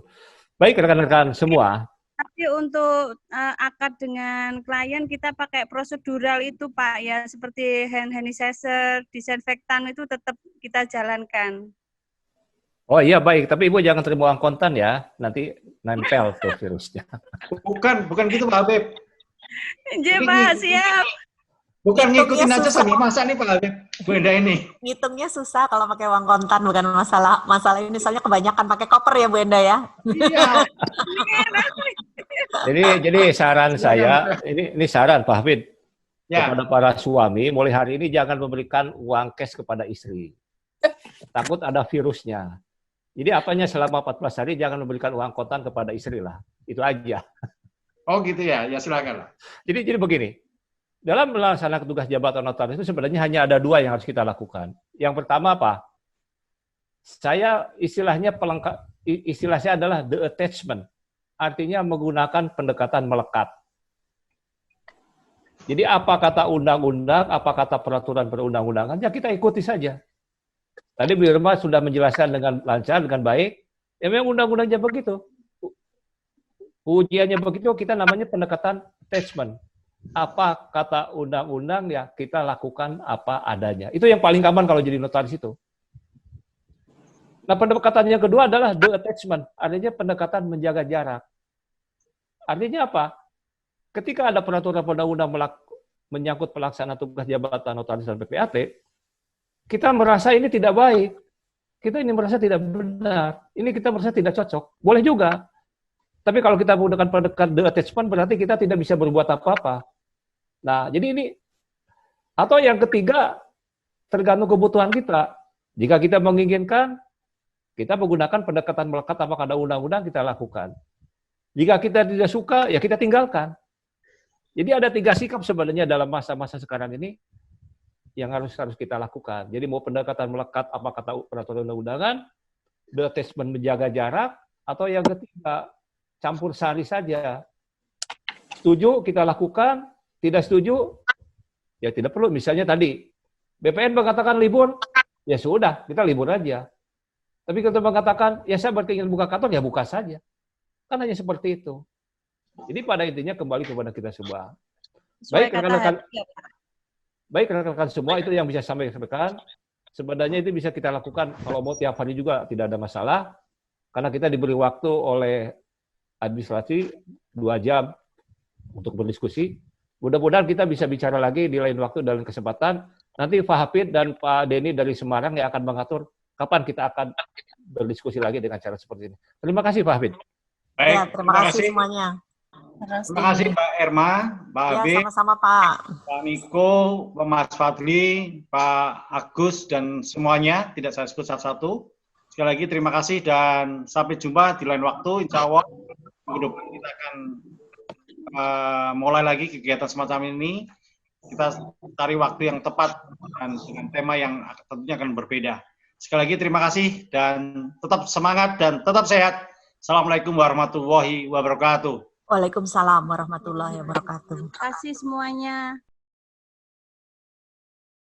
Baik, rekan-rekan semua. Tapi untuk akad dengan klien kita pakai prosedural itu Pak ya, seperti hand sanitizer, disinfektan itu tetap kita jalankan. Oh iya baik, tapi Ibu jangan terima uang kontan ya, nanti nempel tuh virusnya. Bukan gitu Pak Habib. Iya Pak, siap. Bukan ngikutin aja sama masa nih Pak Habib. Bu Enda ini. Ngitungnya susah kalau pakai uang kontan, bukan masalah ini, soalnya kebanyakan pakai koper ya Bu Enda ya. Iya. Jadi saran saya, ini saran Pak Hafid, kepada para suami, mulai hari ini jangan memberikan uang cash kepada istri. Takut ada virusnya. Jadi apanya selama 14 hari jangan memberikan uang kontan kepada istri lah. Itu aja. Oh gitu ya, ya silakan. Jadi begini, dalam melaksanakan tugas jabatan notaris itu sebenarnya hanya ada 2 yang harus kita lakukan. Yang pertama apa? Saya istilahnya adalah the attachment. Artinya menggunakan pendekatan melekat. Jadi apa kata undang-undang, apa kata peraturan perundang-undangan, ya kita ikuti saja. Tadi Bu Irma sudah menjelaskan dengan lancar, dengan baik. Ya memang undang-undangnya begitu. Ujiannya begitu, kita namanya pendekatan attachment. Apa kata undang-undang, ya kita lakukan apa adanya. Itu yang paling aman kalau jadi notaris itu. Nah, pendekatan yang kedua adalah detachment, artinya pendekatan menjaga jarak. Artinya apa? Ketika ada peraturan undang-undang menyangkut pelaksanaan tugas jabatan notaris dan PPAT, kita merasa ini tidak baik. Kita ini merasa tidak benar. Ini kita merasa tidak cocok. Boleh juga. Tapi kalau kita menggunakan pendekatan detachment, berarti kita tidak bisa berbuat apa-apa. Nah, jadi ini. Atau yang ketiga, tergantung kebutuhan kita. Jika kita menginginkan, kita menggunakan pendekatan melekat apakah ada undang-undang, kita lakukan. Jika kita tidak suka, ya kita tinggalkan. Jadi ada 3 sikap sebenarnya dalam masa-masa sekarang ini yang harus kita lakukan. Jadi mau pendekatan melekat apa kata peraturan undang-undangan, detachment menjaga jarak, atau yang ketiga campur sari saja. Setuju kita lakukan, tidak setuju ya tidak perlu. Misalnya tadi BPN mengatakan libur, ya sudah kita libur aja. Tapi kalau mengatakan ya saya berkeinginan buka kantor, ya buka saja. Kan hanya seperti itu. Jadi pada intinya kembali kepada kita semua. Baik rekan-rekan semua, itu yang bisa saya sampaikan. Sebenarnya itu bisa kita lakukan kalau mau tiap hari juga tidak ada masalah. Karena kita diberi waktu oleh administrasi 2 jam untuk berdiskusi. Mudah-mudahan kita bisa bicara lagi di lain waktu dan kesempatan. Nanti Pak Hafid dan Pak Denny dari Semarang yang akan mengatur kapan kita akan berdiskusi lagi dengan cara seperti ini. Terima kasih Pak Hafid. Baik, Ya, terima kasih semuanya. Terima kasih Pak Irma, Pak Ya, Habib, sama-sama Pak. Pak Niko, Pak Mas Fadli, Pak Agus, dan semuanya. Tidak saya sebut satu-satu. Sekali lagi terima kasih dan sampai jumpa di lain waktu. Insya Allah minggu depan kita akan mulai lagi kegiatan semacam ini. Kita cari waktu yang tepat dan dengan tema yang tentunya akan berbeda. Sekali lagi terima kasih dan tetap semangat dan tetap sehat. Assalamualaikum warahmatullahi wabarakatuh. Waalaikumsalam warahmatullahi wabarakatuh. Terima kasih semuanya.